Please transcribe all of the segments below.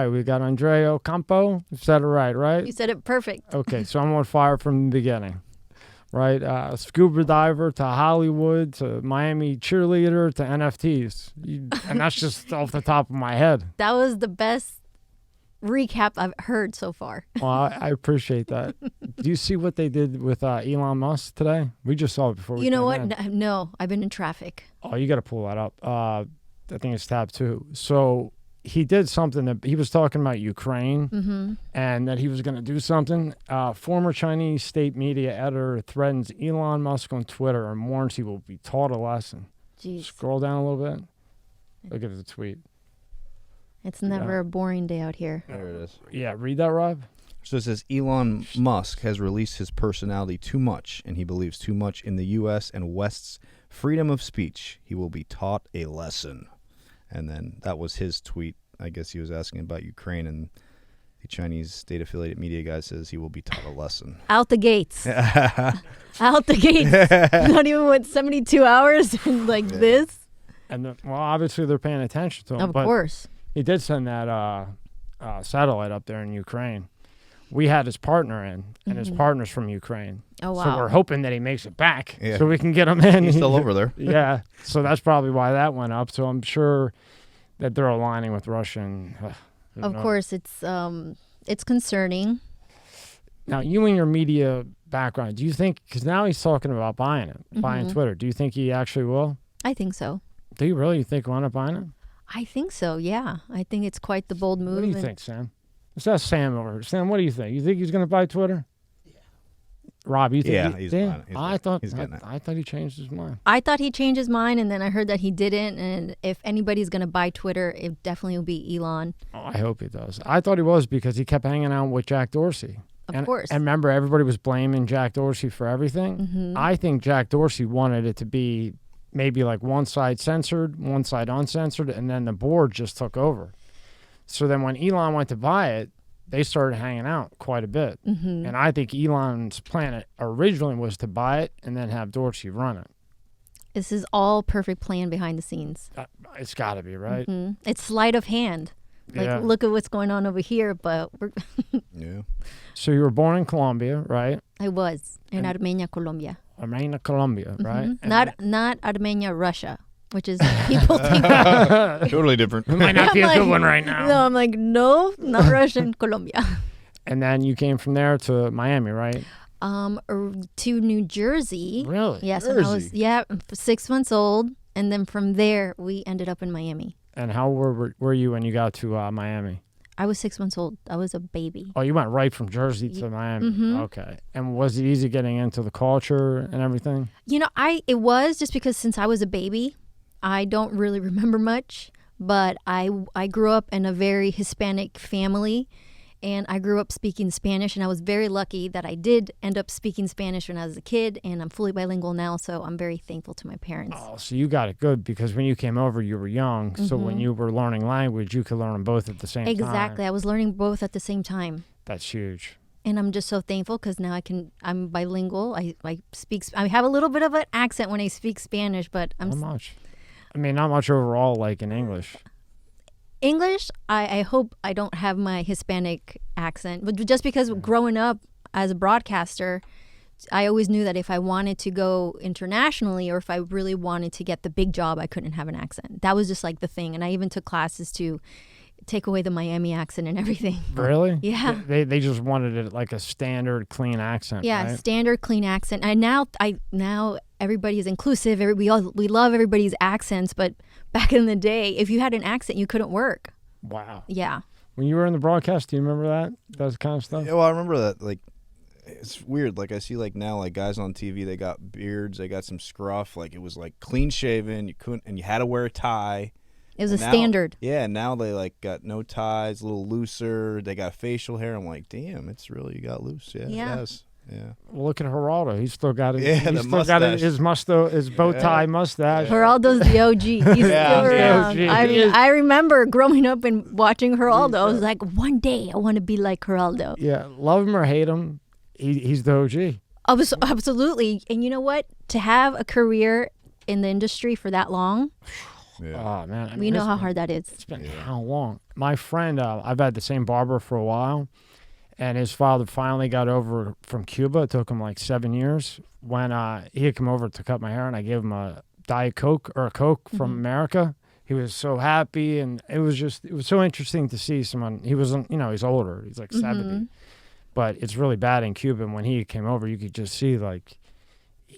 right. We got Andrea Ocampo. You said it right? You said it perfect. Okay, so I'm on fire from the beginning, right? Scuba diver to Hollywood to Miami cheerleader to NFTs. And that's just off the top of my head. That was the best recap I've heard so far. Well, I appreciate that. Do you see what they did with Elon Musk today? We just saw it before we You know came what? in. No, I've been in traffic. Oh, you got to pull that up. I think it's tab 2. So he did something that he was talking about Ukraine and that he was going to do something. Former Chinese state media editor threatens Elon Musk on Twitter and warns he will be taught a lesson. Jeez. Scroll down a little bit. Look at the tweet. It's never a boring day out here. There it is. Yeah, read that, Rob. So it says Elon Musk has released his personality too much, and he believes too much in the U.S. and West's freedom of speech. He will be taught a lesson. And then that was his tweet. I guess he was asking about Ukraine, and the Chinese state-affiliated media guy says he will be taught a lesson. Out the gates. Out the gates. Not even with 72 hours like this. And well, obviously they're paying attention to him. Of course. He did send that satellite up there in Ukraine. We had his partner in, and his partner's from Ukraine. Oh, wow. So we're hoping that he makes it back so we can get him in. He's still over there. Yeah. So that's probably why that went up. So I'm sure that they're aligning with Russian. Of course, it's concerning. Now, you and your media background, do you think, because now he's talking about buying it, buying Twitter. Do you think he actually will? I think so. Do you really? You think he'll end up buying it? I think so, yeah. I think it's quite the bold move. What do you think, Sam? Let's ask Sam over. Sam, what do you think? You think he's going to buy Twitter? Yeah. Rob, you think? Yeah, he's buying it. I thought he changed his mind. I thought he changed his mind, and then I heard that he didn't. And if anybody's going to buy Twitter, it definitely will be Elon. Oh, I hope he does. I thought he was because he kept hanging out with Jack Dorsey. Of course. And remember, everybody was blaming Jack Dorsey for everything. I think Jack Dorsey wanted it to be maybe like one side censored, one side uncensored, and then the board just took over. So then when Elon went to buy it, they started hanging out quite a bit. And I think Elon's plan originally was to buy it and then have Dorsey run it. This is all perfect plan behind the scenes. It's got to be, right? It's sleight of hand. Like, look at what's going on over here, but we're Yeah. So you were born in Colombia, right? I was in Armenia, Colombia. Armenia, Colombia, right? Not Armenia, Russia, which is people think. Totally different. It might not be a good one right now. No, I'm like, no, not Russian, Colombia. And then you came from there to Miami, right? To New Jersey. Really? Yes, when I was 6 months old, and then from there we ended up in Miami. And how were you when you got to Miami? I was 6 months old. I was a baby. Oh, you went right from Jersey to Miami. Okay. And was it easy getting into the culture and everything? You know, it was just because since I was a baby, I don't really remember much, but I grew up in a very Hispanic family, and I grew up speaking Spanish, and I was very lucky that I did end up speaking Spanish when I was a kid, and I'm fully bilingual now, so I'm very thankful to my parents. Oh, so you got it good because when you came over, you were young, so when you were learning language, you could learn them both at the same time. Exactly. I was learning both at the same time. That's huge. And I'm just so thankful because now I'm bilingual. I have a little bit of an accent when I speak Spanish, but Not much. I mean, not much overall like in English. English, I hope I don't have my Hispanic accent. But just because growing up as a broadcaster, I always knew that if I wanted to go internationally or if I really wanted to get the big job, I couldn't have an accent. That was just like the thing. And I even took classes to take away the Miami accent and everything. Really? Yeah. They just wanted it like a standard clean accent. Yeah, right? standard clean accent. And now everybody is inclusive. We love everybody's accents, but back in the day, if you had an accent, you couldn't work. Wow. Yeah. When you were in the broadcast, do you remember that kind of stuff? Yeah, well, I remember that. Like, it's weird. Like, I see like now, like guys on TV, they got beards, they got some scruff. Like, it was like clean shaven. You had to wear a tie. It was a standard. Yeah, now they like got no ties, a little looser. They got facial hair. I'm like, damn, it's really, you got loose. Yeah. Yes. Yeah. Well, look at Geraldo. He's still got it. Yeah, he's still got it, his bow tie mustache. Geraldo's the OG. He's still around. I mean, I remember growing up and watching Geraldo. I was like, one day I want to be like Geraldo. Yeah, love him or hate him, he's the OG. Absolutely. And you know what? To have a career in the industry for that long, Yeah. Oh, man. I We mean, know it's how been- hard that is. It's been how long? My friend, I've had the same barber for a while, and his father finally got over from Cuba. It took him like 7 years. When he had come over to cut my hair, and I gave him a Diet Coke or a Coke from America. He was so happy, and it was so interesting to see someone. He wasn't, he's older. He's like 70. But it's really bad in Cuba. And when he came over, you could just see, like,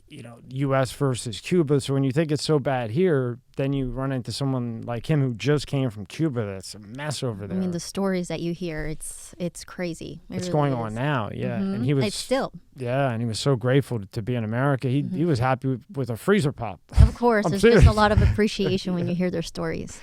U.S. versus Cuba. So when you think it's so bad here, then you run into someone like him who just came from Cuba that's a mess over there. I mean, the stories that you hear, it's crazy. It's really going is. on now, yeah. And he was It's still, and he was so grateful to be in America. He was happy with a freezer pop. of course, I'm there's serious. just a lot of appreciation when you hear their stories.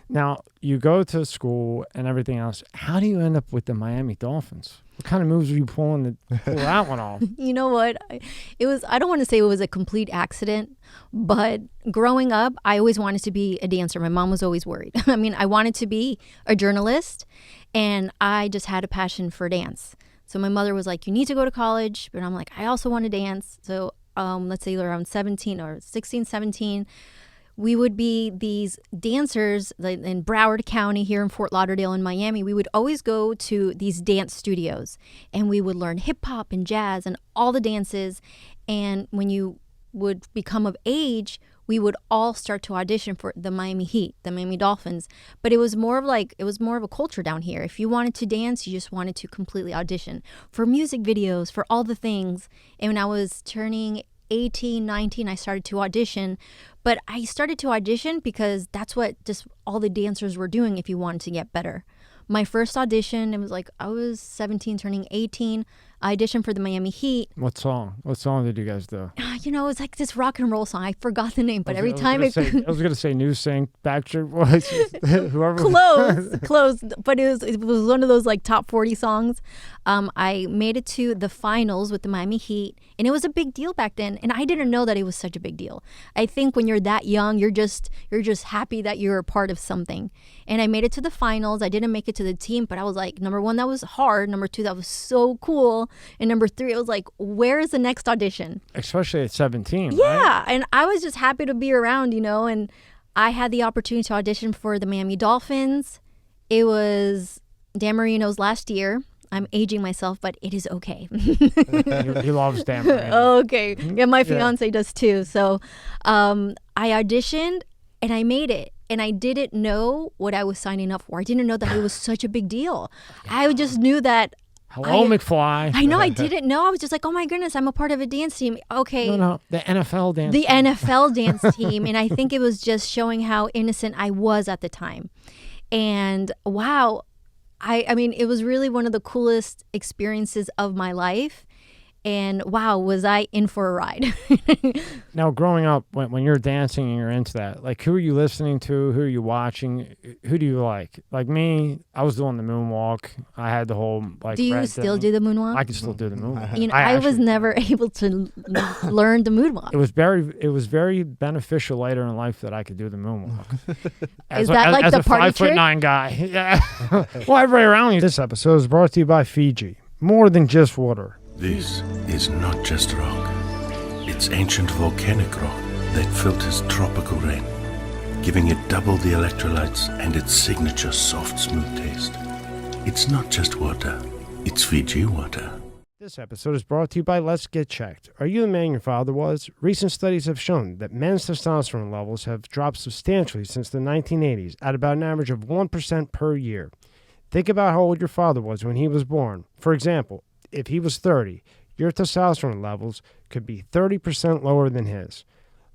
Now, you go to school and everything else. How do you end up with the Miami Dolphins? What kind of moves were you pulling to pull that one off? You know what? I don't want to say it was a complete accident, but growing up, I always wanted to be a dancer. My mom was always worried. I mean, I wanted to be a journalist, and I just had a passion for dance. So my mother was like, you need to go to college. But I'm like, I also want to dance. So let's say around 17 or 16, 17, we would be these dancers in Broward County here in Fort Lauderdale in Miami. We would always go to these dance studios, and we would learn hip hop and jazz and all the dances. And when you would become of age, we would all start to audition for the Miami Heat, the Miami Dolphins. But it was more of a culture down here. If you wanted to dance, you just wanted to completely audition for music videos, for all the things. And when I was turning 18, 19, I started to audition. But I started to audition because that's what just all the dancers were doing if you wanted to get better. My first audition, it was like I was 17, turning 18. I auditioned for the Miami Heat. What song? What song did you guys do? It's like this rock and roll song. I forgot the name, but every time I was going to say New Sync, Backstreet Boys, whoever. Close, but it was one of those like top 40 songs. I made it to the finals with the Miami Heat, and it was a big deal back then. And I didn't know that it was such a big deal. I think when you're that young, you're just happy that you're a part of something. And I made it to the finals. I didn't make it to the team, but I was like, number one, that was hard. Number two, that was so cool. And number three, it was like, where is the next audition? Especially at 17. Yeah. Right? And I was just happy to be around, and I had the opportunity to audition for the Miami Dolphins. It was Dan Marino's last year. I'm aging myself, but it is okay. He loves Dan Marino. Okay. Yeah, my fiance does too. So I auditioned and I made it. And I didn't know what I was signing up for. I didn't know that it was such a big deal. I just knew that. Hello, McFly. I know. I didn't know. I was just like, oh my goodness, I'm a part of a dance team. Okay. No, the NFL dance The team. NFL dance team. And I think it was just showing how innocent I was at the time. And wow, I mean, it was really one of the coolest experiences of my life. And wow, was I in for a ride. Now, growing up, when you're dancing and you're into that, like, who are you listening to? Who are you watching? Who do you like? Like me, I was doing the moonwalk. I had the whole, like, Do you still do the moonwalk? I can still do the moonwalk. I was never able to learn the moonwalk. It was very beneficial later in life that I could do the moonwalk. Is that like the party trick? As a 5'9" guy. Yeah. Well, everybody around you. This episode is brought to you by Fiji. More than just water. This is not just rock. It's ancient volcanic rock that filters tropical rain, giving it double the electrolytes and its signature soft, smooth taste. It's not just water. It's Fiji water. This episode is brought to you by Let's Get Checked. Are you the man your father was? Recent studies have shown that men's testosterone levels have dropped substantially since the 1980s at about an average of 1% per year. Think about how old your father was when he was born. For example, if he was 30, your testosterone levels could be 30% lower than his.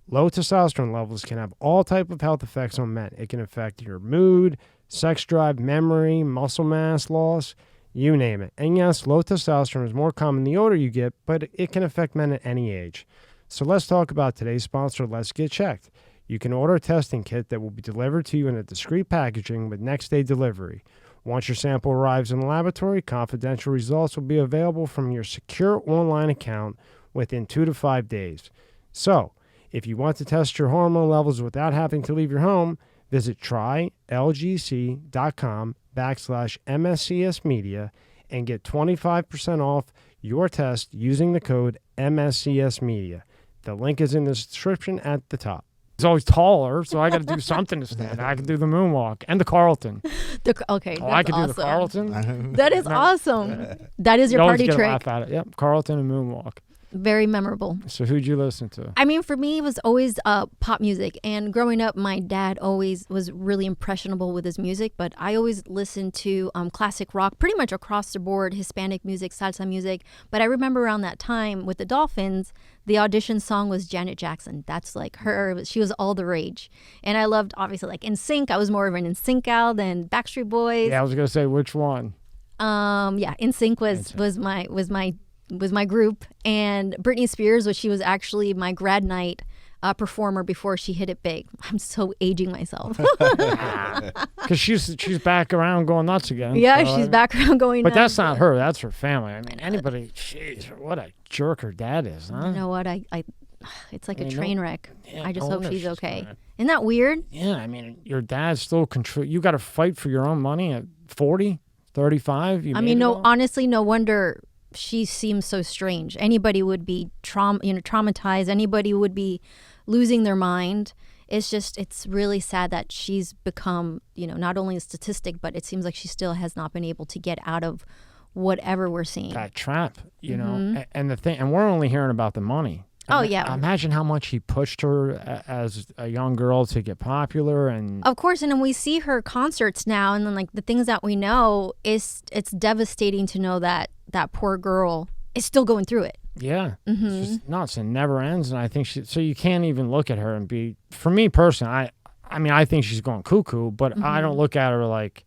Low testosterone levels can have all type of health effects on men. It can affect your mood, sex drive, memory, muscle mass loss, you name it. And yes, low testosterone is more common the older you get, but it can affect men at any age. So let's talk about today's sponsor, Let's Get Checked. You can order a testing kit that will be delivered to you in a discreet packaging with next-day delivery. Once your sample arrives in the laboratory, confidential results will be available from your secure online account within 2 to 5 days. So, if you want to test your hormone levels without having to leave your home, visit trylgc.com/MSCS Media and get 25% off your test using the code MSCS Media. The link is in the description at the top. He's always taller, so I got to do something to stand. I can do the moonwalk and the Carlton. Okay, I that's can do awesome. the Carlton. That is awesome. That is your You always party get a trick. laugh at it. Yep, Carlton and moonwalk. Very memorable. So who'd you listen to? I mean, for me, it was always pop music. And growing up, my dad always was really impressionable with his music. But I always listened to classic rock, pretty much across the board, Hispanic music, salsa music. But I remember around that time with the Dolphins, the audition song was Janet Jackson. That's like her. She was all the rage. And I loved, obviously, like NSYNC. I was more of an NSYNC gal than Backstreet Boys. Yeah, I was going to say which one. Yeah, NSYNC was my group, and Britney Spears, she was actually my grad night performer before she hit it big. I'm so aging myself. Because she's back around going nuts again. Yeah, so, she's back around going But nuts. that's not her. That's her family. I mean, anybody, jeez, what a jerk her dad is, huh? You know what? I it's like a train wreck. Yeah, I just no hope wonder she's okay. gonna- Isn't that weird? Yeah, I mean, your dad's still control. You got to fight for your own money at 40, 35. I mean, honestly, no wonder she seems so strange. Anybody would be traumatized. Anybody would be losing their mind. It's really sad that she's become, not only a statistic, but it seems like she still has not been able to get out of whatever we're seeing. That trap, know, and the thing, and we're only hearing about the money. Oh, yeah. Imagine how much he pushed her as a young girl to get popular. And of course, and then we see her concerts now, and then like the things that we know, it's devastating to know that that poor girl is still going through it. Yeah, it's just nuts and never ends. And I think so you can't even look at her and be, for me personally, I mean, I think she's going cuckoo, but I don't look at her like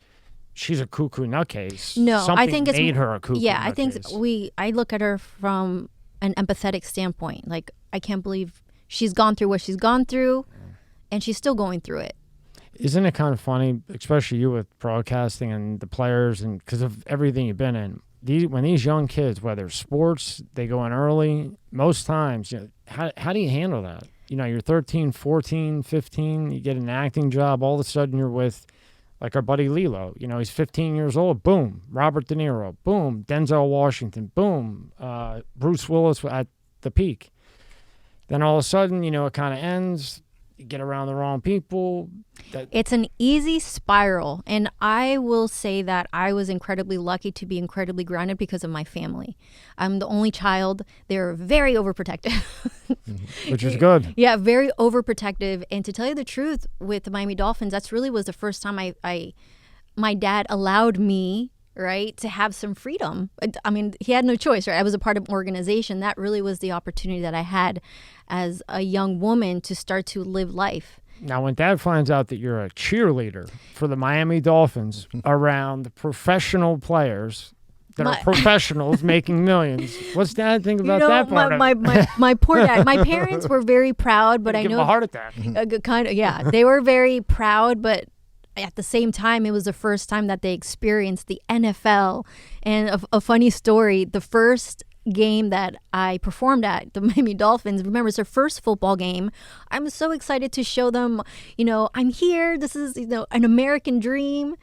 she's a cuckoo nutcase. No, Something I think it's made her a cuckoo. Yeah, I think nutcase. I look at her from an empathetic standpoint. Like, I can't believe she's gone through what she's gone through, and she's still going through it. Isn't it kind of funny, especially you with broadcasting and the players, and because of everything you've been in? When these young kids, whether it's sports, they go in early, most times, how do you handle that? You're 13, 14, 15, you get an acting job, all of a sudden you're with, like our buddy Lilo, he's 15 years old, boom, Robert De Niro, boom, Denzel Washington, boom, Bruce Willis at the peak. Then all of a sudden, it kind of ends, you get around the wrong people. It's an easy spiral. And I will say that I was incredibly lucky to be incredibly grounded because of my family. I'm the only child. They're very overprotective. Which is good. Yeah, very overprotective. And to tell you the truth, with the Miami Dolphins, that's really was the first time my dad allowed me, right, to have some freedom. I mean, he had no choice, right? I was a part of an organization. That really was the opportunity that I had as a young woman to start to live life. Now, when Dad finds out that you're a cheerleader for the Miami Dolphins around the professional players that are professionals making millions, what's Dad think about that part of it? My poor dad. My parents were very proud, but I Give know him a heart attack. Yeah, they were very proud, but at the same time, it was the first time that they experienced the NFL. And a funny story, the first game that I performed at, the Miami Dolphins, remember, it's their first football game. I'm so excited to show them, I'm here. This is, an American dream.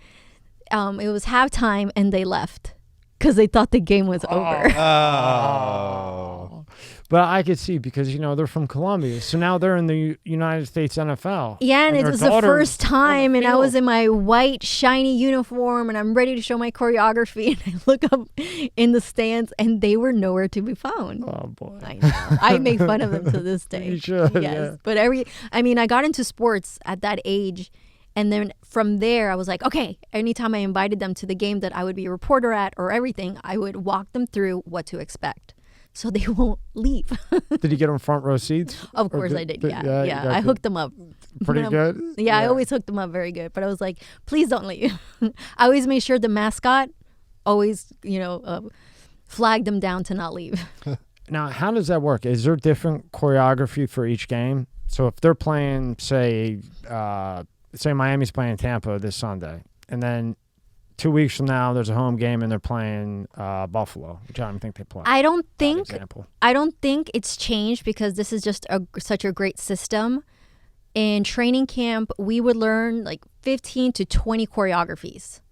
It was halftime and they left because they thought the game was over. Oh. But I could see because, they're from Colombia. So now they're in the United States NFL. Yeah, and it their was the daughter's first time, on the and I was field. in my white, shiny uniform, and I'm ready to show my choreography, and I look up in the stands, and they were nowhere to be found. Oh, boy. I know. I make fun of them to this day. You should, Yes. yeah. But I got into sports at that age, and then from there, I was like, okay, anytime I invited them to the game that I would be a reporter at or everything, I would walk them through what to expect, so they won't leave. Did you get them front row seats? Of Or course I did. Yeah. you got I good- hooked them up. Pretty But, good? Yeah, I always hooked them up very good. But I was like, please don't leave. I always made sure the mascot always, flagged them down to not leave. Now, how does that work? Is there different choreography for each game? So if they're playing, say Miami's playing Tampa this Sunday, and then 2 weeks from now there's a home game and they're playing Buffalo, which I don't think they play. I don't Bad think example. it's changed because this is just such a great system. In training camp, we would learn like 15 to 20 choreographies.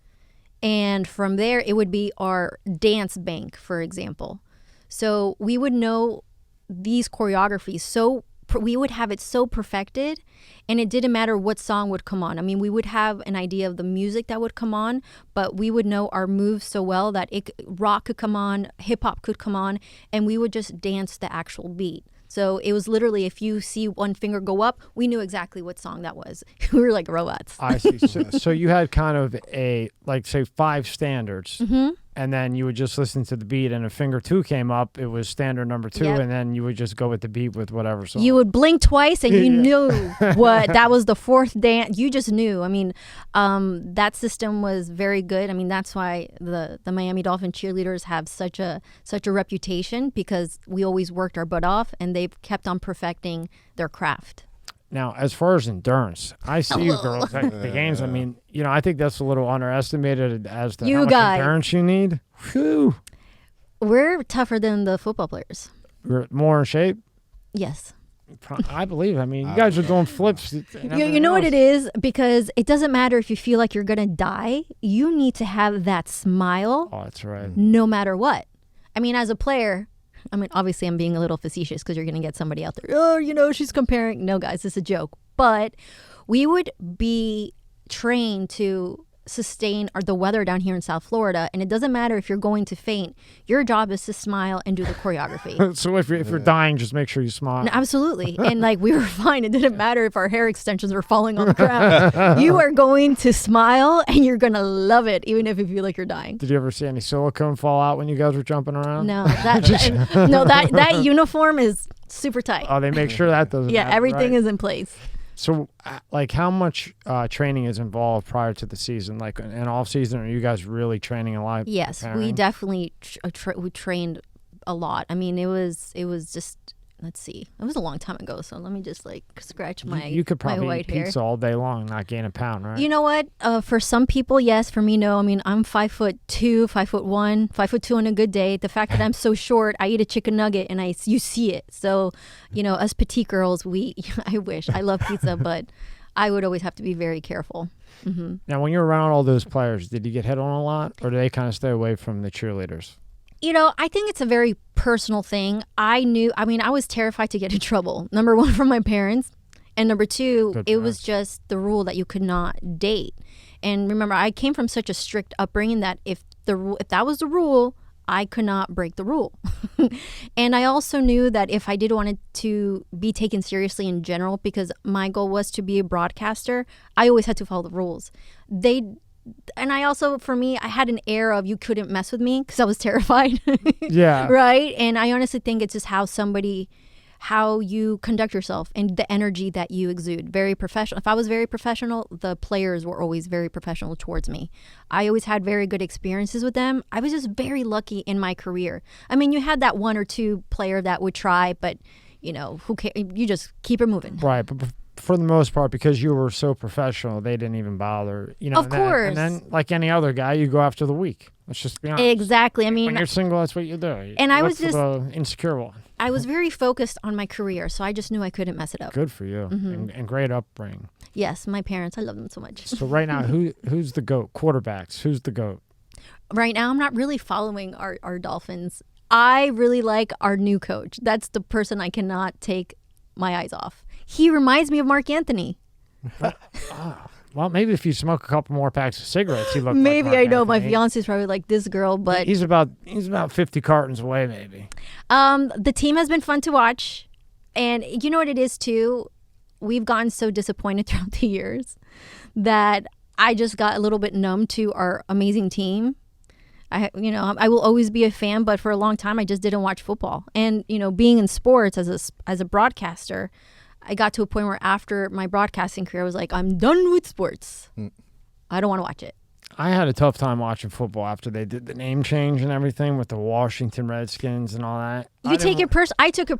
And from there, it would be our dance bank, for example. So we would know these choreographies so we would have it so perfected, and it didn't matter what song would come on. I mean, we would have an idea of the music that would come on, but we would know our moves so well that rock could come on, hip hop could come on, and we would just dance the actual beat. So it was literally, if you see one finger go up, we knew exactly what song that was. We were like robots. I see. So you had kind of a, like, say, 5 standards, and then you would just listen to the beat, and if finger 2 came up, it was standard number 2, and then you would just go with the beat with whatever song. You would blink twice, and you knew what that was, the 4th dance. You just knew. I mean, that system was very good. I mean, that's why the Miami Dolphin cheerleaders have such a reputation, because we always worked our butt off, and they've kept on perfecting their craft. Now, as far as endurance, I see you girls at the games. I mean, I think that's a little underestimated as to how much endurance you need. Whew. We're tougher than the football players. We're more in shape? Yes. I believe. I mean, you guys are doing flips. You know what it is? Because it doesn't matter if you feel like you're going to die. You need to have that smile. Oh, that's right. No matter what. I mean, as a player... I mean, obviously, I'm being a little facetious because you're going to get somebody out there. Oh, she's comparing. No, guys, it's a joke. But we would be trained to sustain the weather down here in South Florida. And it doesn't matter if you're going to faint. Your job is to smile and do the choreography. So if you're dying, just make sure you smile. No, absolutely. And like, we were fine. It didn't matter if our hair extensions were falling on the ground. You are going to smile and you're going to love it, even if you feel like you're dying. Did you ever see any silicone fall out when you guys were jumping around? No, that uniform is super tight. Oh, they make sure that doesn't happen, everything right? is in place. So, like, how much training is involved prior to the season? Like, in off season, are you guys really training a lot? Yes, preparing? we definitely we trained a lot. I mean, it was just, let's see, it was a long time ago. So let me just like scratch my You could probably my eat pizza all day long, not gain a pound, right? You know what? For some people, yes. For me, no. I mean, I'm 5'2", 5'1", 5'2" on a good day. The fact that I'm so short, I eat a chicken nugget and you see it. So, us petite girls, I love pizza, but I would always have to be very careful. Mm-hmm. Now, when you're around all those players, did you get hit on a lot, or do they kind of stay away from the cheerleaders? I think it's a very personal thing. I was terrified to get in trouble. Number 1, from my parents. And number 2, it was just the rule that you could not date. And remember, I came from such a strict upbringing that if that was the rule, I could not break the rule. And I also knew that if I did want it to be taken seriously in general, because my goal was to be a broadcaster, I always had to follow the rules. And I also, for me, I had an air of you couldn't mess with me because I was terrified. Yeah. Right? And I honestly think it's just how you conduct yourself and the energy that you exude. Very professional. If I was very professional, the players were always very professional towards me. I always had very good experiences with them. I was just very lucky in my career. I mean, you had that 1 or 2 player that would try, but, who cares? You just keep it moving. Right. But for the most part, because you were so professional, they didn't even bother. Of course. And then, like any other guy, you go after the weak. Let's just be honest. Exactly. I mean, when you're single, that's what you do. And I was just the insecure one. I was very focused on my career, so I just knew I couldn't mess it up. Good for you, and great upbringing. Yes, my parents, I love them so much. So right now, who's the GOAT? Quarterbacks, who's the GOAT? Right now, I'm not really following our Dolphins. I really like our new coach. That's the person I cannot take my eyes off. He reminds me of Mark Anthony. Well, maybe if you smoke a couple more packs of cigarettes, he looks maybe like Mark I know Anthony. My fiance's probably like this girl, but he's about 50 cartons away, maybe. The team has been fun to watch, and you know what it is too. We've gotten so disappointed throughout the years that I just got a little bit numb to our amazing team. I will always be a fan, but for a long time I just didn't watch football. And being in sports as a broadcaster, I got to a point where after my broadcasting career, I was like, I'm done with sports. I don't want to watch it. I had a tough time watching football after they did the name change and everything with the Washington Redskins and all that. I took it personally. I took it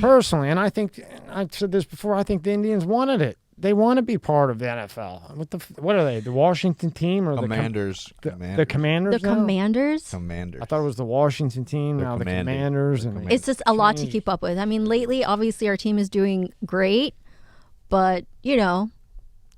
personally, and I think I've said this before. I think the Indians wanted it. They want to be part of the NFL. What are they? The Washington team or Commanders? The Commanders? The Commanders? Commanders. I thought it was the Washington team. Now the Commanders. It's just a lot to keep up with. I mean, lately, obviously, our team is doing great, but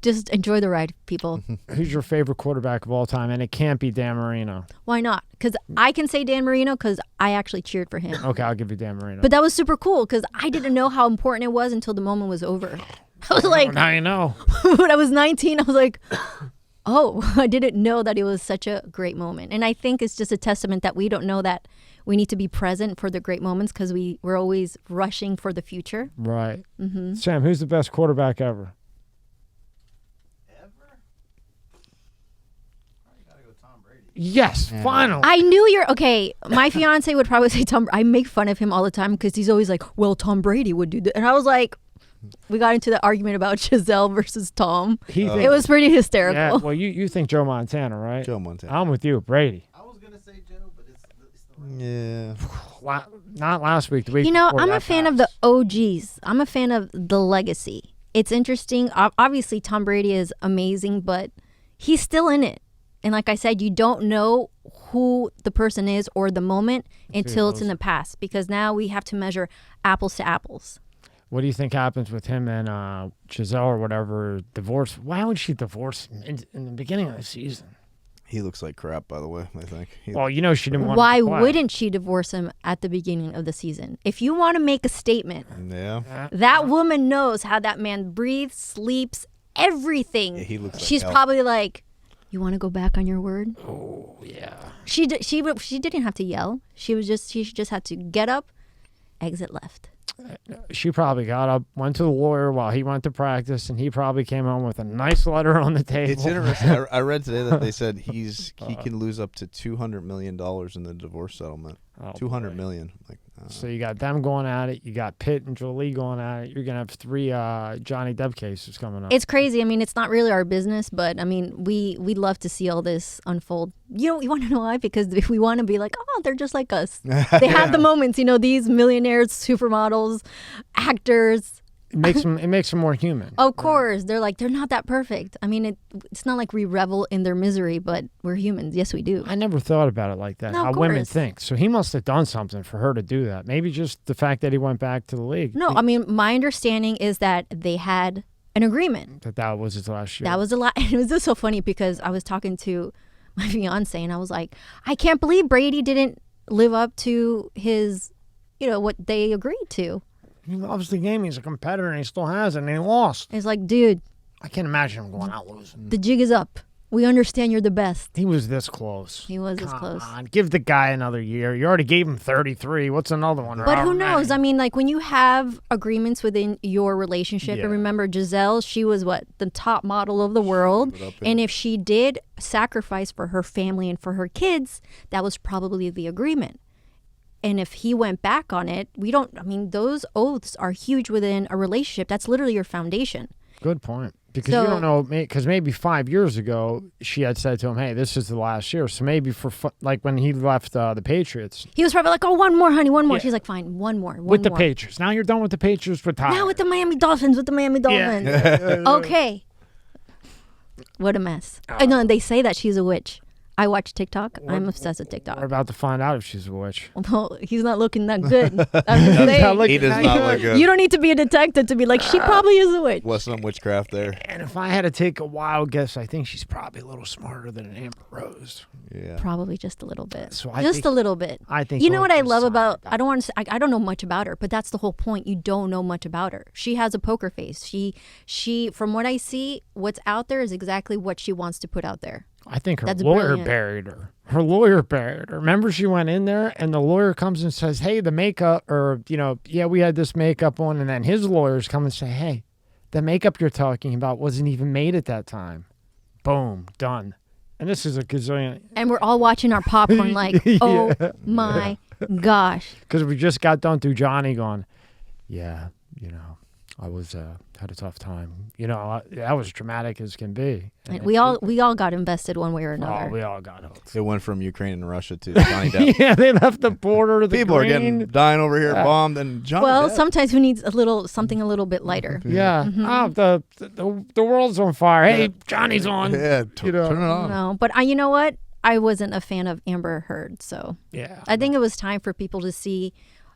just enjoy the ride, people. Who's your favorite quarterback of all time? And it can't be Dan Marino. Why not? Because I can say Dan Marino because I actually cheered for him. Okay, I'll give you Dan Marino. But that was super cool because I didn't know how important it was until the moment was over. I was like, now you know. when I was 19, I was like, oh, I didn't know that it was such a great moment. And I think it's just a testament that we don't know that we need to be present for the great moments because we're always rushing for the future. Right. Mm-hmm. Sam, who's the best quarterback ever? Yes, finally. I knew okay. My fiance would probably say Tom. I make fun of him all the time because he's always like, well, Tom Brady would do that. And I was like, we got into the argument about Giselle versus Tom. It was pretty hysterical. Yeah, well, you think Joe Montana, right? Joe Montana. I'm with you, Brady. I was going to say Joe, but it's the right. Yeah. Not last week, the week You know, before I'm that a fan of the OGs. I'm a fan of the legacy. It's interesting. Obviously, Tom Brady is amazing, but he's still in it. And like I said, you don't know who the person is or the moment until it's in the past because now we have to measure apples to apples. What do you think happens with him and Giselle or whatever divorce? Why would she divorce him in the beginning of the season? He looks like crap, by the way, I think. Well, you know she didn't want Why to play. wouldn't she divorce him at the beginning of the season? If you want to make a statement, Yeah. that woman knows how that man breathes, sleeps, everything. Yeah, he looks like She's hell. probably like, you want to go back on your word? Oh, yeah. She didn't have to yell. She just had to get up, exit left. She probably got up, went to the lawyer while he went to practice, and he probably came home with a nice letter on the table. It's interesting. I read today that they said he can lose up to $200 million in the divorce settlement. Oh, $200 boy. million. So you got them going at it. You got Pitt and Jolie going at it. You're going to have 3 Johnny Depp cases coming up. It's crazy. I mean, it's not really our business, but I mean, we'd love to see all this unfold. You want to know why? Because if we want to be like, oh, they're just like us. They have the moments, these millionaires, supermodels, actors. It makes them more human. Of course. They're not that perfect. I mean, it's not like we revel in their misery, but we're humans. Yes, we do. I never thought about it like that, No, how of women course. think. So he must have done something for her to do that. Maybe just the fact that he went back to the league. No, I mean, my understanding is that they had an agreement. That was his last year. That was a lot. And it was just so funny because I was talking to my fiance and I was like, I can't believe Brady didn't live up to his, what they agreed to. He loves the game. He's a competitor, and he still has it, and he lost. It's like, dude, I can't imagine him going out losing. the jig is up. We understand you're the best. He was this close. He was this Come close. on, give the guy another year. You already gave him 33. What's another one? But who knows? I mean, like when you have agreements within your relationship, Yeah. and remember Giselle, she was the top model of the world. And if she did sacrifice for her family and for her kids, that was probably the agreement. And if he went back on it, those oaths are huge within a relationship. That's literally your foundation. Good point. Because you don't know, because maybe 5 years ago, she had said to him, hey, this is the last year. So maybe like when he left the Patriots. He was probably like, oh, one more, honey, one more. Yeah. She's like, fine, one more. With the Patriots. Now you're done with the Patriots. Retire. Now with the Miami Dolphins, Yeah. Okay. What a mess. I know, and they say that she's a witch. I watch TikTok. I'm obsessed with We're TikTok. about to find out if she's a witch. Well, he's not looking that good. I'm just saying. He does not look good. You don't need to be a detective to be like, she probably is a witch. Was some witchcraft there? And if I had to take a wild guess, I think she's probably a little smarter than an Amber Rose. Yeah. Probably just a little bit. So I just think- a little bit. I think. You know what I she's love smart about? that. I don't want to say. I don't know much about her, but that's the whole point. You don't know much about her. She has a poker face. She. From what I see, what's out there is exactly what she wants to put out there. I think her That's lawyer brilliant. buried her. Her lawyer buried her. Remember, she went in there, and the lawyer comes and says, hey, the makeup, or, yeah, we had this makeup on. And then his lawyers come and say, hey, the makeup you're talking about wasn't even made at that time. Boom, done. And this is a gazillion. And we're all watching our popcorn like, oh my gosh. Because we just got done through Johnny going, yeah, I was had a tough time. That was dramatic as can be. And we all got invested one way or another. Oh, we all got hooked. It went from Ukraine and Russia to Johnny Depp. Yeah, they left the border. The People green. are dying over here, bombed, and Johnny Well, Depp. sometimes who needs something a little bit lighter. Yeah. Mm-hmm. Oh, the world's on fire. Hey, Johnny's on. Yeah, turn it on. No, but you know what? I wasn't a fan of Amber Heard, so Yeah. I think it was time for people to see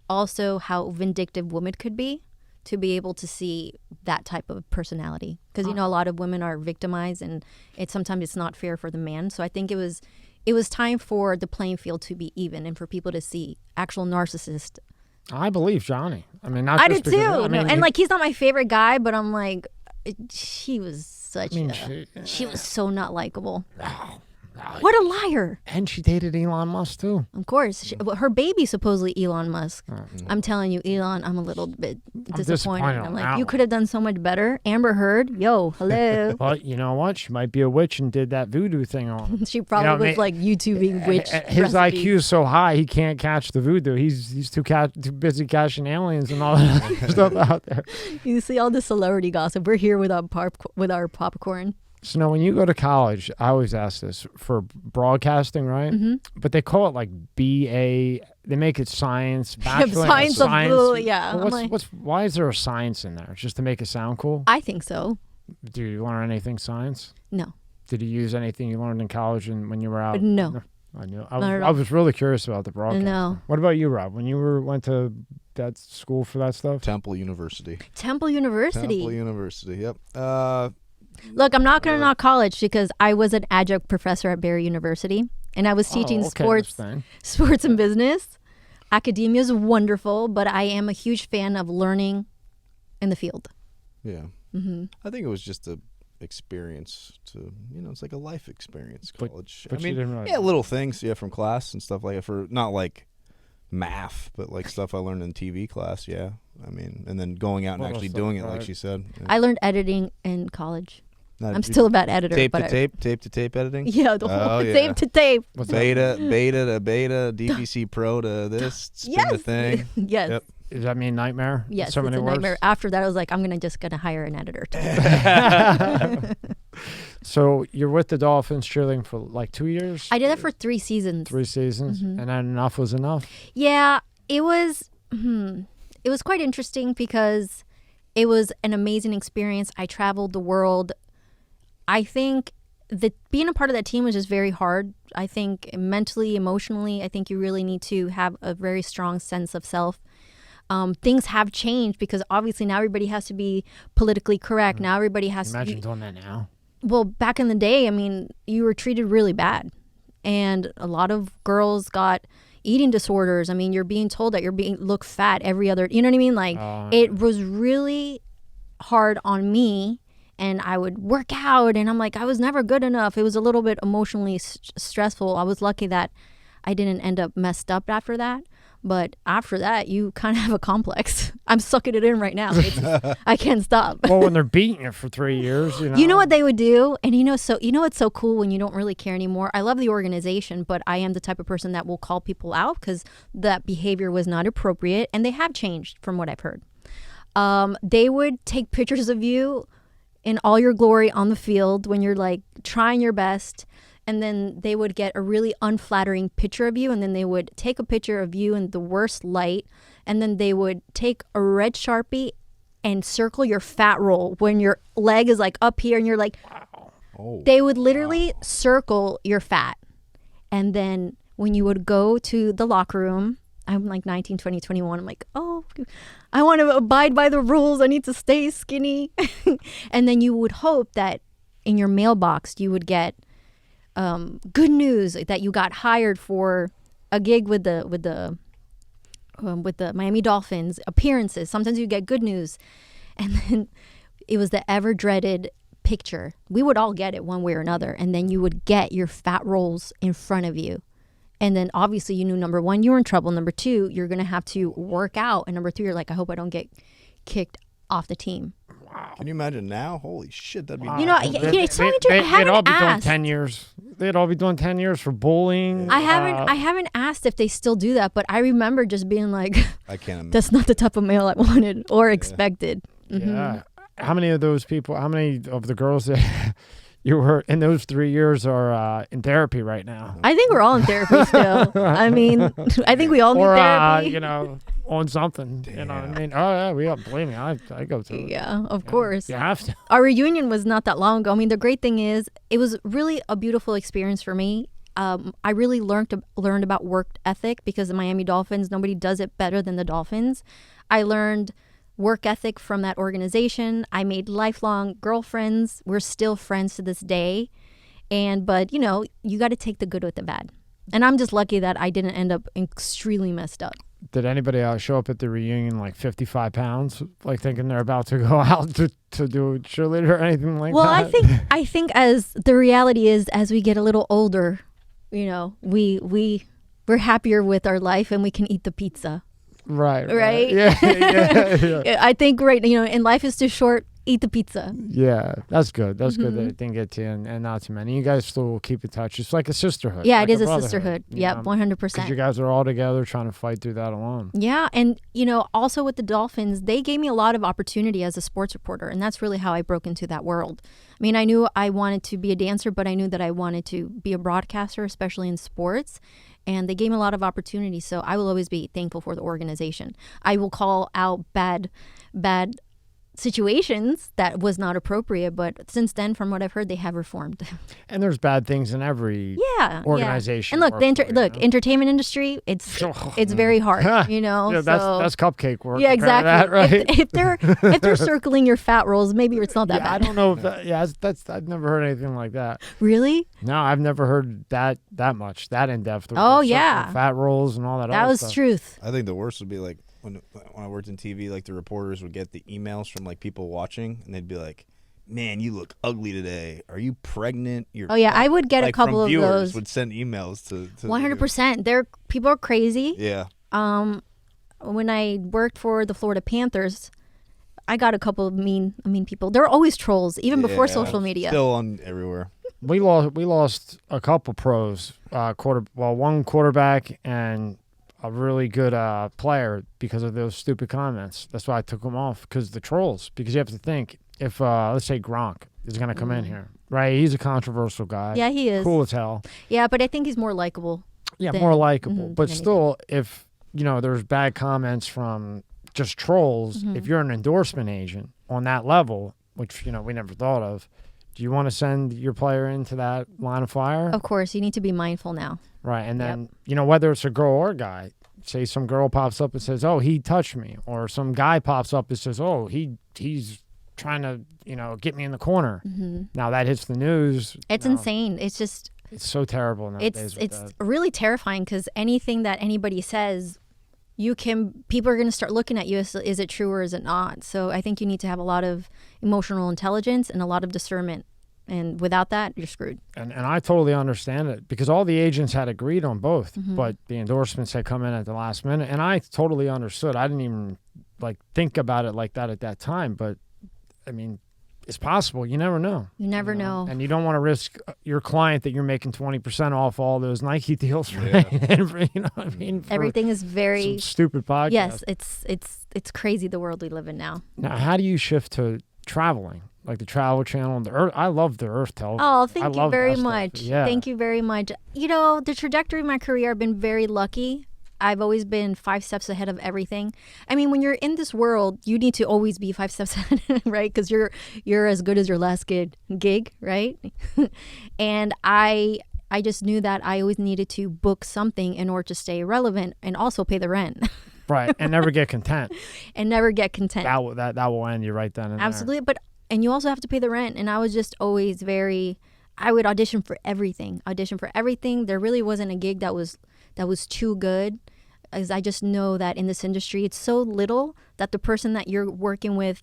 also how vindictive women could be. to be able to see that type of personality, because you know a lot of women are victimized, and sometimes it's not fair for the man. So I think it was time for the playing field to be even and for people to see actual narcissists. I believe Johnny. I mean, not I just did too. because, I mean, and like, he's not my favorite guy, but I'm like, she was such she was so not likable. What a liar. And she dated Elon Musk too. Of course. Her baby's supposedly Elon Musk. I'm telling you, Elon, I'm a little bit disappointed. I'm like, you could have done so much better. Amber Heard, yo, hello. But you know what? She might be a witch and did that voodoo thing on. She probably was like YouTubing witch His recipes. IQ is so high, he can't catch the voodoo. He's too busy catching aliens and all that stuff out there. You see all the celebrity gossip. We're here with our popcorn. So now when you go to college, I always ask this for broadcasting, right? Mm-hmm. But they call it like BA. They make it science, bachelor science of blue, yeah. Well, why is there a science in there? Just to make it sound cool? I think so. Do you learn anything science? No. Did you use anything you learned in college and when you were out? No. I knew. I was really curious about the broadcast. No. What about you, Rob? When you went to that school for that stuff? Temple University. Temple University. Temple University. Yep. Look, I'm not going to knock college because I was an adjunct professor at Barry University, and I was teaching sports and business. Academia is wonderful, but I am a huge fan of learning in the field. Yeah. Mm-hmm. I think it was just a experience to, it's like a life experience, college. But you didn't really... yeah, little things, from class and stuff like that, for not like math, but like stuff I learned in TV class, yeah. I mean, and then going out and actually doing it, like she said. Yeah. I learned editing in college. I'm still a bad editor. Tape to tape editing? Yeah, the whole tape to tape. Beta to beta, DVC Pro to this, spin the thing. Yes. Yep. Does that mean nightmare? Yes, so it's many a words? nightmare. After that, I was like, I'm just going to hire an editor. So you're with the Dolphins cheerleading for like 2 years? I did that for 3 seasons. 3 seasons? Mm-hmm. And then enough was enough? Yeah, it was quite interesting because it was an amazing experience. I traveled the world. I think that being a part of that team was just very hard. I think mentally, emotionally, I think you really need to have a very strong sense of self. Things have changed because obviously now everybody has to be politically correct. Now everybody has to be... doing that now. Well, back in the day, I mean, you were treated really bad. And a lot of girls got eating disorders. I mean, you're being told that you're look fat every other, you know what I mean? Like, it was really hard on me. And I would work out, and I'm like, I was never good enough. It was a little bit emotionally stressful. I was lucky that I didn't end up messed up after that. But after that, you kind of have a complex. I'm sucking it in right now. I can't stop. Well, when they're beating you for 3 years, You know what they would do? And what's so cool when you don't really care anymore? I love the organization, but I am the type of person that will call people out because that behavior was not appropriate. And they have changed from what I've heard. They would take pictures of you in all your glory on the field when you're like trying your best, and then they would get a really unflattering picture of you, and then they would take a picture of you in the worst light, and then they would take a red Sharpie and circle your fat roll when your leg is like up here and you're like, they would literally circle your fat. And then when you would go to the locker room, I'm like 19, 20, 21. I'm like, I want to abide by the rules. I need to stay skinny. And then you would hope that in your mailbox you would get good news that you got hired for a gig with the Miami Dolphins, appearances. Sometimes you get good news. And then it was the ever dreaded picture. We would all get it one way or another. And then you would get your fat rolls in front of you. And then obviously you knew, number one, you were in trouble. Number two, you're going to have to work out. And number three, you're like, I hope I don't get kicked off the team. Wow. Can you imagine now? Holy shit, that'd be... You know, it's so interesting. I haven't they'd all be asked. doing 10 years. They'd all be doing 10 years for bullying. I haven't asked if they still do that, but I remember just being like, I can't imagine. That's not the type of mail I wanted or expected. Mm-hmm. Yeah. How many of those people, how many of the girls that you were in those 3 years are in therapy right now? I think we're all in therapy still. I mean, I think we all need therapy. On something. Damn. You know what I mean? Oh, yeah, we all believe me. I go through it. Yeah, of course. You have to. Our reunion was not that long ago. I mean, the great thing is it was really a beautiful experience for me. I really learned about work ethic because the Miami Dolphins, nobody does it better than the Dolphins. I learned work ethic from that organization. I made lifelong girlfriends. We're still friends to this day. But, you know, you got to take the good with the bad. And I'm just lucky that I didn't end up extremely messed up. Did anybody show up at the reunion like 55 pounds, like thinking they're about to go out to do a cheerleader or anything like that? Well, I think as the reality is, as we get a little older, you know, we're happier with our life and we can eat the pizza. Right. Yeah. I think and life is too short. Eat the pizza. Yeah, that's good. That's good that it didn't get to you and not too many. You guys still keep in touch. It's like a sisterhood. Yeah, like it is a sisterhood. Yep, 100%. Because you guys are all together trying to fight through that alone. Yeah, and also with the Dolphins, they gave me a lot of opportunity as a sports reporter, and that's really how I broke into that world. I mean, I knew I wanted to be a dancer, but I knew that I wanted to be a broadcaster, especially in sports. And they gave me a lot of opportunity, so I will always be thankful for the organization. I will call out bad situations that was not appropriate, but since then, from what I've heard, they have reformed. And there's bad things in every organization. And look, entertainment industry, it's very hard, you know. Yeah, so, that's cupcake work. Yeah, exactly. That, right? If they're circling your fat rolls, maybe it's not that bad. I don't know if that, I've never heard anything like that. Really? No, I've never heard that much, that in depth. Oh yeah, fat rolls and all that. That other was stuff. truth. I think the worst would be like when I worked in TV, like the reporters would get the emails from like people watching, and they'd be like, "Man, you look ugly today. Are you pregnant?" I would get a couple from of viewers those. would send emails to 100%. People are crazy. Yeah. When I worked for the Florida Panthers, I got a couple of mean people. There were always trolls, even before social media. Still on everywhere. We lost a couple pros, one quarterback and a really good player because of those stupid comments. That's why I took them off, because the trolls. Because you have to think, if let's say Gronk is going to come in here, right? He's a controversial guy. Yeah, he is. Cool as hell. Yeah, but I think he's more likable. Yeah, more likable. But still, if there's bad comments from just trolls, if you're an endorsement agent on that level, which we never thought of, do you want to send your player into that line of fire? Of course, you need to be mindful now. Right, and then, whether it's a girl or a guy, say some girl pops up and says, "Oh, he touched me," or some guy pops up and says, "Oh, he's trying to, get me in the corner." Now that hits the news. It's insane. It's so terrible nowadays. It's really terrifying, because anything that anybody says, people are going to start looking at you as, is it true or is it not? So I think you need to have a lot of emotional intelligence and a lot of discernment. And without that, you're screwed. And I totally understand it, because all the agents had agreed on both, but the endorsements had come in at the last minute. And I totally understood. I didn't even think about it like that at that time. But I mean, it's possible. You never know. You never know. And you don't want to risk your client that you're making 20% off all those Nike deals, right? Yeah. Everything is very stupid podcast. Yes, it's crazy, the world we live in now. Now, how do you shift to traveling? Like the Travel Channel and the Earth. I love the Earth television. Oh, thank you very much. Yeah. Thank you very much. The trajectory of my career, I've been very lucky. I've always been 5 steps ahead of everything. I mean, when you're in this world, you need to always be 5 steps ahead, right? Because you're as good as your last gig, right? And I just knew that I always needed to book something in order to stay relevant and also pay the rent. Right, and never get content. That will end you right then and absolutely, there. And you also have to pay the rent. And I was just always I would audition for everything. There really wasn't a gig that was too good, as I just know that in this industry, it's so little that the person that you're working with,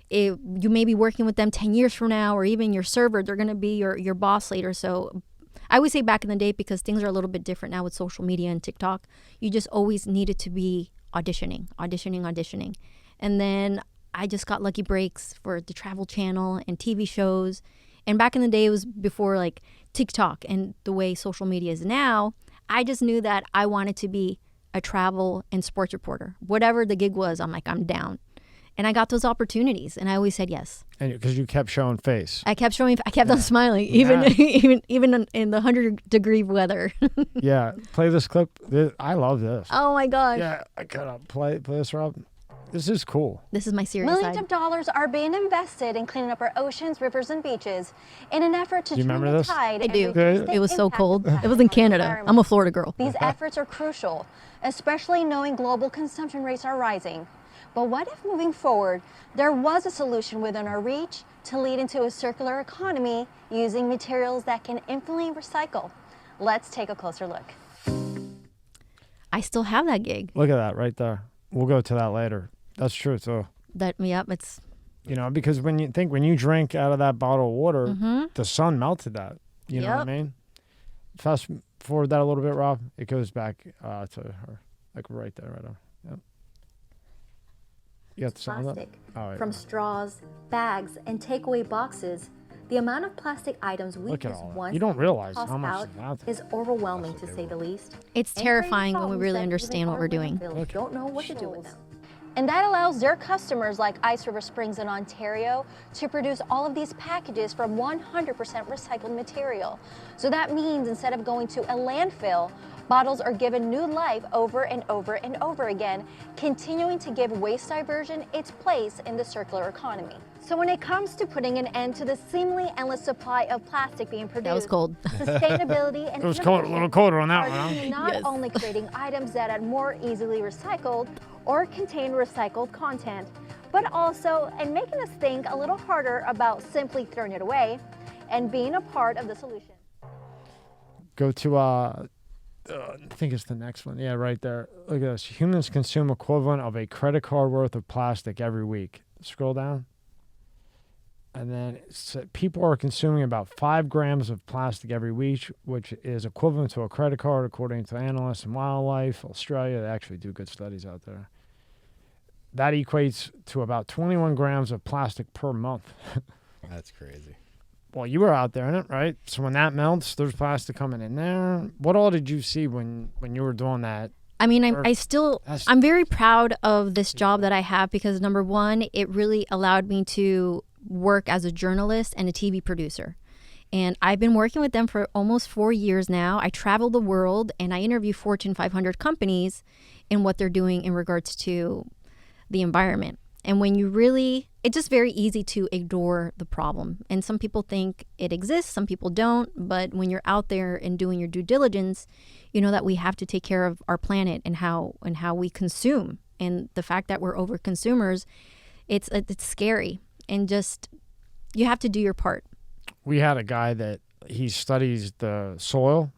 you may be working with them 10 years from now, or even your server, they're going to be your boss later. So I would say back in the day, because things are a little bit different now with social media and TikTok, you just always needed to be auditioning. And then I just got lucky breaks for the Travel Channel and TV shows. And back in the day, it was before TikTok and the way social media is now. I just knew that I wanted to be a travel and sports reporter. Whatever the gig was, I'm down. And I got those opportunities, and I always said yes. And because you kept showing face. I kept on smiling, even in the 100-degree weather. Yeah, play this clip. I love this. Oh my gosh. Yeah, I gotta play this, Rob. This is cool. This is my serious Millions side. of dollars are being invested in cleaning up our oceans, rivers, and beaches in an effort to turn the tide. I do. and reduce the It was so impact cold. of It was in Canada. environment. I'm a Florida girl. These efforts are crucial, especially knowing global consumption rates are rising. But what if moving forward, there was a solution within our reach to lead into a circular economy using materials that can infinitely recycle? Let's take a closer look. I still have that gig. Look at that right there. We'll go to that later. That's true too. It's Because when you drink out of that bottle of water, Mm-hmm. the sun melted that. You know what I Yep. mean? Fast forward that a little bit, Rob. It goes back to her, like right there, right on. Yep. You got the sound up? Plastic. Oh, yeah. From straws, bags, and takeaway boxes, the amount of plastic items we Look at just all that. once You don't realize tossed how much out is out there. is overwhelming, to say the least. It's And terrifying when we creating really problems that understand even what our we're doing. landfills don't know what to do with them. And that allows their customers like Ice River Springs in Ontario to produce all of these packages from 100% recycled material. So that means instead of going to a landfill, bottles are given new life over and over and over again, continuing to give waste diversion its place in the circular economy. So when it comes to putting an end to the seemingly endless supply of plastic being produced, That was cold. sustainability and It was cold, a little colder on that are one, huh? key in not Yes. only creating items that are more easily recycled or contain recycled content, but also in making us think a little harder about simply throwing it away and being a part of the solution. Go to I think it's the next one. Yeah, right there. Look at this. Humans consume equivalent of a credit card worth of plastic every week. Scroll down. And then people are consuming about 5 grams of plastic every week, which is equivalent to a credit card, according to analysts in wildlife, Australia. They actually do good studies out there. That equates to about 21 grams of plastic per month. That's crazy. Well, you were out there in it, right? So when that melts, there's plastic coming in there. What all did you see when you were doing that? I mean, That's- I'm very proud of this job that I have because number one, it really allowed me to work as a journalist and a TV producer. And I've been working with them for almost 4 years now. I travel the world and I interview Fortune 500 companies in what they're doing in regards to the environment. And when you really, it's just very easy to ignore the problem. And some people think it exists, some people don't. But when you're out there and doing your due diligence, you know that we have to take care of our planet and how we consume. And the fact that we're over consumers, it's scary. And just, you have to do your part. We had a guy that he studies the soil,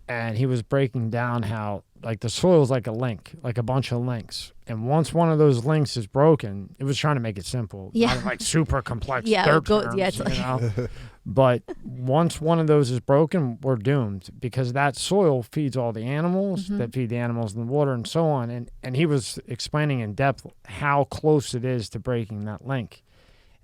and he was breaking down how like the soil is like a link, like a bunch of links. And once one of those links is broken, it was trying to make it simple, Yeah. not like super complex Yeah, dirt go- yeah, terms, it's you know? But once one of those is broken, we're doomed because that soil feeds all the animals that feed the animals in the water and so on. And he was explaining in depth how close it is to breaking that link.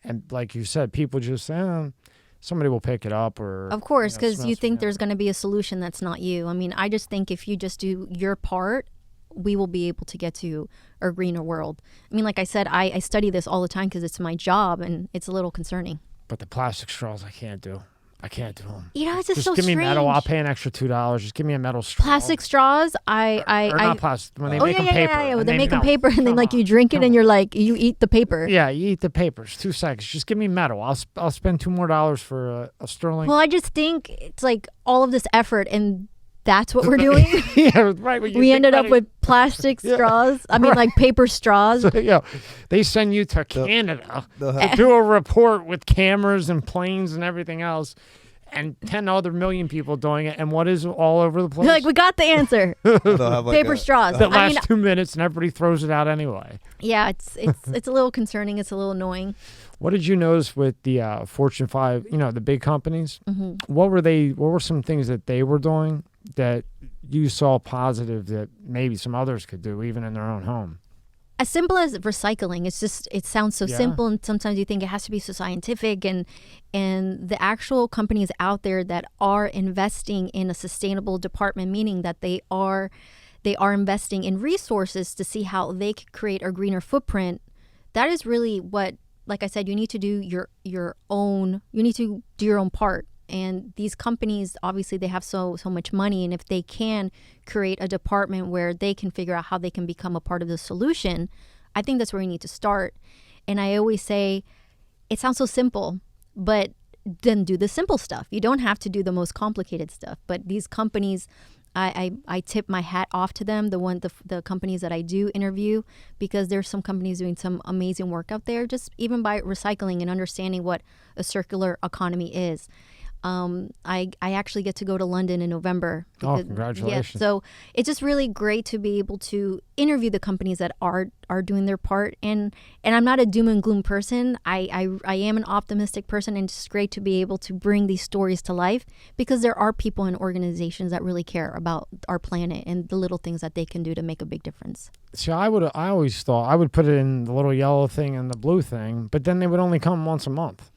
And like you said, people just say, somebody will pick it up or... Of course, because you smells think bad. there's going to be a solution that's not you. I mean, I just think if you just do your part, we will be able to get to a greener world. I mean, like I said, I study this all the time because it's my job and it's a little concerning. But the plastic straws, I can't do. I can't do them. You know, it's just so give me strange. metal. I'll pay an extra $2. Just give me a metal straw. Plastic straws, Or not plastic. When they Oh make yeah, them paper. yeah. and They make them no, paper, and then come like you on, drink it, come and on. you're like, you eat the paper. Yeah, you eat the papers. 2 seconds. Just give me metal. I'll spend $2 more for a sterling. Well, I just think it's like all of this effort, and that's what we're doing. Yeah, right. when you We think ended about up with plastic straws. I mean, like paper straws. it, you know, they send you to Canada they'll to do a report with cameras and planes and everything else, and 10 other million people doing it. And what is all over the place? They're like, we got the answer. They'll have like Paper a- straws. the I last mean, 2 minutes, and everybody throws it out anyway. yeah, it's a little concerning. It's a little annoying. What did you notice with the Fortune 5, the big companies? Mm-hmm. What were some things that they were doing that you saw positive that maybe some others could do even in their own home? As simple as recycling, it sounds so Yeah. simple, and sometimes you think it has to be so scientific, and the actual companies out there that are investing in a sustainable department, meaning that they are investing in resources to see how they could create a greener footprint. That is really what, like I said, you need to do your own part. And these companies, obviously, they have so much money. And if they can create a department where they can figure out how they can become a part of the solution, I think that's where you need to start. And I always say, it sounds so simple, but then do the simple stuff. You don't have to do the most complicated stuff. But these companies I tip my hat off to them, the companies that I do interview, because there's some companies doing some amazing work out there, just even by recycling and understanding what a circular economy is. I actually get to go to London in November. Oh, congratulations. Yeah, so it's just really great to be able to interview the companies that are doing their part. And I'm not a doom and gloom person. I am an optimistic person, and it's just great to be able to bring these stories to life, because there are people and organizations that really care about our planet and the little things that they can do to make a big difference. See, I always thought I would put it in the little yellow thing and the blue thing, but then they would only come once a month,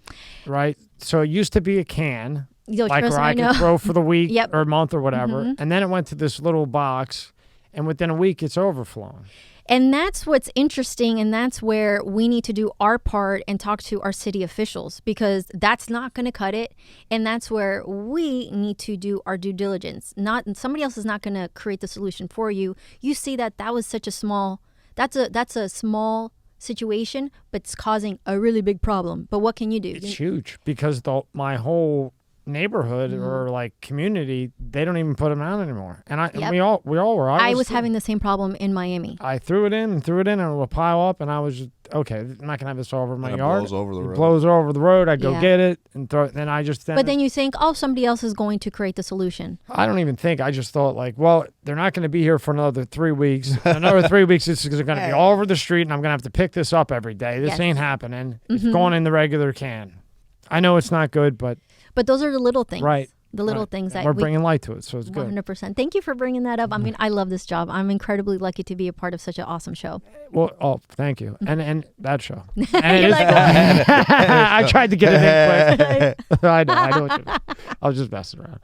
right? So it used to be a can, like where I could throw for the week or a month or whatever, and then it went to this little box, and within a week it's overflowing. And that's what's interesting, and that's where we need to do our part and talk to our city officials, because that's not going to cut it, and that's where we need to do our due diligence. Not somebody else is not going to create the solution for you. You see that was such a small, that's a small situation, but it's causing a really big problem. But what can you do? It's huge, because my whole neighborhood or like community, they don't even put them out anymore. And we all were. I was having the same problem in Miami. I threw it in, and it would pile up, and I was just, okay, I'm not gonna have this all over my yard. Blows over the road. Blows over the road. I go get it and throw it. Then I just. But then you think, somebody else is going to create the solution. I don't even think. I just thought, like, well, they're not going to be here for another 3 weeks. Another 3 weeks, this is going to be all over the street, and I'm going to have to pick this up every day. This ain't happening. It's going in the regular can. I know it's not good, but those are the little things. Right. The little things that we're bringing light to it, so it's 100%. Good. 100%. Thank you for bringing that up. I mean, I love this job. I'm incredibly lucky to be a part of such an awesome show. Well, thank you. And that show. And I tried to get it in quick. I know what I was just messing around.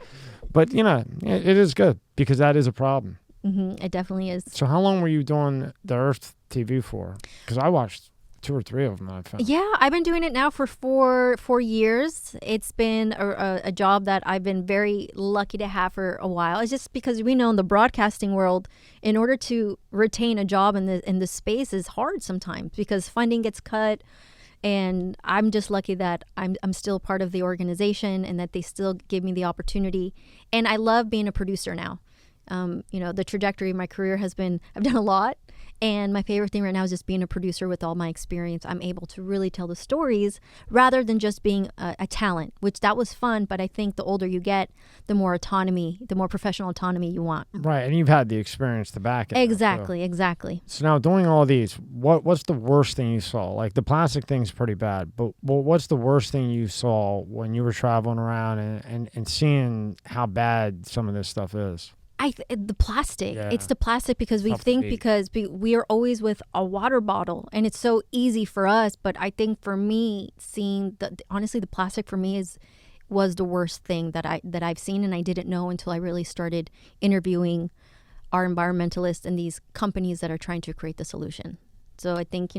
But, it is good, because that is a problem. It definitely is. So how long were you doing the Earth TV for? Because I watched 2 or 3 of them, I found. Yeah, I've been doing it now for four years. It's been a job that I've been very lucky to have for a while. It's just because we know in the broadcasting world, in order to retain a job in the space is hard sometimes, because funding gets cut. And I'm just lucky that I'm still part of the organization, and that they still give me the opportunity. And I love being a producer now. The trajectory of my career has been, I've done a lot. And my favorite thing right now is just being a producer with all my experience. I'm able to really tell the stories rather than just being a talent, which that was fun. But I think the older you get, the more autonomy, the more professional autonomy you want. Right. And you've had the experience to back it. Exactly. So now doing all these, what's the worst thing you saw? Like the plastic thing's pretty bad, but what's the worst thing you saw when you were traveling around and seeing how bad some of this stuff is? The plastic. Yeah. It's the plastic, because we think because we are always with a water bottle, and it's so easy for us. But I think for me, seeing honestly, the plastic for me was the worst thing that I've seen, and I didn't know until I really started interviewing our environmentalists and these companies that are trying to create the solution. So I think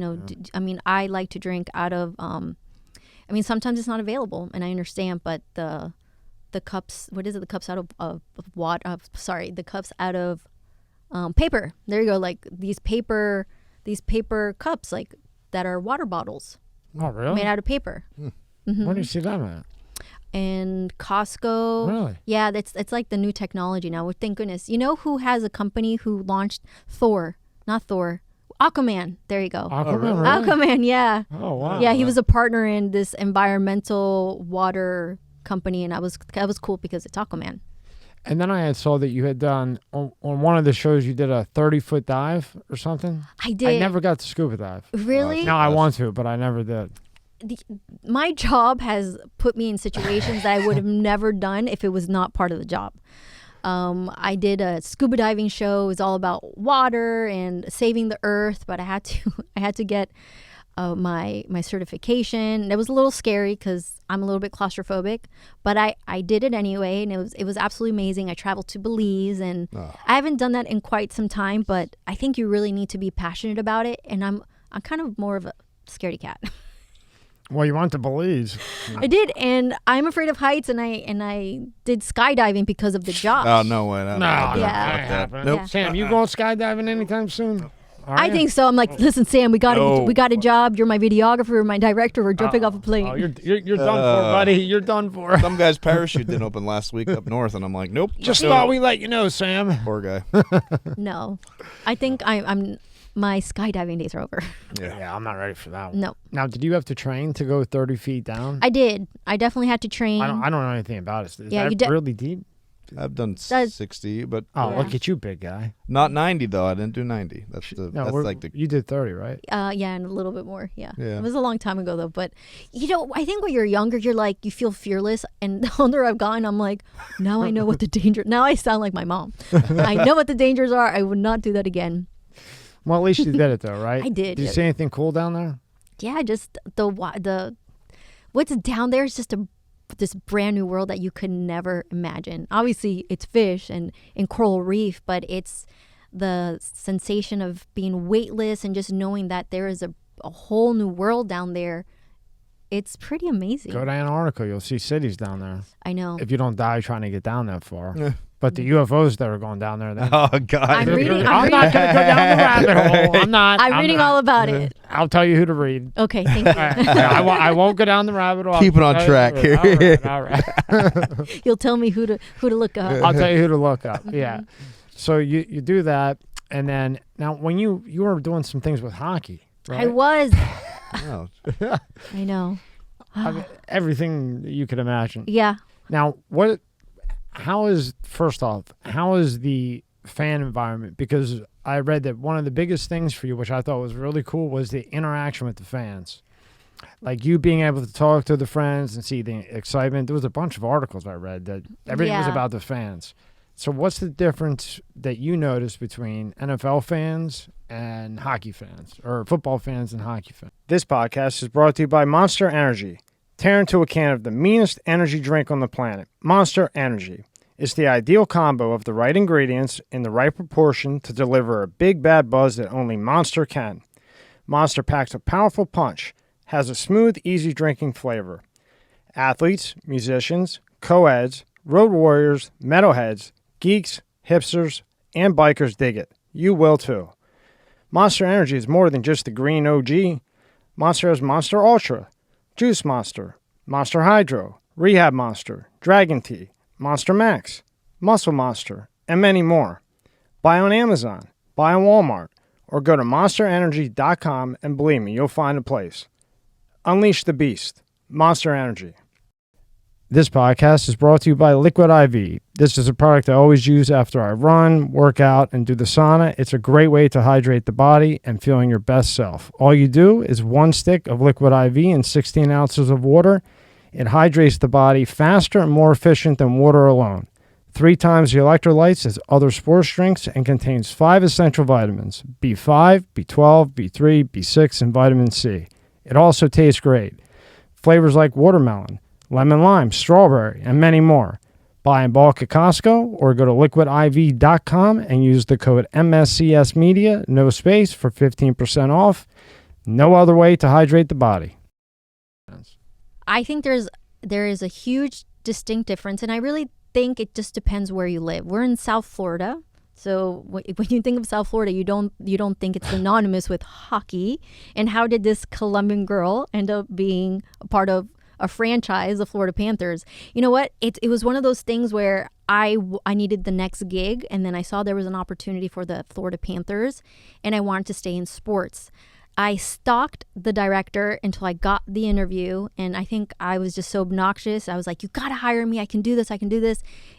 I like to drink out of. Sometimes it's not available, and I understand, but the cups, what is it? The cups out of water. The cups out of paper. There you go. Like these paper cups, like that are water bottles. Oh, really? Made out of paper. Where do you see that at? And Costco. Really? Yeah, it's like the new technology now. Well, thank goodness. You know who has a company who launched Aquaman. There you go. Aquaman, really? Aquaman, yeah. Oh, wow. Yeah, he was a partner in this environmental water company, and that was cool because it's Aquaman. And then I saw that you had done on one of the shows, you did a 30-foot dive or something. I did. I never got to scuba dive. Really? No, I want to, but I never did. My job has put me in situations that I would have never done if it was not part of the job. I did a scuba diving show. It was all about water and saving the earth, but I had to get my certification. It was a little scary because I'm a little bit claustrophobic, but I did it anyway, and it was absolutely amazing. I traveled to Belize, and I haven't done that in quite some time, but I think you really need to be passionate about it, and I'm kind of more of a scaredy cat. Well, you went to Belize. I did, and I'm afraid of heights, and I did skydiving because of the job. Oh, no way. No. Yeah. Nope. Yeah. Sam, you going skydiving anytime soon? I think so. I'm like, listen, Sam, we got a job. You're my videographer, my director. We're jumping off a plane. Oh, you're done for, buddy. You're done for. Some guy's parachute didn't open last week up north, and I'm like, nope. Just thought we let you know, Sam. Poor guy. No, I think I'm. My skydiving days are over. Yeah, I'm not ready for that one. No. Now, did you have to train to go 30 feet down? I did. I definitely had to train. I don't know anything about it. Is Yeah, that really deep? I've done 60, but look at you, big guy. not 90 though. I didn't do 90. That's You did 30, right? Yeah, and a little bit more. Yeah. Yeah. It was a long time ago though. But I think when you're younger, you're like, you feel fearless. And the older I've gotten, I'm like, now I know what the danger. Now I sound like my mom. I know what the dangers are. I would not do that again. Well, at least you did it though, right? I did. Did you see anything cool down there? Yeah, just the what's down there is just this brand new world that you could never imagine. Obviously, it's fish and coral reef, but it's the sensation of being weightless and just knowing that there is a whole new world down there. It's pretty amazing. Go to Antarctica. You'll see cities down there. I know. If you don't die trying to get down that far. But the UFOs that are going down there. Oh, God. I'm not going to go down the rabbit hole. I'm reading all about it. I'll tell you who to read. Okay, thank you. I won't go down the rabbit hole. Keep it on track here. All right. You'll tell me who to look up. I'll tell you who to look up. Yeah. So you do that. And then now when you were doing some things with hockey. Right? I was. Oh. I know. I mean, everything you could imagine. Yeah. Now, how is the fan environment? Because I read that one of the biggest things for you, which I thought was really cool, was the interaction with the fans. Like you being able to talk to the friends and see the excitement. There was a bunch of articles I read that everything was about the fans. So what's the difference that you notice between NFL fans and hockey fans, or football fans and hockey fans? This podcast is brought to you by Monster Energy. Tear into a can of the meanest energy drink on the planet, Monster Energy. It's the ideal combo of the right ingredients in the right proportion to deliver a big bad buzz that only Monster can. Monster packs a powerful punch, has a smooth, easy drinking flavor. Athletes, musicians, co-eds, road warriors, metalheads, geeks, hipsters, and bikers dig it. You will too. Monster Energy is more than just the green OG. Monster has Monster Ultra, Juice Monster, Monster Hydro, Rehab Monster, Dragon Tea, Monster Max, Muscle Monster, and many more. Buy on Amazon, buy on Walmart, or go to monsterenergy.com and believe me, you'll find a place. Unleash the beast. Monster Energy. This podcast is brought to you by Liquid IV. This is a product I always use after I run, work out, and do the sauna. It's a great way to hydrate the body and feeling your best self. All you do is 1 stick of Liquid IV and 16 ounces of water. It hydrates the body faster and more efficient than water alone. 3 times the electrolytes as other sports drinks and contains 5 essential vitamins, B5, B12, B3, B6, and vitamin C. It also tastes great. Flavors like watermelon, lemon lime, strawberry, and many more. Buy in bulk at Costco or go to liquidiv.com and use the code MSCS Media, no space, for 15% off. No other way to hydrate the body. I think there is a huge distinct difference, and I really think it just depends where you live. We're in South Florida, so when you think of South Florida, you don't think it's synonymous with hockey. And how did this Colombian girl end up being a part of a franchise, the Florida Panthers? You know what? It was one of those things where I needed the next gig, and then I saw there was an opportunity for the Florida Panthers, and I wanted to stay in sports. I stalked the director until I got the interview, and I think I was just so obnoxious. I was like, you gotta hire me. I can do this.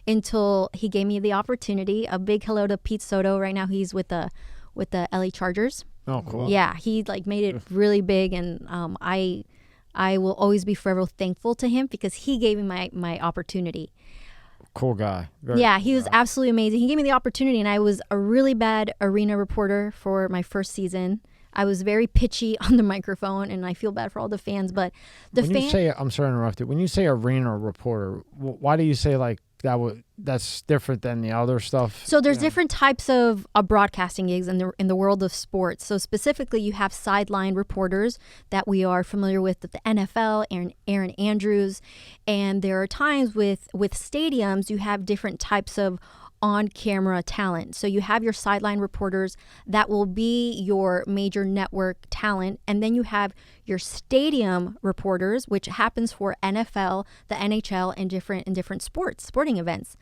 Until he gave me the opportunity. A big hello to Pete Soto. Right now he's with the LA Chargers. Oh, cool. Yeah, he made it really big, and I will always be forever thankful to him because he gave me my opportunity. Cool guy. He was absolutely amazing. He gave me the opportunity, and I was a really bad arena reporter for my first season. I was very pitchy on the microphone, and I feel bad for all the fans. But I'm sorry to interrupt you. When you say arena reporter, why do you say like that? That's different than the other stuff. So there's different types of broadcasting gigs in the world of sports. So specifically, you have sideline reporters that we are familiar with at the NFL, Aaron Andrews, and there are times with stadiums you have different types of on-camera talent. So you have your sideline reporters that will be your major network talent, and then you have your stadium reporters, which happens for NFL, the NHL, and different sporting events.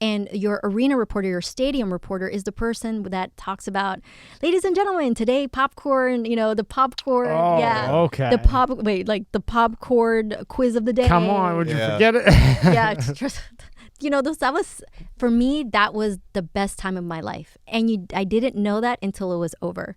And your arena reporter, your stadium reporter, is the person that talks about, ladies and gentlemen, today popcorn, the popcorn. Oh, okay. The popcorn quiz of the day. Come on, would you forget it? Yeah, it's just, that was, for me, that was the best time of my life. And I didn't know that until it was over.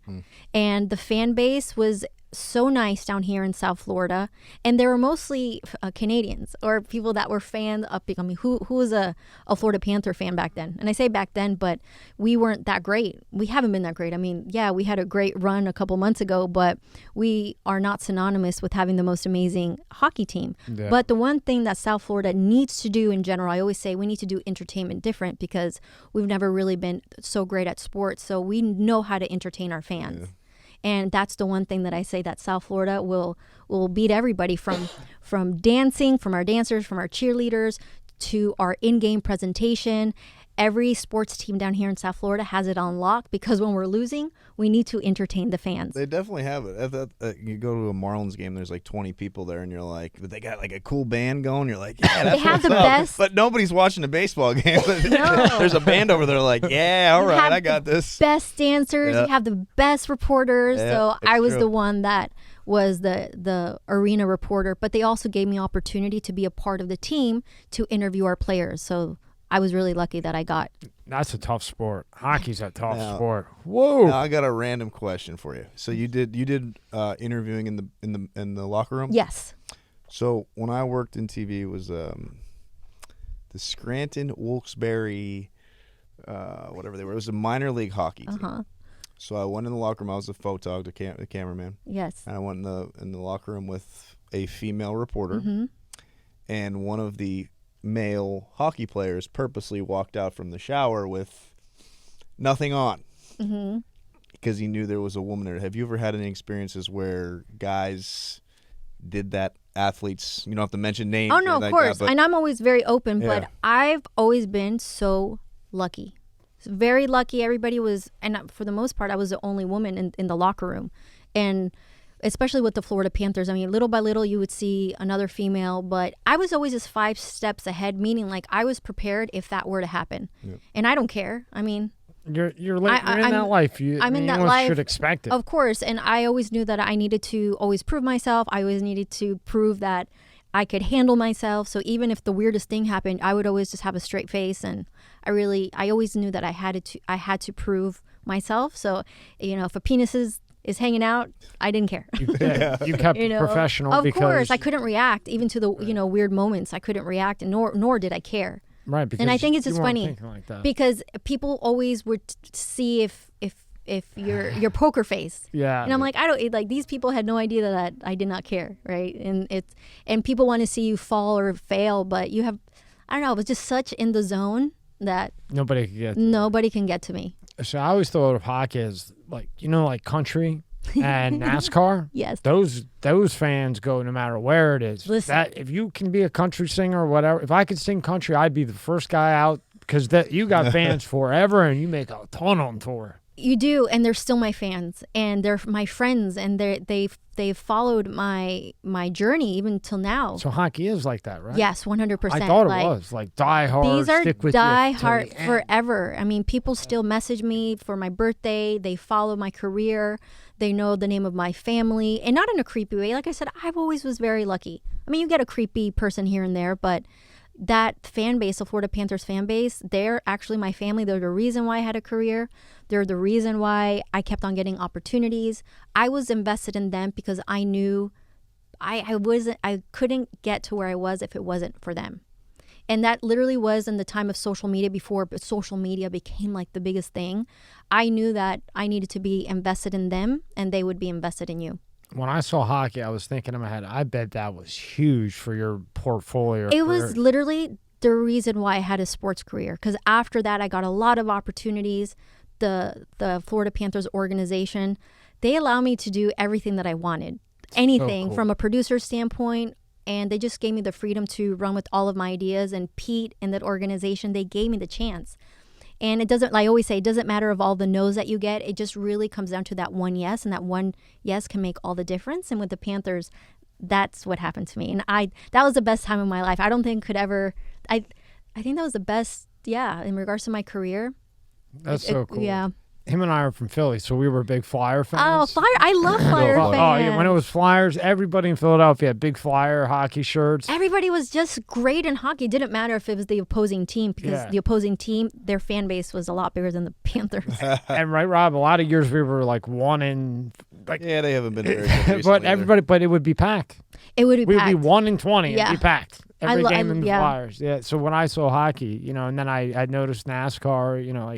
And the fan base was so nice down here in South Florida, and they were mostly Canadians or people that were fans of. I mean, who was a Florida Panther fan back then? And I say back then, but we weren't that great. We haven't been that great. I mean, yeah, we had a great run a couple months ago, but we are not synonymous with having the most amazing hockey team. Yeah. But the one thing that South Florida needs to do in general, I always say we need to do entertainment different, because we've never really been so great at sports, so we know how to entertain our fans. Yeah. And that's the one thing that I say that South Florida will beat everybody from dancing, from our dancers, from our cheerleaders, to our in-game presentation. Every sports team down here in South Florida has it on lock, because when we're losing, we need to entertain the fans. They definitely have it. You go to a Marlins game, there's like 20 people there, and you're like, but they got like a cool band going. You're like, yeah, that's they have what's the up. Best. But nobody's watching a baseball game. No. There's a band over there like, yeah, all right, I got this. Best dancers. You have the best reporters. So I was the one that was the arena reporter, but they also gave me opportunity to be a part of the team to interview our players. So I was really lucky that I got. That's a tough sport. Hockey's a tough sport. Whoa! Now I got a random question for you. So you did interviewing in the locker room? Yes. So when I worked in TV, it was the Scranton Wilkes-Barre, whatever they were. It was a minor league hockey team. So I went in the locker room. I was the photog, the cameraman. Yes. And I went in the locker room with a female reporter, and one of the male hockey players purposely walked out from the shower with nothing on, because he knew there was a woman there. Have you ever had any experiences where guys did that? Athletes, you don't have to mention names. Oh no, of course. And I'm always very open, but I've always been so lucky. Very lucky. Everybody was, and for the most part, I was the only woman in the locker room. And especially with the Florida Panthers, I mean, little by little, you would see another female, but I was always just 5 steps ahead, meaning like I was prepared if that were to happen. Yep. And I don't care. I mean, you're in that life. I'm in that life. Should expect it. Of course. And I always knew that I needed to always prove myself. I always needed to prove that I could handle myself. So even if the weirdest thing happened, I would always just have a straight face. And I always knew that I had to prove myself. So, if a penis is hanging out, I didn't care. You kept professional. Of course, I couldn't react even to the weird moments. I couldn't react, and nor did I care. Right, because and I think it's just funny like because people always would see if your poker face. Yeah. And I'm like, I don't like, these people had no idea that I did not care, right? And people want to see you fall or fail, but you have, I don't know, it was just such in the zone that nobody can get to me. So I always thought of hockey as like country and NASCAR. Yes. Those fans go no matter where it is. Listen. That if you can be a country singer or whatever, if I could sing country, I'd be the first guy out, because you got fans forever and you make a ton on tour. You do, and they're still my fans, and they're my friends, and they've followed my journey even till now. So hockey is like that, right? Yes, 100%. I thought it was like die hard. These are stick with die hard forever. I mean, people still message me for my birthday. They follow my career. They know the name of my family, and not in a creepy way. Like I said, I've always was very lucky. I mean, you get a creepy person here and there, but that fan base, the Florida Panthers fan base, they're actually my family. They're the reason why I had a career. They're the reason why I kept on getting opportunities. I was invested in them because I knew I couldn't get to where I was if it wasn't for them. And that literally was in the time of social media, before social media became like the biggest thing. I knew that I needed to be invested in them, and they would be invested in you. When I saw hockey, I was thinking in my head, I bet that was huge for your portfolio. It was literally the reason why I had a sports career, because after that, I got a lot of opportunities. The Florida Panthers organization, they allow me to do everything that I wanted, anything from a producer standpoint, and they just gave me the freedom to run with all of my ideas. And Pete and that organization, they gave me the chance. And it doesn't, like I always say, it doesn't matter of all the no's that you get. It just really comes down to that one yes, and that one yes can make all the difference. And with the Panthers, that's what happened to me. And that was the best time of my life. I don't think I think that was the best, in regards to my career. That's so cool. Yeah. Him and I are from Philly, so we were big Flyer fans. Oh, Flyer. I love Flyer fans. Oh, yeah, when it was Flyers, everybody in Philadelphia had big Flyer hockey shirts. Everybody was just great in hockey. It didn't matter if it was the opposing team, because the opposing team, their fan base was a lot bigger than the Panthers. And right, Rob, a lot of years we were like one in... Like, yeah, they haven't been very good but it would be packed. It would be We'd packed. be 1 in 20. Yeah. It'd be packed. Every game in the yeah. Flyers. Yeah. So when I saw hockey, you know, and then I noticed NASCAR, you know,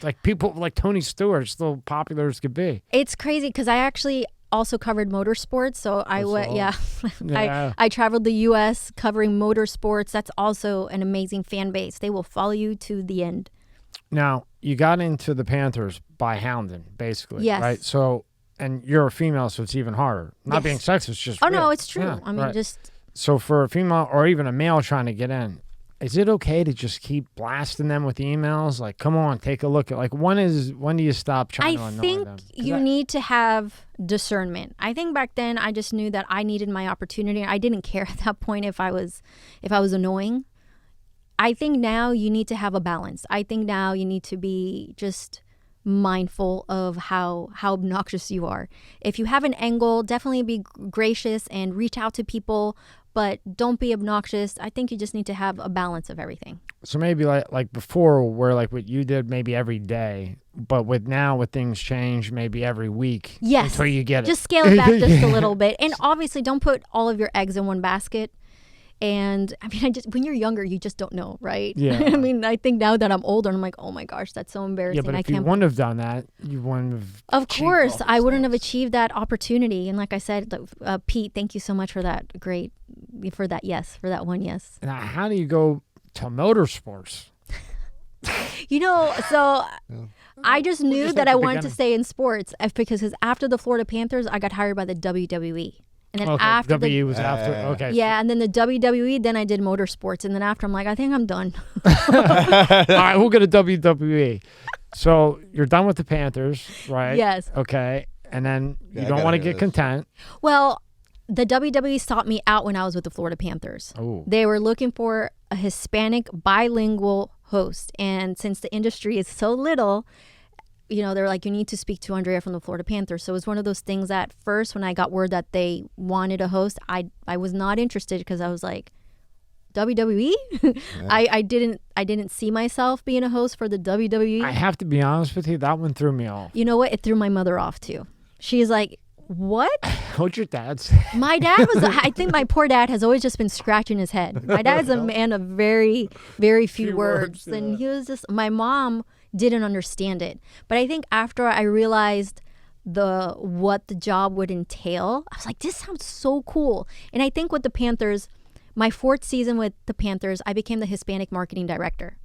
like people like Tony Stewart, still popular as could be. It's crazy because I actually also covered motorsports. So I went, I traveled the U.S. covering motorsports. That's also an amazing fan base. They will follow you to the end. Now, you got into the Panthers by hounding, basically. Yes. Right? So, and you're a female, so it's even harder. Not being sexist, just Oh, real. no, it's true. Yeah, I mean, right. just... So for a female or even a male trying to get in, is it okay to just keep blasting them with emails? Like, come on, take a look at, like, when do you stop trying to annoy them? I think you need to have discernment. I think back then I just knew that I needed my opportunity. I didn't care at that point if I was annoying. I think now you need to have a balance. I think now you need to be just mindful of how obnoxious you are. If you have an angle, definitely be gracious and reach out to people, but don't be obnoxious. I think you just need to have a balance of everything. So maybe like before, where like what you did, maybe every day, but with things change, maybe every week. Yes. Until you get it. Just scale it back just a little bit. And obviously don't put all of your eggs in one basket. And I mean, when you're younger, you just don't know, right? Yeah. I mean, I think now that I'm older, I'm like, oh my gosh, that's so embarrassing. Yeah, but if you wouldn't have done that, you wouldn't have. Of course, I wouldn't have achieved that opportunity. And like I said, Pete, thank you so much for that. For that one yes. Now, how do you go to motorsports? You know, so I just knew that I wanted to stay in sports because after the Florida Panthers, I got hired by the WWE. And then after WWE was after. Okay. Yeah, and then the WWE, then I did motorsports. And then after, I'm like, I think I'm done. All right, we'll go to WWE. So you're done with the Panthers, right? Yes. Okay. And then you don't want to get content. Well, the WWE sought me out when I was with the Florida Panthers. Oh. They were looking for a Hispanic bilingual host. And since the industry is so little, you know, they're like, you need to speak to Andrea from the Florida Panthers. So it was one of those things that first, when I got word that they wanted a host, I was not interested because I was like, WWE? Yeah. I didn't see myself being a host for the WWE. I have to be honest with you, that one threw me off. You know what? It threw my mother off too. She's like, what? What'd your dad say? My dad was, I think my poor dad has always just been scratching his head. My dad is a man of very, very few words. Yeah. And he was just, my mom didn't understand it. But I think after I realized what the job would entail, I was like, this sounds so cool. And I think with the Panthers, my 4th season with the Panthers, I became the Hispanic marketing director.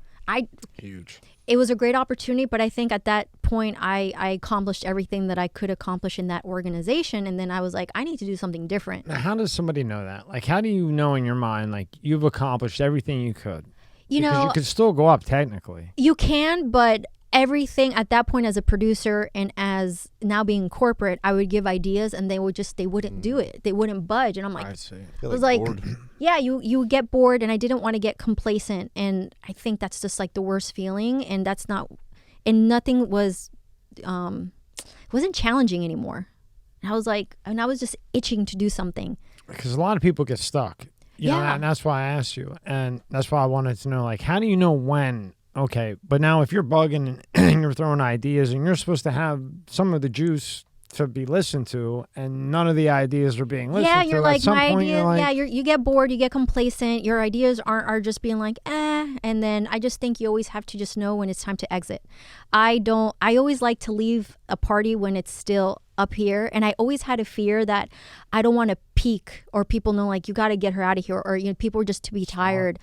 Huge. It was a great opportunity, but I think at that point I accomplished everything that I could accomplish in that organization. And then I was like, I need to do something different. Now, how does somebody know that? Like, how do you know in your mind, like, you've accomplished everything you could? Because you could still go up technically. You can, but everything at that point as a producer and as now being corporate, I would give ideas and they wouldn't do it. They wouldn't budge. And I'm like, I see. It was like, yeah, you get bored, and I didn't want to get complacent. And I think that's just like the worst feeling. And that's not, and nothing was, wasn't challenging anymore. And I was like, and I was just itching to do something. Because a lot of people get stuck. You know, and that's why I asked you. And that's why I wanted to know, like, how do you know when? Okay, but now if you're bugging and you're throwing ideas and you're supposed to have some of the juice to be listened to and none of the ideas are being listened to. Yeah, you're like, at some my point, ideas, like, yeah, you get bored, you get complacent, your ideas are just being like, and then I just think you always have to just know when it's time to exit. I always like to leave a party when it's still up here, and I always had a fear that I don't want to peak or people know like, you got to get her out of here, or people are just to be tired.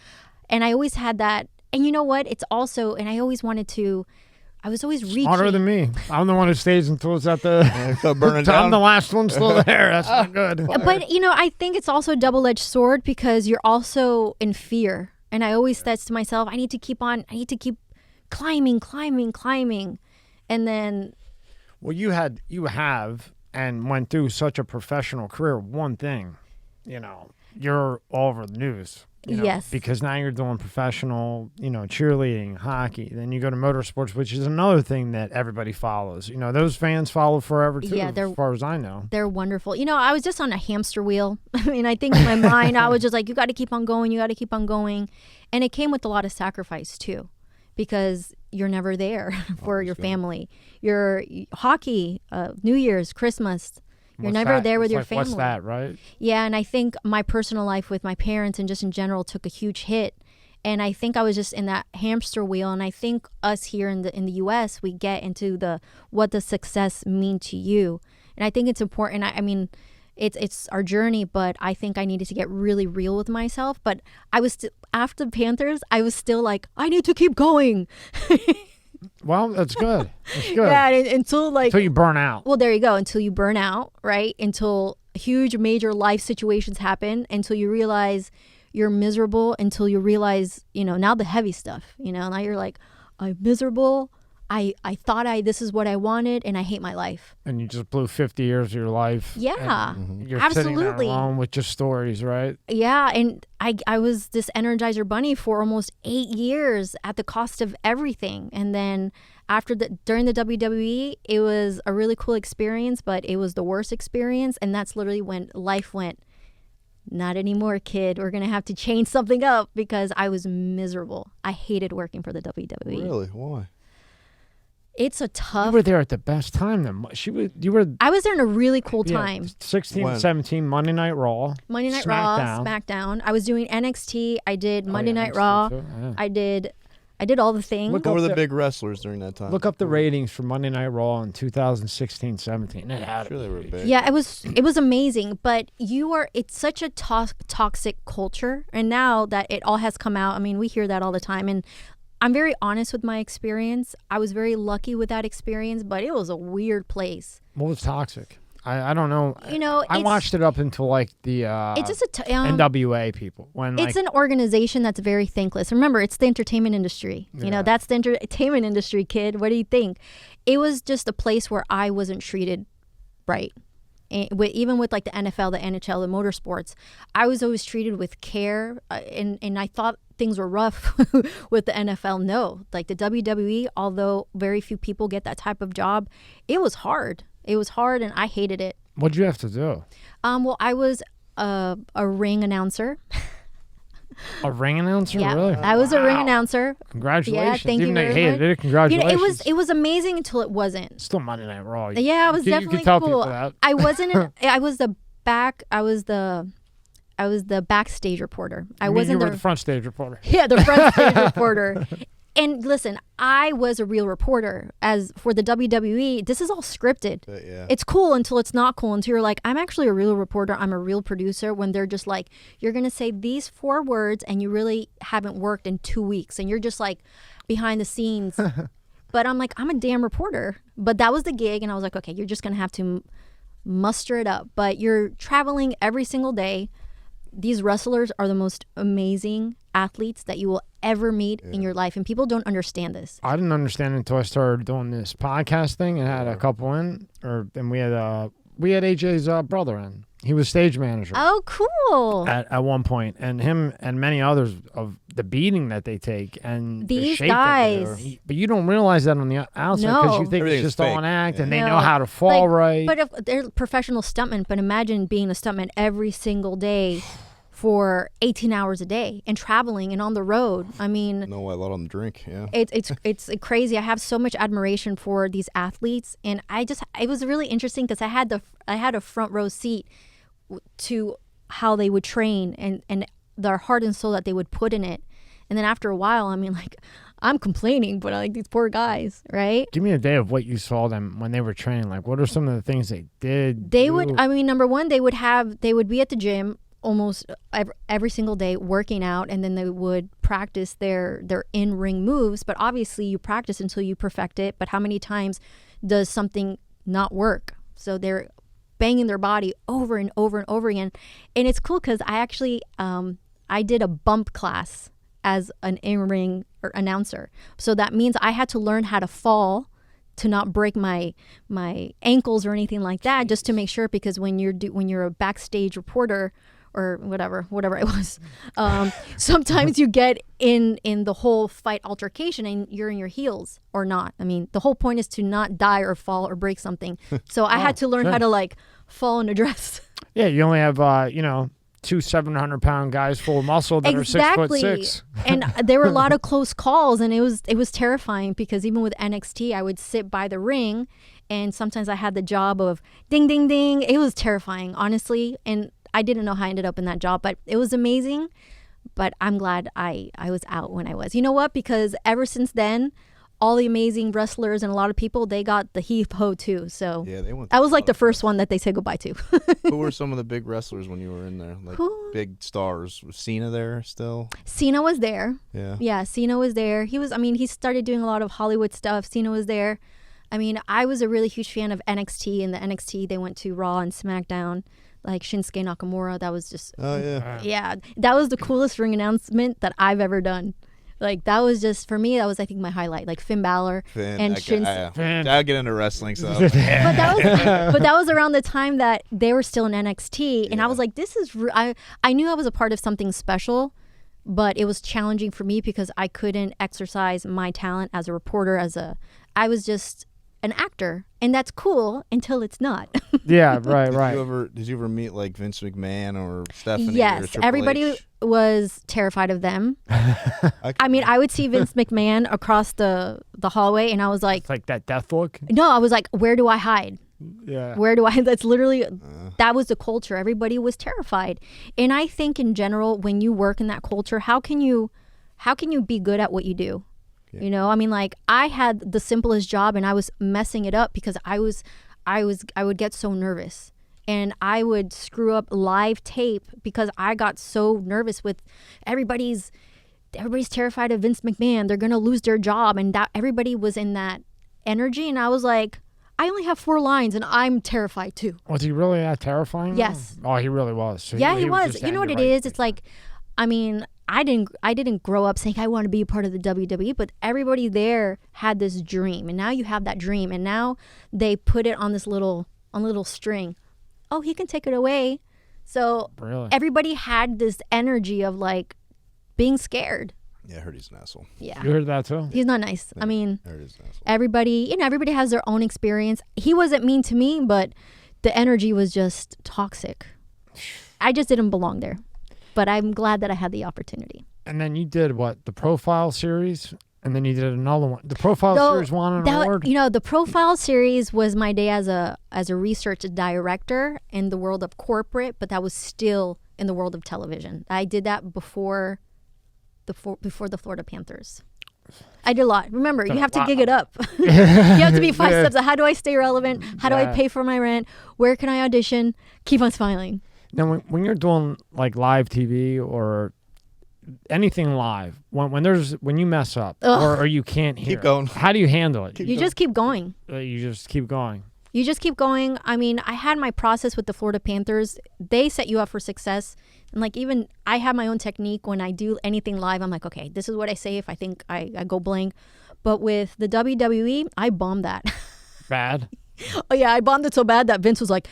And I always had that. And you know what? It's also, and I always wanted to, I was always reaching. Smarter than me. I'm the one who stays until it's at the, burning down. I'm the last one still there. That's not good. But, you know, I think it's also a double-edged sword because you're also in fear. And I always said to myself, I need to keep climbing. And then, Well, you have and went through such a professional career. One thing, you're all over the news. yes. Because now you're doing professional, cheerleading, hockey. Then you go to motorsports, which is another thing that everybody follows. Those fans follow forever too, Yeah, as far as I know. They're wonderful. I was just on a hamster wheel. I think in my mind, I was just like, you got to keep on going. You got to keep on going. And it came with a lot of sacrifice too, because you're never there for your family. Your hockey, New Year's, Christmas, you're never there with your family. What's that, right? Yeah, and I think my personal life with my parents and just in general took a huge hit. And I think I was just in that hamster wheel. And I think us here in the U.S., we get into what does success mean to you. And I think it's important. I mean, it's our journey, but I think I needed to get really real with myself. But I was after the Panthers, I was still like, I need to keep going. Well, that's good. That's good. Yeah, until you burn out. Well, there you go. Until you burn out, right? Until huge, major life situations happen. Until you realize you're miserable. Until you realize, now the heavy stuff. Now you're like, I'm miserable. I thought this is what I wanted, and I hate my life. And you just blew 50 years of your life. Yeah, You're absolutely. sitting there alone with just stories, right? Yeah, and I was this Energizer Bunny for almost 8 years at the cost of everything. And then during the WWE, it was a really cool experience, but it was the worst experience. And that's literally when life went, not anymore, kid. We're going to have to change something up, because I was miserable. I hated working for the WWE. Really? Why? It's a tough. You were there at the best time then. I was there in a really cool time. 16 When? and 17, Monday Night Raw. Monday Night SmackDown. Raw, SmackDown. I was doing NXT. I did Monday Night NXT Raw. too, yeah. I did all the things. Look Who up were the the- big wrestlers during that time? Look up the ratings for Monday Night Raw in 2016-17. It had Sure, they were big. Yeah, it was amazing, but it's such a toxic culture. And now that it all has come out, I mean, we hear that all the time. And I'm very honest with my experience. I was very lucky with that experience, but it was a weird place. What was toxic? I don't know. I it's- watched it up until like the It's just NWA people. When it's an organization that's very thankless. Remember, it's the entertainment industry. Yeah. That's the entertainment industry, kid. What do you think? It was just a place where I wasn't treated right. Even with like the NFL, the NHL, the motorsports, I was always treated with care, and I thought things were rough with the NFL. No, like the WWE, although very few people get that type of job, it was hard. It was hard, and I hated it. What'd you have to do? Well, I was a ring announcer. A ring announcer? Yeah, Really? I was a ring Wow. announcer. Congratulations. Yeah, thank Even you though you very hated much. it, congratulations. It was amazing until it wasn't. Still Monday Night Raw. Yeah, it was You definitely could tell cool. people that. I wasn't. I was the backstage reporter. You were the front stage reporter. Yeah, the front stage reporter. And listen, I was a real reporter. As for the WWE, this is all scripted. Yeah. It's cool until it's not cool. Until you're like, I'm actually a real reporter. I'm a real producer. When they're just like, you're going to say these 4 words and you really haven't worked in 2 weeks. And you're just like behind the scenes. But I'm like, I'm a damn reporter. But that was the gig. And I was like, okay, you're just going to have to muster it up. But you're traveling every single day. These wrestlers are the most amazing athletes that you will ever meet in your life. And people don't understand this. I didn't understand until I started doing this podcast thing and had a couple in, and we had AJ's brother in. He was stage manager. Oh, cool. At one point, and him and many others of the beating that they take and the These shape that they guys. do. But you don't realize that on the outside because No. you think Everything's it's just all fake. an act and they No. know how to fall right. But if they're professional stuntmen, but imagine being a stuntman every single day for 18 hours a day and traveling and on the road. I mean, No, I let them drink. Yeah. it's crazy. I have so much admiration for these athletes, and it was really interesting because I had a front row seat to how they would train and their heart and soul that they would put in it. And then after a while, I mean, like, I'm complaining, but I like these poor guys, right? Give me a day of what you saw them when they were training. Like, what are some of the things they did? They do? would, I mean, number one, they would be at the gym almost every single day working out, and then they would practice their in-ring moves. But obviously you practice until you perfect it. But how many times does something not work? So they're banging their body over and over and over again. And it's cool because I actually I did a bump class as an in-ring or announcer. So that means I had to learn how to fall to not break my ankles or anything like that, just to make sure, because when you're a backstage reporter or whatever it was, sometimes you get in the whole fight altercation and you're in your heels or not. I mean, the whole point is to not die or fall or break something. So I had to learn how to like fall in a dress. Yeah, you only have two 700-pound guys full of muscle that are 6'6". And there were a lot of close calls, and it was terrifying, because even with NXT, I would sit by the ring, and sometimes I had the job of ding, ding, ding. It was terrifying, honestly, and I didn't know how I ended up in that job, but it was amazing. But I'm glad I was out when I was. You know what? Because ever since then, all the amazing wrestlers and a lot of people, they got the heave-ho too. So yeah, they went. I was like the first one that they said goodbye to. Who were some of the big wrestlers when you were in there? Like big stars. Was Cena there still? Cena was there. Yeah. Yeah, Cena was there. He started doing a lot of Hollywood stuff. Cena was there. I mean, I was a really huge fan of NXT, and the NXT, they went to Raw and SmackDown. Like Shinsuke Nakamura, that was just... Oh, yeah. Yeah, that was the coolest ring announcement that I've ever done. Like, that was just, for me, that was, I think, my highlight. Like, Finn Balor and Shinsuke. I'll get into wrestling, so. but that was around the time that they were still in NXT, and I was like, this is... I knew I was a part of something special, but it was challenging for me because I couldn't exercise my talent as a reporter, I was just an actor, and that's cool until it's not. Yeah, right. Did you ever meet like Vince McMahon or Stephanie? Yes, or Triple everybody H? was terrified of them. I mean, I would see Vince McMahon across the hallway, and I was like... It's like that death look? No, I was like, where do I hide? Yeah. Where do I... That's literally... That was the culture. Everybody was terrified. And I think in general, when you work in that culture, how can you be good at what you do? Yeah. You know, I mean, like, I had the simplest job, and I was messing it up because I would get so nervous, and I would screw up live tape because I got so nervous with everybody's terrified of Vince McMahon. They're going to lose their job, and that everybody was in that energy. And I was like, I only have 4 lines and I'm terrified too. Was he really that terrifying? Yes. Oh, he really was. So yeah, he was. You know what it is? It's like, I mean, I didn't grow up saying I want to be a part of the WWE, but everybody there had this dream, and now you have that dream, and now they put it on this little string. Oh, he can take it away. So really? Everybody had this energy of like being scared. Yeah, I heard he's an asshole. Yeah. You heard that too? He's not nice. Yeah, I mean, I heard he's an asshole. Everybody has their own experience. He wasn't mean to me, but the energy was just toxic. I just didn't belong there. But I'm glad that I had the opportunity. And then you did what? The Profile series? And then you did another one. The Profile series won an award? You know, the Profile series was my day as a research director in the world of corporate, but that was still in the world of television. I did that before the Florida Panthers. I did a lot. Remember, you have to gig it up. You have to be 5 steps. How do I stay relevant? How do I pay for my rent? Where can I audition? Keep on smiling. Now, when you're doing like live TV or anything live, when you mess up or you can't hear, keep going. How do you handle it? You just keep going. You just keep going. You just keep going. I mean, I had my process with the Florida Panthers. They set you up for success. And like, even I have my own technique when I do anything live. I'm like, okay, this is what I say if I think I go blank. But with the WWE, I bombed that. Bad? Oh yeah, I bombed it so bad that Vince was like,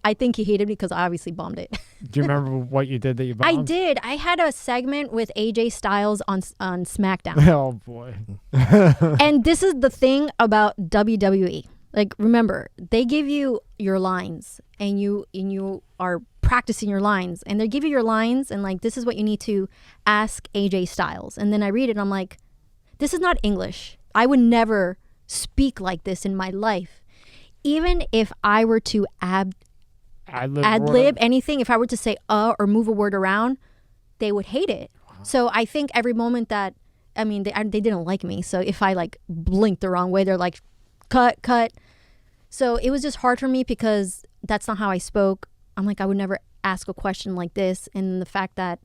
I think he hated me because I obviously bombed it. Do you remember what you did that you bombed? I did. I had a segment with AJ Styles on SmackDown. Oh boy. And this is the thing about WWE. Like, remember, they give you your lines, and you are practicing your lines, and they give you your lines, and like, this is what you need to ask AJ Styles. And then I read it, and I'm like, this is not English. I would never speak like this in my life. Even if I were to ad-lib anything, if I were to say or move a word around, they would hate it. Wow. So I think every moment that, I mean, they didn't like me. So if I like blinked the wrong way, they're like, cut. So it was just hard for me because that's not how I spoke. I'm like, I would never ask a question like this. And the fact that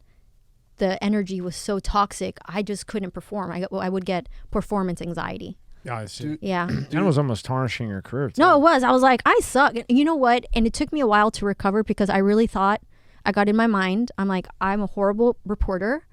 the energy was so toxic, I just couldn't perform. I would get performance anxiety. Yeah, I see. Yeah. That was almost tarnishing your career, too. No, it was. I was like, I suck. You know what? And it took me a while to recover because I really thought, I got in my mind, I'm like, I'm a horrible reporter.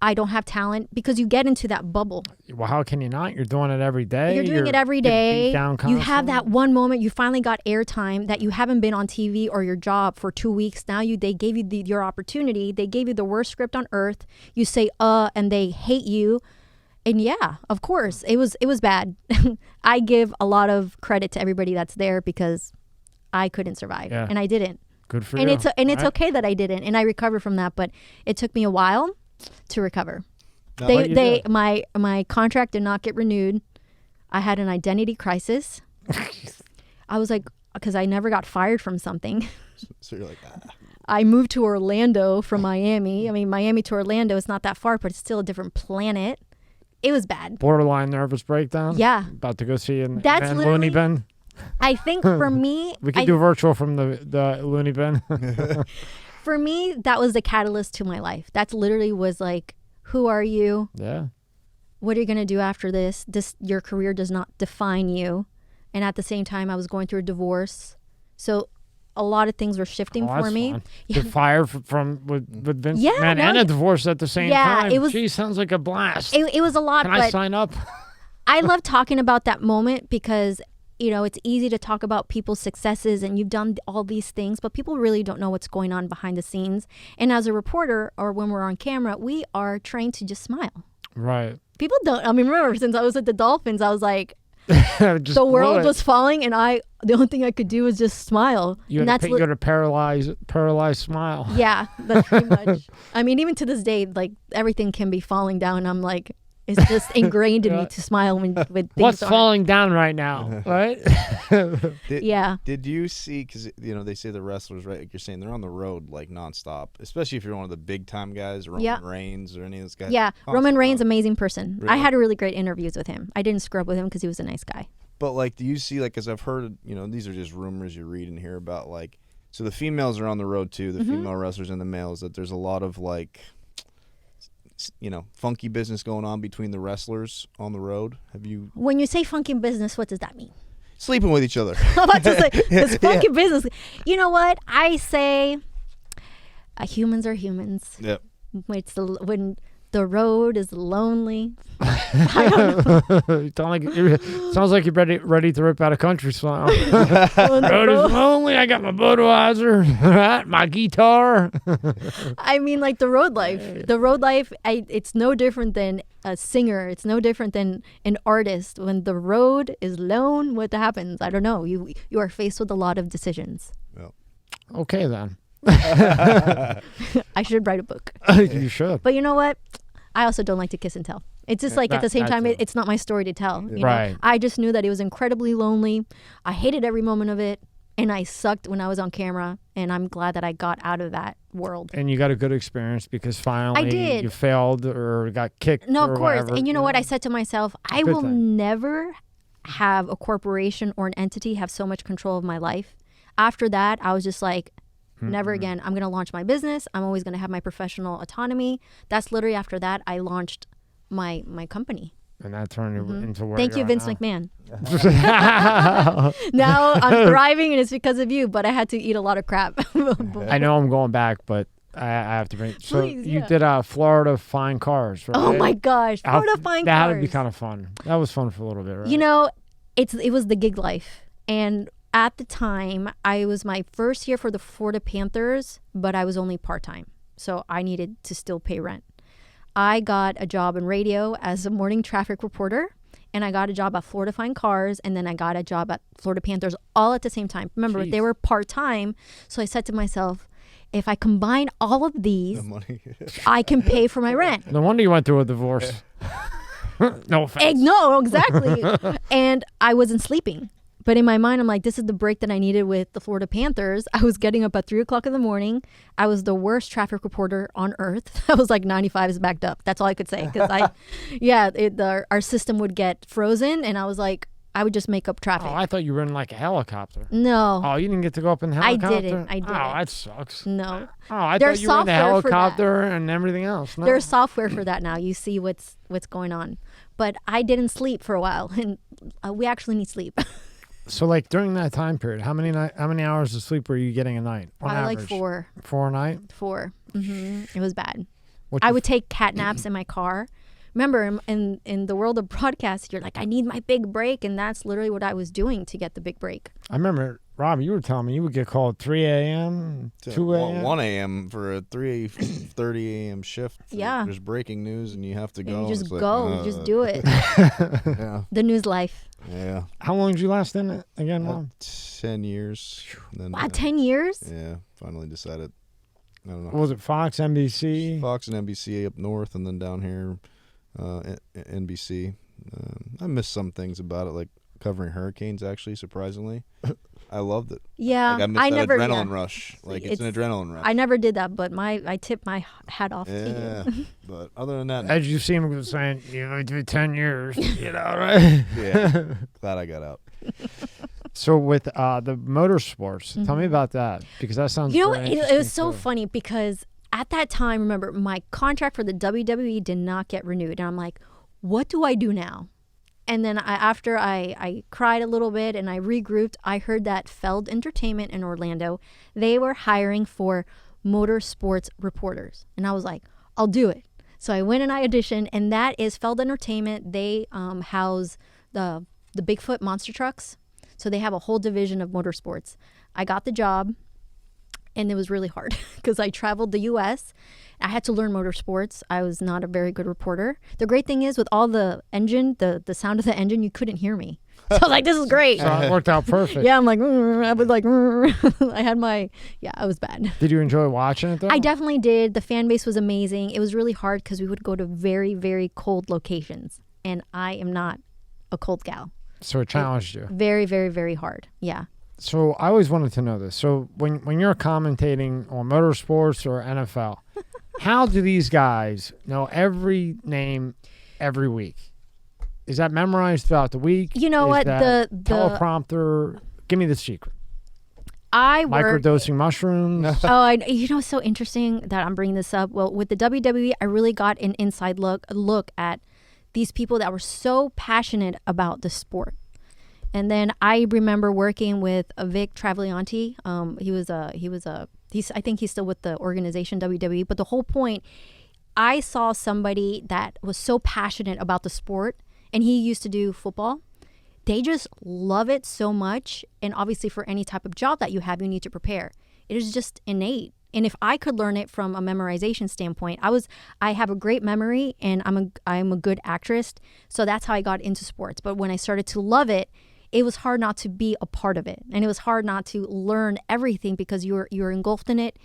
I don't have talent, because you get into that bubble. Well, how can you not? You're doing it every day. You're doing it every day. Beat down You have constantly. that one moment you finally got airtime that you haven't been on TV or your job for 2 weeks. Now they gave you your opportunity. They gave you the worst script on earth. You say and they hate you. And yeah, of course, it was bad. I give a lot of credit to everybody that's there, because I couldn't survive, and I didn't. Good for and you. It's okay that I didn't, and I recovered from that. But it took me a while to recover. No, My contract did not get renewed. I had an identity crisis. I was like, because I never got fired from something. So you're like, I moved to Orlando from Miami. I mean, Miami to Orlando is not that far, but it's still a different planet. It was bad. Borderline nervous breakdown. Yeah. About to go see in That's Looney Bin. I think for me, We could do virtual from the Looney Bin. for me, that was the catalyst to my life. That's literally was like, who are you? Yeah. What are you going to do after this? Your career does not define you. And at the same time, I was going through a divorce. So a lot of things were shifting for me. Get fired with Vince McMahon and a divorce at the same time. It was. Geez, sounds like a blast. It was a lot. Can I sign up? I love talking about that moment, because it's easy to talk about people's successes and you've done all these things, but people really don't know what's going on behind the scenes. And as a reporter, or when we're on camera, we are trained to just smile. Right. People don't. I mean, remember, since I was at the Dolphins, I was like, the world was falling, and the only thing I could do was just smile. You had a paralyzed smile. Yeah, that's pretty much. I mean, even to this day, like, everything can be falling down. I'm like, it's just ingrained in me to smile with things. What's falling down right now, right? Did you see, because they say the wrestlers, right, like you're saying, they're on the road like nonstop, especially if you're one of the big time guys, Roman Reigns or any of those guys. Yeah, Roman Reigns, amazing person. Really? I had really great interviews with him. I didn't scrub with him because he was a nice guy. But like, do you see, like, because I've heard, these are just rumors you read and hear about, like, so the females are on the road too, the female wrestlers and the males, that there's a lot of like, funky business going on between the wrestlers on the road. Have you? When you say funky business, what does that mean? Sleeping with each other. I'm about to say, it's funky business. You know what? I say humans are humans. Yep. When the road is lonely. I don't know. Sounds like you're ready to rip out a country song. Road is lonely. I got my Budweiser, my guitar. I mean, like, the road life. The road life, it's no different than a singer. It's no different than an artist. When the road is lone, what happens? I don't know. You are faced with a lot of decisions. Yep. Okay, then. I should write a book. You should. But you know what? I also don't like to kiss and tell. It's just like, at the same time, it's not my story to tell. You know? I just knew that it was incredibly lonely. I hated every moment of it. And I sucked when I was on camera. And I'm glad that I got out of that world. And you got a good experience, because finally I did. You failed or got kicked. No, or of course. whatever. And you know what? I said to myself, I will never have a corporation or an entity have so much control of my life. After that, I was just like, never again. I'm going to launch my business. I'm always going to have my professional autonomy. That's literally after that, I launched my company. And that turned into where Thank you, Vince now. McMahon. Now I'm thriving, and it's because of you, but I had to eat a lot of crap. I know I'm going back, but I have to bring. So Please, you did Florida Fine Cars, right? Oh my gosh, Florida Fine Cars. That would be kind of fun. That was fun for a little bit, right? You know, it was the gig life, and at the time, I was my first year for the Florida Panthers, but I was only part-time. So I needed to still pay rent. I got a job in radio as a morning traffic reporter, and I got a job at Florida Fine Cars, and then I got a job at Florida Panthers all at the same time. Remember, they were part-time, so I said to myself, if I combine all of these, I can pay for my rent. No wonder you went through a divorce. No offense. No, exactly. And I wasn't sleeping. But in my mind, I'm like, this is the break that I needed with the Florida Panthers. I was getting up at 3 o'clock in the morning. I was the worst traffic reporter on earth. I was like 95 is backed up. That's all I could say. Because our system would get frozen, and I was like, I would just make up traffic. Oh, I thought you were in like a helicopter. No. Oh, you didn't get to go up in the helicopter? I didn't. Oh, that sucks. No. Oh, I There's thought you were in the software for that. helicopter and everything else. No. There's software for that now. You see what's going on. But I didn't sleep for a while, and we actually need sleep. So, like, during that time period, how many hours of sleep were you getting a night? Probably like 4. 4 a night? 4. Mm-hmm. It was bad. I would take cat naps in my car. Remember, in the world of broadcast, you're like, I need my big break, and that's literally what I was doing to get the big break. I remember, Rob, you were telling me you would get called 3 a.m., 2 a.m. 1 a.m. for a 3:30 a.m. shift. Yeah. There's breaking news, and you have to go. And you just It's like, go. You just do it. Yeah. The news life. Yeah. How long did you last in it again, Rob? 10 years. Then, Wow, 10 years? Yeah. Finally decided. I don't know. What was it, Fox, NBC? Fox and NBC up north, and then down here, NBC. I missed some things about it, like covering hurricanes, actually, surprisingly. I loved it. Yeah. Like, I missed that adrenaline rush. Like, it's an adrenaline rush. I never did that, but I tip my hat off to you. But other than that, As you see him saying, I did 10 years, right? yeah, glad I got out. So with the motorsports, tell me about that, because that sounds very it interesting was so too. funny because at that time, remember, my contract for the WWE did not get renewed. And I'm like, what do I do now? And then after I cried a little bit and I regrouped, I heard that Feld Entertainment in Orlando, they were hiring for motorsports reporters. And I was like, I'll do it. So I went and I auditioned, and that is Feld Entertainment. They house the Bigfoot monster trucks. So they have a whole division of motorsports. I got the job, and it was really hard because I traveled the U.S. I had to learn motorsports. I was not a very good reporter. The great thing is with all the engine, the sound of the engine, you couldn't hear me. So I was like, this is great. So it worked out perfect. Yeah, I'm like, I was like, I had my, I was bad. Did you enjoy watching it though? I definitely did. The fan base was amazing. It was really hard because we would go to very, very cold locations. And I am not a cold gal. So it challenged you. Very, very, very hard. Yeah. So I always wanted to know this. So when you're commentating on motorsports or NFL, how do these guys know every name every week? Is that memorized throughout the week? You know what? The teleprompter. Give me the secret. I work Microdosing mushrooms. it's so interesting that I'm bringing this up. Well, with the WWE, I really got an inside look at these people that were so passionate about the sport. And then I remember working with Vic Travaglianti. I think he's still with the organization WWE. But the whole point, I saw somebody that was so passionate about the sport, and he used to do football. They just love it so much. And obviously for any type of job that you have, you need to prepare. It is just innate. And if I could learn it from a memorization standpoint, I have a great memory, and I'm a good actress. So that's how I got into sports. But when I started to love it, it was hard not to be a part of it. And it was hard not to learn everything because you're engulfed in it.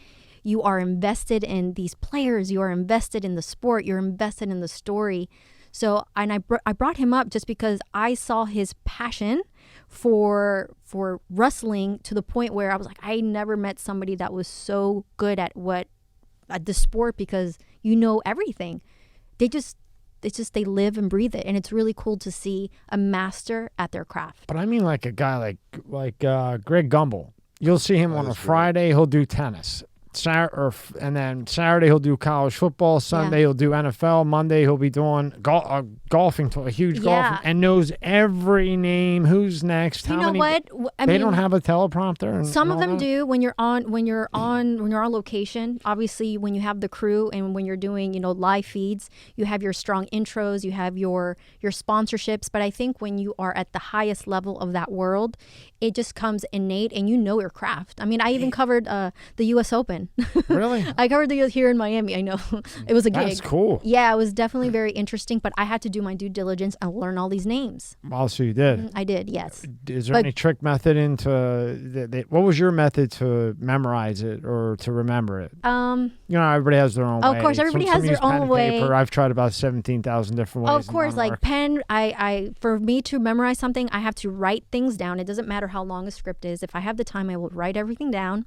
You are invested in these players. You are invested in the sport. You're invested in the story. So, and I brought him up just because I saw his passion for wrestling to the point where I was like, I never met somebody that was so good at the sport, because you know everything. They live and breathe it, and it's really cool to see a master at their craft. But I mean, like a guy like Greg Gumbel. You'll see him on a Friday. He'll do tennis. And then Saturday he'll do college football. Sunday he'll do NFL. Monday he'll be doing golfing, a huge golfing, and knows every name. Who's next? You know what? They don't have a teleprompter. Some of them do when you're on location. Obviously, when you have the crew and when you're doing live feeds, you have your strong intros, you have your sponsorships. But I think when you are at the highest level of that world, it just comes innate, and you know your craft. I mean, I even covered the U.S. Open. Really? I covered the here in Miami. I know. It was a gig. That's cool. Yeah, it was definitely very interesting, but I had to do my due diligence and learn all these names. Oh, so you did? I did, yes. Is there any trick method into what was your method to memorize it or to remember it? Everybody has their own way. Of course, everybody has their own way. Paper. I've tried about 17,000 different ways. Of course, like pen, for me to memorize something, I have to write things down. It doesn't matter how long a script is. If I have the time, I will write everything down.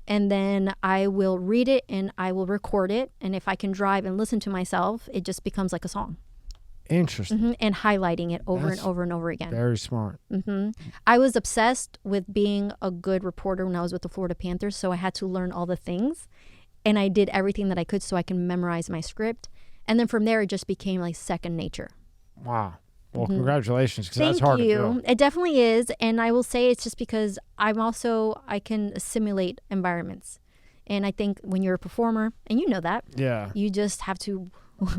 And then I will read it and I will record it. And if I can drive and listen to myself, it just becomes like a song. Interesting. And highlighting it over and over and over again. Very smart. I was obsessed with being a good reporter when I was with the Florida Panthers. So I had to learn all the things. And I did everything that I could so I can memorize my script. And then from there, it just became like second nature. Wow. Well, congratulations, because that's hard Thank you. to do. It definitely is. And I will say it's just because I can assimilate environments. And I think when you're a performer, and you know that, Yeah. you just have to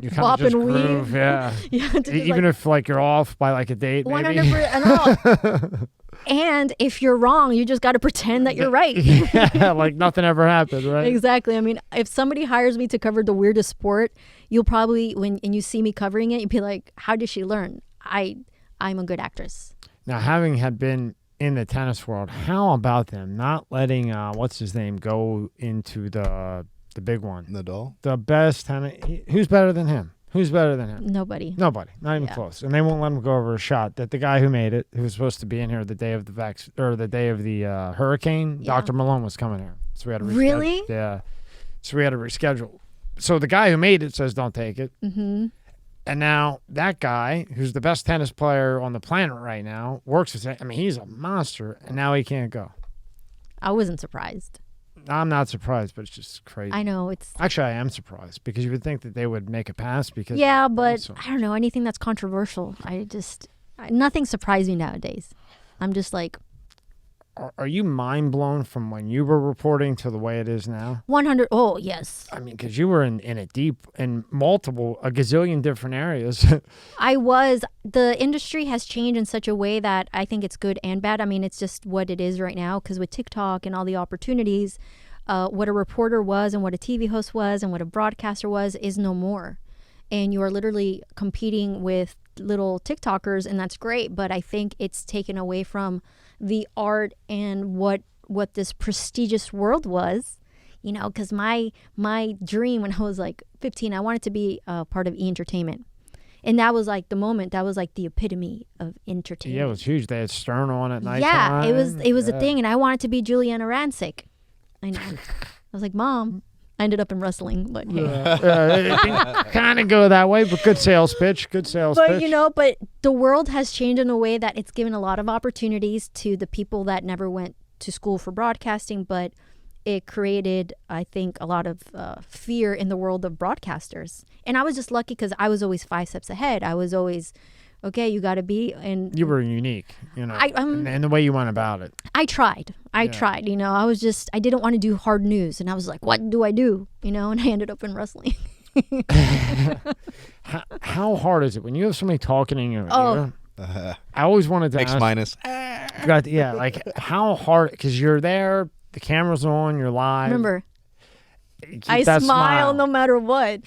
You kind bop of just and groove, weave. yeah. You have to just, Even if like you're off by like a date, maybe. 100%. And if you're wrong, you just got to pretend that you're right. Yeah, like nothing ever happened, right? Exactly. I mean, if somebody hires me to cover the weirdest sport, you'll probably, and you see me covering it, you'll be like, how did she learn? I'm a good actress. Now, having had been in the tennis world, how about them not letting what's his name go into the big one? Nadal? The best tennis. Who's better than him? Who's better than him? Nobody. Nobody. Not even close. And they won't let him go over a shot that the guy who made it, who was supposed to be in here the day of the hurricane, Yeah. Dr. Malone was coming here. So we had to reschedule. Really? Yeah. So we had to reschedule. So the guy who made it says don't take it. Mm-hmm. And now that guy, who's the best tennis player on the planet right now, works with him. I mean, he's a monster, and now he can't go. I wasn't surprised. I'm not surprised, but it's just crazy. I know it's. Actually, I am surprised because you would think that they would make a pass because. Yeah, but so. I don't know anything that's controversial. Nothing surprised me nowadays. I'm just like Are you mind blown from when you were reporting to the way it is now? 100. Oh yes, I mean, because you were in it deep in a gazillion different areas. I was. The industry has changed in such a way that I think it's good and bad. I mean, it's just what it is right now because with TikTok and all the opportunities, what a reporter was and what a TV host was and what a broadcaster was is no more. And you are literally competing with little TikTokers, and that's great. But I think it's taken away from the art and what this prestigious world was, you know, because my dream when I was like 15, I wanted to be a part of E-Entertainment. And that was like the moment, that was like the epitome of entertainment. Yeah, it was huge. They had Stern on at night. Yeah, it was a thing. And I wanted to be Juliana Rancic. I know. I was like, Mom. I ended up in wrestling, but hey. It kind of go that way, but good sales pitch. Good sales pitch. But you know, but the world has changed in a way that it's given a lot of opportunities to the people that never went to school for broadcasting, but it created, I think, a lot of fear in the world of broadcasters. And I was just lucky because I was always 5 steps ahead. I was always, okay, you got to be. And you were unique, you know, and the way you went about it. I tried, you know, I didn't want to do hard news. And I was like, what do I do? You know, and I ended up in wrestling. How hard is it when you have somebody talking in your ear? I always wanted to X ask. minus. Yeah, like how hard, because you're there, the camera's on, you're live. Remember, Keep I that smile no matter what.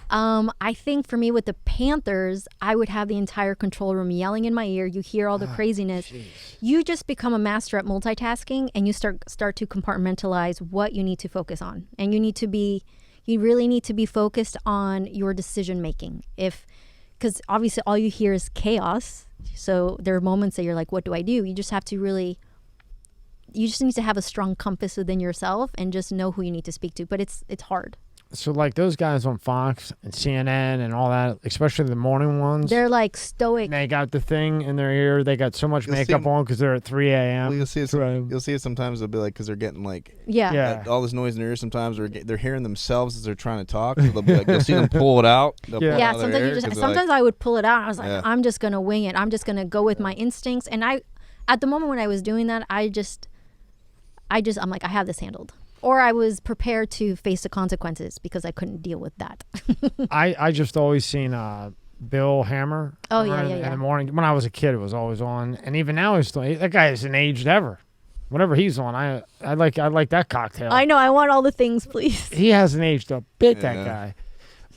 I think for me with the Panthers, I would have the entire control room yelling in my ear. You hear all the craziness. Geez. You just become a master at multitasking, and you start to compartmentalize what you need to focus on. And you really need to be focused on your decision making. Because obviously all you hear is chaos. So there are moments that you're like, what do I do? You just have to you just need to have a strong compass within yourself and just know who you need to speak to. But it's hard. So like those guys on Fox and CNN and all that, especially the morning ones, They're like stoic. they got the thing in their ear. They got so much You'll see makeup them- on because they're at 3 a.m. Well, you'll see it. 2 a.m. You'll see it sometimes. They'll be like, because they're getting like Yeah. all this noise in their ears. Sometimes they're hearing themselves as they're trying to talk. So they'll be like, you'll see them pull it out. They'll Yeah. pull it Yeah, out of their sometimes ear 'cause they're sometimes like, I would pull it out. I was like, Yeah. I'm just gonna wing it. I'm just gonna go with my instincts. And at the moment when I was doing that, I'm like, I have this handled. Or I was prepared to face the consequences because I couldn't deal with that. I just always seen Bill Hammer. Oh, yeah, on yeah, in yeah. the morning. When I was a kid, it was always on, and even now that guy isn't aged ever. Whenever he's on, I like that cocktail. I know. I want all the things, please. He hasn't aged a bit, Yeah. that guy.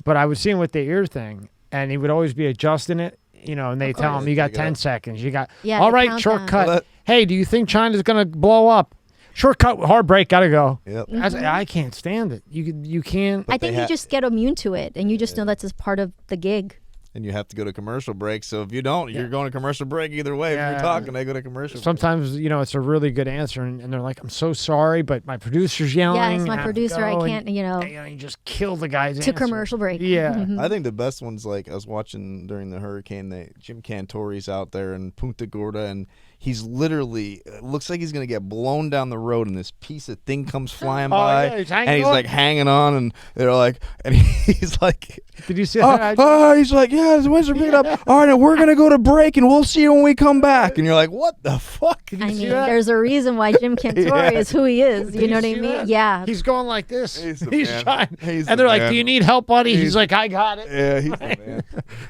But I would see him with the ear thing, and he would always be adjusting it. You know, and they tell him, course. you got Take it 10 up. seconds. You got, Yeah, all the right, countdown. shortcut. Well, that- Hey, do you think China's going to blow up? Shortcut, hard break, got to go. Yep. I can't stand it. You can't. I think they you just get immune to it, and you just know that's just part of the gig. And you have to go to commercial break. So if you don't, you're going to commercial break either way. If Yeah. you're talking, they go to commercial break. Sometimes, you know, it's a really good answer, and they're like, I'm so sorry, but my producer's yelling. Yeah, it's my I have to producer. I go," and, can't, you know, you just kill the guy's to answer. commercial break. Yeah. Mhm. I think the best ones, like I was watching during the hurricane, Jim Cantori's out there in Punta Gorda, and He's literally looks like he's gonna get blown down the road, and this piece of thing comes flying by, yeah, he's like hanging on, and they're like, and he's like, did you see he's like, yeah, the Wizards pick it up. All right, we're gonna go to break, and we'll see you when we come back. And you're like, what the fuck? I mean, there's a reason why Jim Cantori is who he is. You know what I mean? That? Yeah. He's going like this. He's trying. And they're like, do you need help, buddy? He's like, I got it. Yeah, he's the man.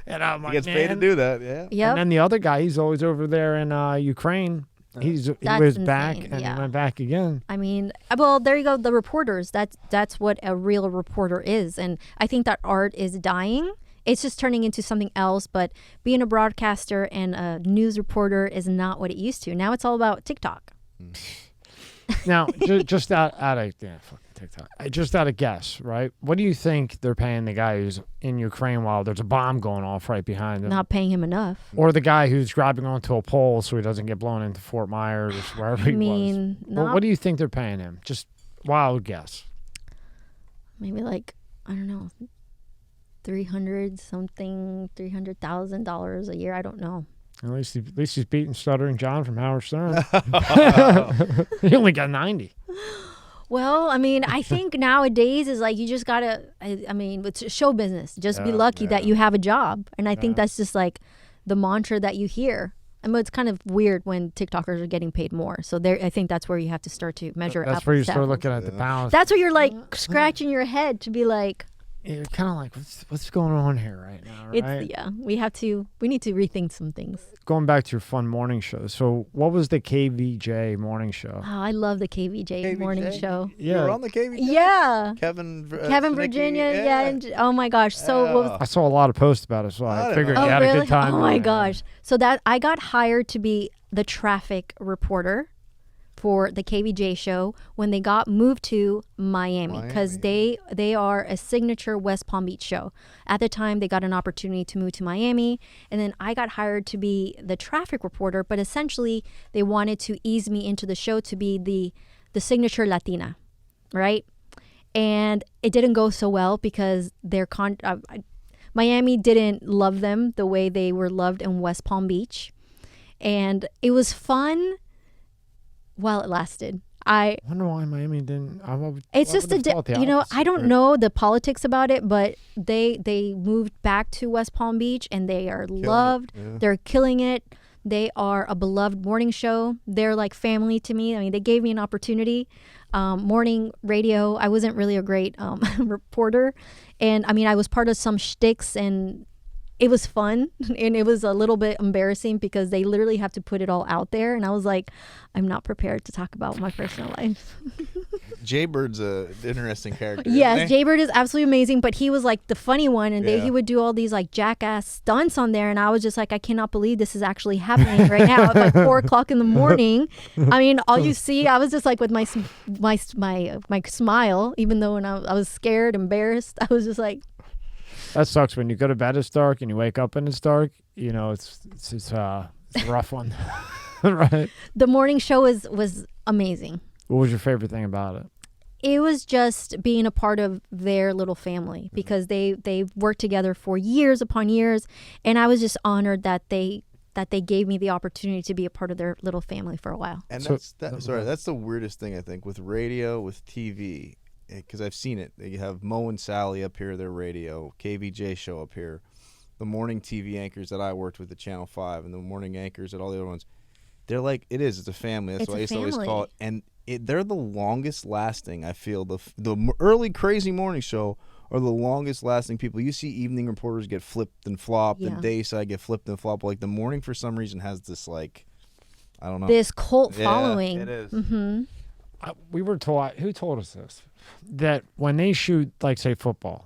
And I'm like, He gets paid to do that. Yeah. Yep. And then the other guy, he's always over there in Ukraine. He was insane, back and yeah. he went back again. I mean, well, there you go. The reporters. That's what a real reporter is, and I think that art is dying. It's just turning into something else. But being a broadcaster and a news reporter is not what it used to. Now it's all about TikTok. Now, just out of fucking TikTok, just out of guess, right? What do you think they're paying the guy who's in Ukraine while there's a bomb going off right behind him? Not paying him enough. Or the guy who's grabbing onto a pole so he doesn't get blown into Fort Myers or wherever he was. What do you think they're paying him? Just wild guess. Maybe like, I don't know, $300,000 a year. I don't know. At least he's beating Stuttering John from Howard Stern. He only got 90. Well, I mean, I think nowadays is like you just gotta. I mean, it's show business. Just be lucky that you have a job, and I think that's just like the mantra that you hear. I mean, it's kind of weird when TikTokers are getting paid more. So there, I think that's where you have to start to measure. That's where you start looking at the balance. That's where you're like scratching your head to be like. You're kind of like, what's going on here right now, right? We need to rethink some things. Going back to your fun morning show. So what was the KVJ morning show? Oh, I love the KVJ morning show. Yeah. You were on the KVJ? Yeah. Kevin Virginia. And, oh my gosh. So I saw a lot of posts about it, so I figured you had a good time. Oh my gosh. So that I got hired to be the traffic reporter for the KVJ show when they got moved to Miami because they are a signature West Palm Beach show. At the time, they got an opportunity to move to Miami, and then I got hired to be the traffic reporter, but essentially they wanted to ease me into the show to be the signature Latina, right? And it didn't go so well because Miami didn't love them the way they were loved in West Palm Beach. And it was fun while it lasted. I wonder why Miami didn't. It's just I don't know the politics about it, but they moved back to West Palm Beach and they are loved. Yeah. They're killing it. They are a beloved morning show. They're like family to me. I mean, they gave me an opportunity. Morning radio. I wasn't really a great reporter, and I mean, I was part of some shticks and. It was fun, and it was a little bit embarrassing because they literally have to put it all out there. And I was like, I'm not prepared to talk about my personal life. Jaybird's an interesting character. Yes, Jaybird is absolutely amazing, but he was like the funny one, and he would do all these like jackass stunts on there. And I was just like, I cannot believe this is actually happening right now at like 4 o'clock in the morning. I mean, all you see, I was just like with my smile, even though when I was scared, embarrassed, I was just like. That sucks when you go to bed it's dark and you wake up and it's dark. You know, it's a rough one, right? The morning show was amazing. What was your favorite thing about it? It was just being a part of their little family because they've worked together for years upon years, and I was just honored that they gave me the opportunity to be a part of their little family for a while. And that's the weirdest thing I think with radio, with TV. Because I've seen it. You have Mo and Sally up here, their radio, KVJ show up here, the morning TV anchors that I worked with at Channel 5, and the morning anchors at all the other ones. They're like, it's a family. That's what I used to always call it. And they're the longest lasting, I feel. The early crazy morning show are the longest lasting people. You see evening reporters get flipped and flopped, and dayside get flipped and flopped. Like the morning for some reason has this like, I don't know. This cult following. It is. Mm-hmm. We were taught, who told us this? That when they shoot, like, say, football,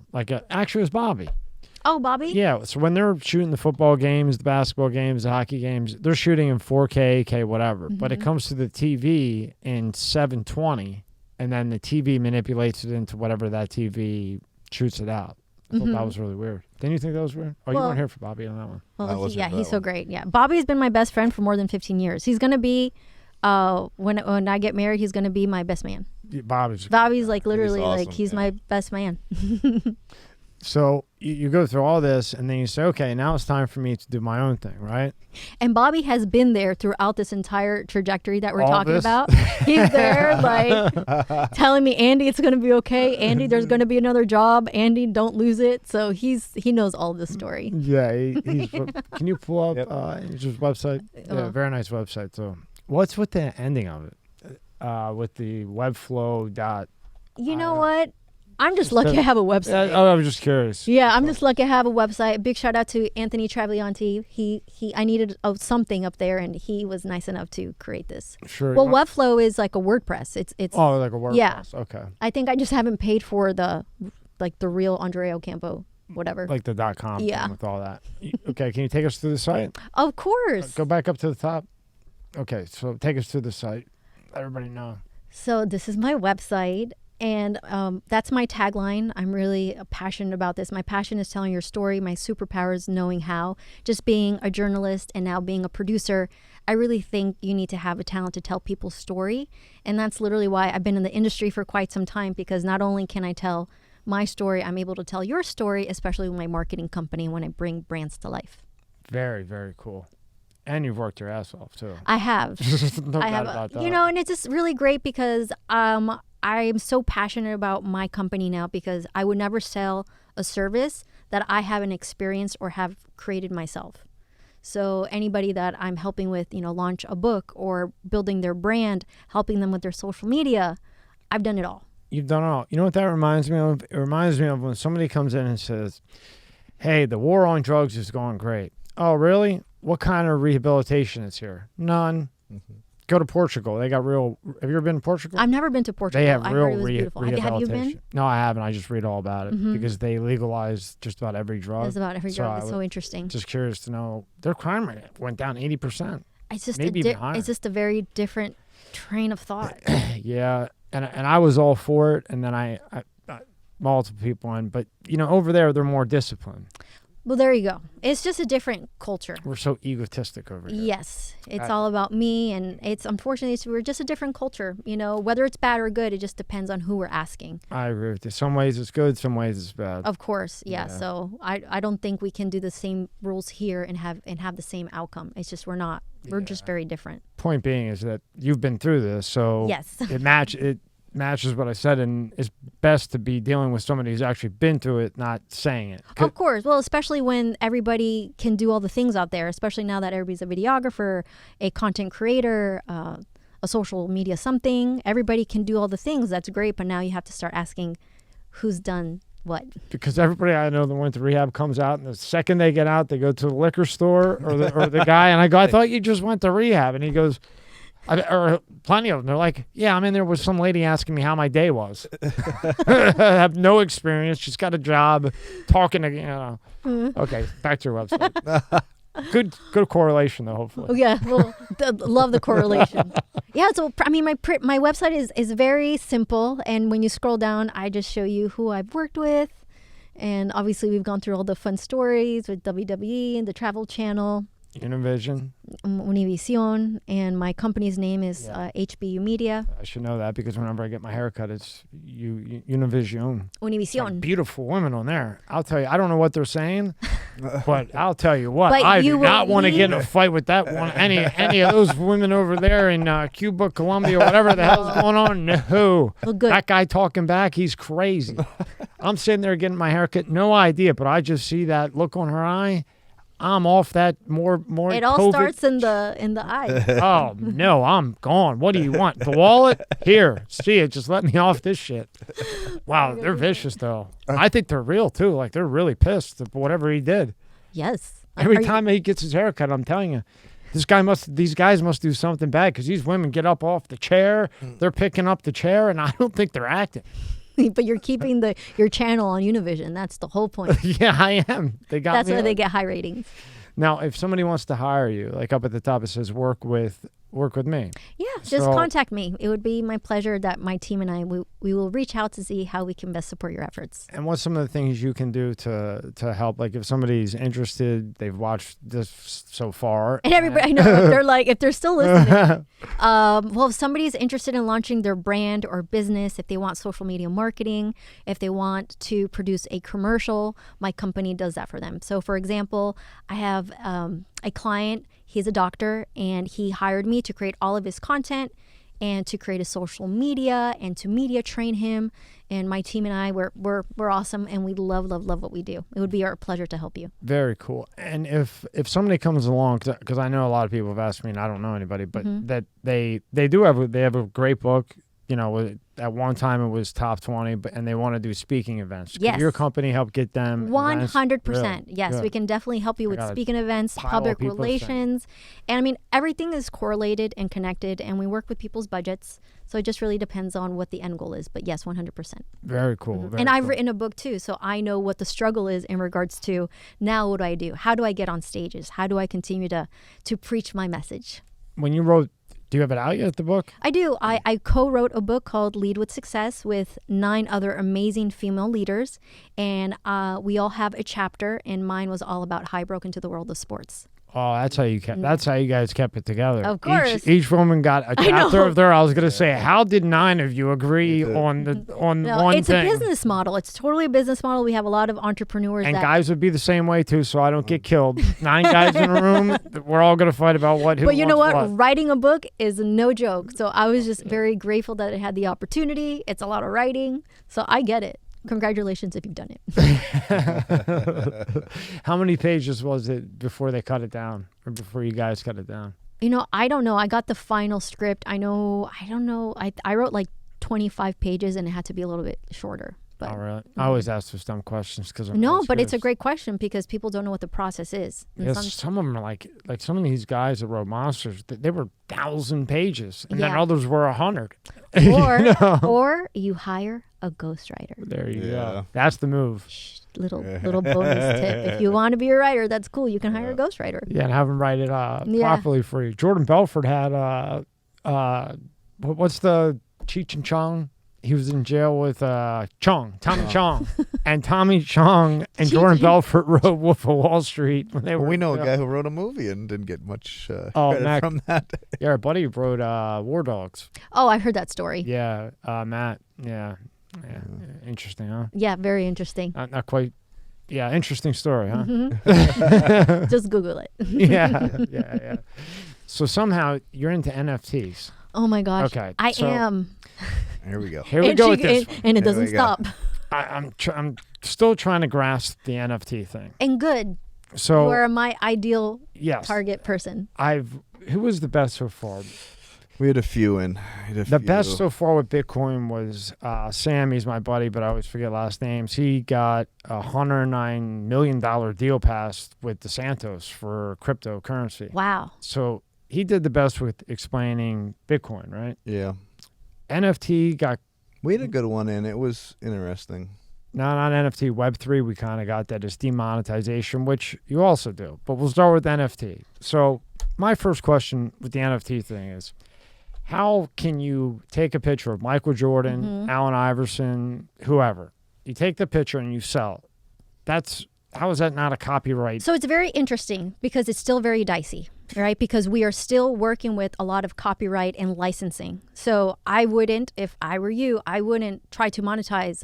actually it was Bobby. Oh, Bobby? Yeah, so when they're shooting the football games, the basketball games, the hockey games, they're shooting in 4K, whatever. Mm-hmm. But it comes to the TV in 720, and then the TV manipulates it into whatever that TV shoots it out. I thought that was really weird. Didn't you think that was weird? Oh, you weren't here for Bobby on that one. Well, he's so great. Yeah, Bobby's been my best friend for more than 15 years. He's going to be... when I get married, he's gonna be my best man. Yeah, Bobby's like literally awesome. Like he's my best man. So you go through all this, and then you say, okay, now it's time for me to do my own thing, right? And Bobby has been there throughout this entire trajectory that we're All talking this? about. He's there, like, telling me, Andy, it's going to be okay. Andy, there's going to be another job. Andy, don't lose it. So he knows all the story. Yeah. He's, can you pull up his website? Yeah, Oh. very nice website. So what's with the ending of it? With the Webflow dot. You know what? I'm just lucky I have a website. I was just curious. Yeah, I'm just lucky I have a website. Big shout out to Anthony Travaglianti. I needed something up there, and he was nice enough to create this. Sure. Well, Webflow is like a WordPress. It's like a WordPress. Yeah. Okay. I think I just haven't paid for the real Andrea Ocampo, whatever. Like the .com. Yeah. Thing with all that. Okay. Can you take us through the site? Of course. Go back up to the top. Okay. So take us through the site. Let everybody know. So this is my website. And that's my tagline. I'm really passionate about this. My passion is telling your story. My superpower is knowing how. Just being a journalist and now being a producer, I really think you need to have a talent to tell people's story. And that's literally why I've been in the industry for quite some time, because not only can I tell my story, I'm able to tell your story, especially with my marketing company when I bring brands to life. Very, very cool. And you've worked your ass off, too. I have. No I doubt have. about that. And it's just really great because I'm so passionate about my company now, because I would never sell a service that I haven't experienced or have created myself. So anybody that I'm helping with, launch a book or building their brand, helping them with their social media, I've done it all. You've done it all. You know what that reminds me of? It reminds me of when somebody comes in and says, hey, the war on drugs is going great. Oh, really? What kind of rehabilitation is here? None. Mm-hmm. Go to Portugal. They got real. Have you ever been to Portugal? I've never been to Portugal. They have I real heard it was beautiful. Have you rehabilitation. been? No, I haven't. I just read all about it Mhm. because they legalize just about every drug. It's about every drug. It's I so was interesting. just curious to know their crime rate went down 80%. It's just maybe even higher. it's just a very different train of thought. Yeah, and I was all for it, and then I multiple people in, but over there they're more disciplined. Well, there you go. It's just a different culture. We're so egotistic over here. Yes, it's all about me, and we're just a different culture. Whether it's bad or good, it just depends on who we're asking. I agree with you. Some ways it's good, some ways it's bad. Of course, yeah. Yeah. So I don't think we can do the same rules here and have the same outcome. It's just we're not. We're just very different. Point being is that you've been through this, so Yes. it matches what I said, and it's best to be dealing with somebody who's actually been through it, not saying it. Of course. Well, especially when everybody can do all the things out there, especially now that everybody's a videographer, a content creator, a social media something. Everybody can do all the things. That's great. But now you have to start asking who's done what. Because everybody I know that went to rehab comes out, and the second they get out, they go to the liquor store or the guy, and I go, I thought you just went to rehab. And he goes, or plenty of them. They're like, yeah, I'm in there with some lady asking me how my day was. I have no experience. She's got a job talking to, Okay, back to your website. Good correlation, though, hopefully. Oh, yeah. Well, love the correlation. Yeah. So, my website is very simple. And when you scroll down, I just show you who I've worked with. And obviously, we've gone through all the fun stories with WWE and the Travel Channel. Univision. Univision, and my company's name is HBU Media. I should know that because whenever I get my haircut, it's Univision. Univision. Like beautiful women on there. I'll tell you, I don't know what they're saying, but I'll tell you what, But I you do will not want to leave- get in a fight with that one. Any of those women over there in Cuba, Colombia, whatever the hell's going on. No, Well, good. that guy talking back, he's crazy. I'm sitting there getting my haircut, no idea, but I just see that look on her eye. I'm off that more. It all COVID. starts in the eye. Oh no, I'm gone. What do you want? The wallet? Here, see it. Just let me off this shit. Wow, they're vicious though. I think they're real too. Like they're really pissed at whatever he did. Yes. Every time he gets his haircut, I'm telling you, these guys must do something bad because these women get up off the chair. They're picking up the chair, and I don't think they're acting. But you're keeping your channel on Univision. That's the whole point. Yeah, I am. They got That's me why on. they get high ratings. Now, if somebody wants to hire you, like up at the top it says work with work with me. Yeah, just So- contact me. It would be my pleasure that my team and I, we will reach out to see how we can best support your efforts. And what's some of the things you can do to help? Like if somebody's interested, they've watched this so far. And everybody, I know, if they're still listening. Well, if somebody's interested in launching their brand or business, if they want social media marketing, if they want to produce a commercial, my company does that for them. So for example, I have a client, he's a doctor, and he hired me to create all of his content and to create a social media and to media train him. And my team and I, we're awesome, and we love what we do. It would be our pleasure to help you. Very cool. And if somebody comes along, because I know a lot of people have asked me, and I don't know anybody, but that they have a great book. You know, at one time it was top 20, and they want to do speaking events. Yes. Could your company help get them? 100%. Really? Yes, Good. we can definitely help you with got a speaking events, pile of public people relations. And I mean, everything is correlated and connected, and we work with people's budgets. So it just really depends on what the end goal is. But yes, 100%. Very cool. Very And I've cool. written a book too, so I know what the struggle is in regards to now what do I do? How do I get on stages? How do I continue to preach my message? When you wrote, do you have it out yet, the book? I do. I co-wrote a book called Lead with Success with 9 other amazing female leaders. And we all have a chapter, and mine was all about how I broke into the world of sports. Oh, that's how you kept. That's how you guys kept it together. Of course. Each woman got a I know. chapter of there. I was gonna say, how did 9 of you agree on No, one it's thing? a business model. It's totally a business model. We have a lot of entrepreneurs And that guys would be the same way too, so I don't get killed. 9 guys in a room, we're all gonna fight about what. Who But you know wants what? Writing a book is no joke. So I was just very grateful that I had the opportunity. It's a lot of writing. So I get it. Congratulations if you've done it. How many pages was it before they cut it down, or before you guys cut it down? You know, I don't know. I got the final script. I don't know. I wrote like 25 pages, and it had to be a little bit shorter. But Oh, really? I always ask those dumb questions because no, but it's a great question because people don't know what the process is. And Yes, some of them are like some of these guys that wrote Monsters, they were 1,000 pages, and then Yeah. others were 100. Or you hire a ghostwriter. There you Yeah. go. That's the move. Little bonus tip. If you want to be a writer, that's cool. You can hire a ghostwriter. Yeah, and have them write it properly for you. Jordan Belfort had what's the Cheech and Chong? He was in jail with Tommy Chong. And Tommy Chong and Jordan Belfort wrote Wolf of Wall Street. When they were, We know a guy who wrote a movie and didn't get much credit Mac. from that. Yeah, our buddy wrote War Dogs. Oh, I heard that story. Yeah, Matt. Yeah. Interesting, huh? Yeah, very interesting. Not quite. Yeah, interesting story, huh? Just Google it. Yeah. So somehow you're into NFTs. Oh my gosh. Okay, I so- am. Here we go. Here we go with this. And it Here doesn't we go. stop. I'm still trying to grasp the NFT thing. And good. So You are my ideal yes, target person. Who was the best so far? We had a few in. The best so far with Bitcoin was Sam. He's my buddy, but I always forget last names. He got a $109 million deal passed with DeSantos for cryptocurrency. Wow. So he did the best with explaining Bitcoin, right? Yeah. NFT got, We had a good one in. It was interesting. not NFT, Web3, we kind of got that as demonetization, which you also do. But we'll start with NFT. So my first question with the NFT thing is, how can you take a picture of Michael Jordan, Allen Iverson, whoever? You take the picture and you sell it. How is that not a copyright? So it's very interesting because it's still very dicey, right? Because we are still working with a lot of copyright and licensing. So I wouldn't, if I were you, I wouldn't try to monetize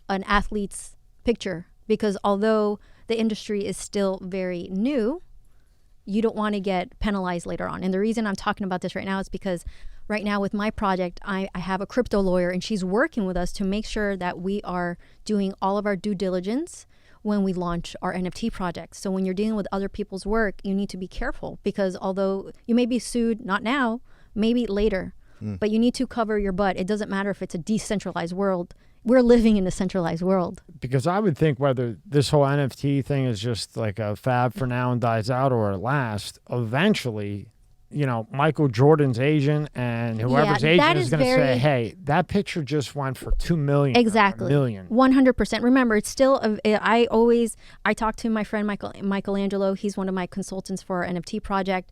an athlete's picture because although the industry is still very new, you don't want to get penalized later on. And the reason I'm talking about this right now is because right now with my project, I have a crypto lawyer and she's working with us to make sure that we are doing all of our due diligence when we launch our NFT project. So when you're dealing with other people's work, you need to be careful because although you may be sued, not now, maybe later, but you need to cover your butt. It doesn't matter if it's a decentralized world. We're living in a centralized world. Because I would think whether this whole NFT thing is just like a fad for now and dies out or it lasts, eventually, Michael Jordan's agent and whoever's Yeah, agent that is is going to say, very- hey, that picture just went for $2 million. or Exactly. $1 million. 100%. Remember, it's still, I talk to my friend Michelangelo. He's one of my consultants for our NFT project.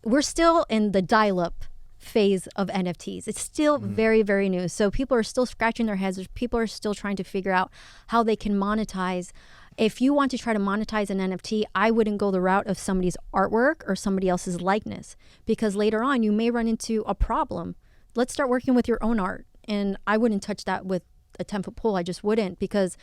we're still in the dial-up phase of NFTs. It's still very, very new. So people are still scratching their heads. People are still trying to figure out how they can monetize. If you want to try to monetize an NFT, I wouldn't go the route of somebody's artwork or somebody else's likeness, because later on you may run into a problem. Let's start working with your own art. And I wouldn't touch that with a 10-foot pole. I just wouldn't, because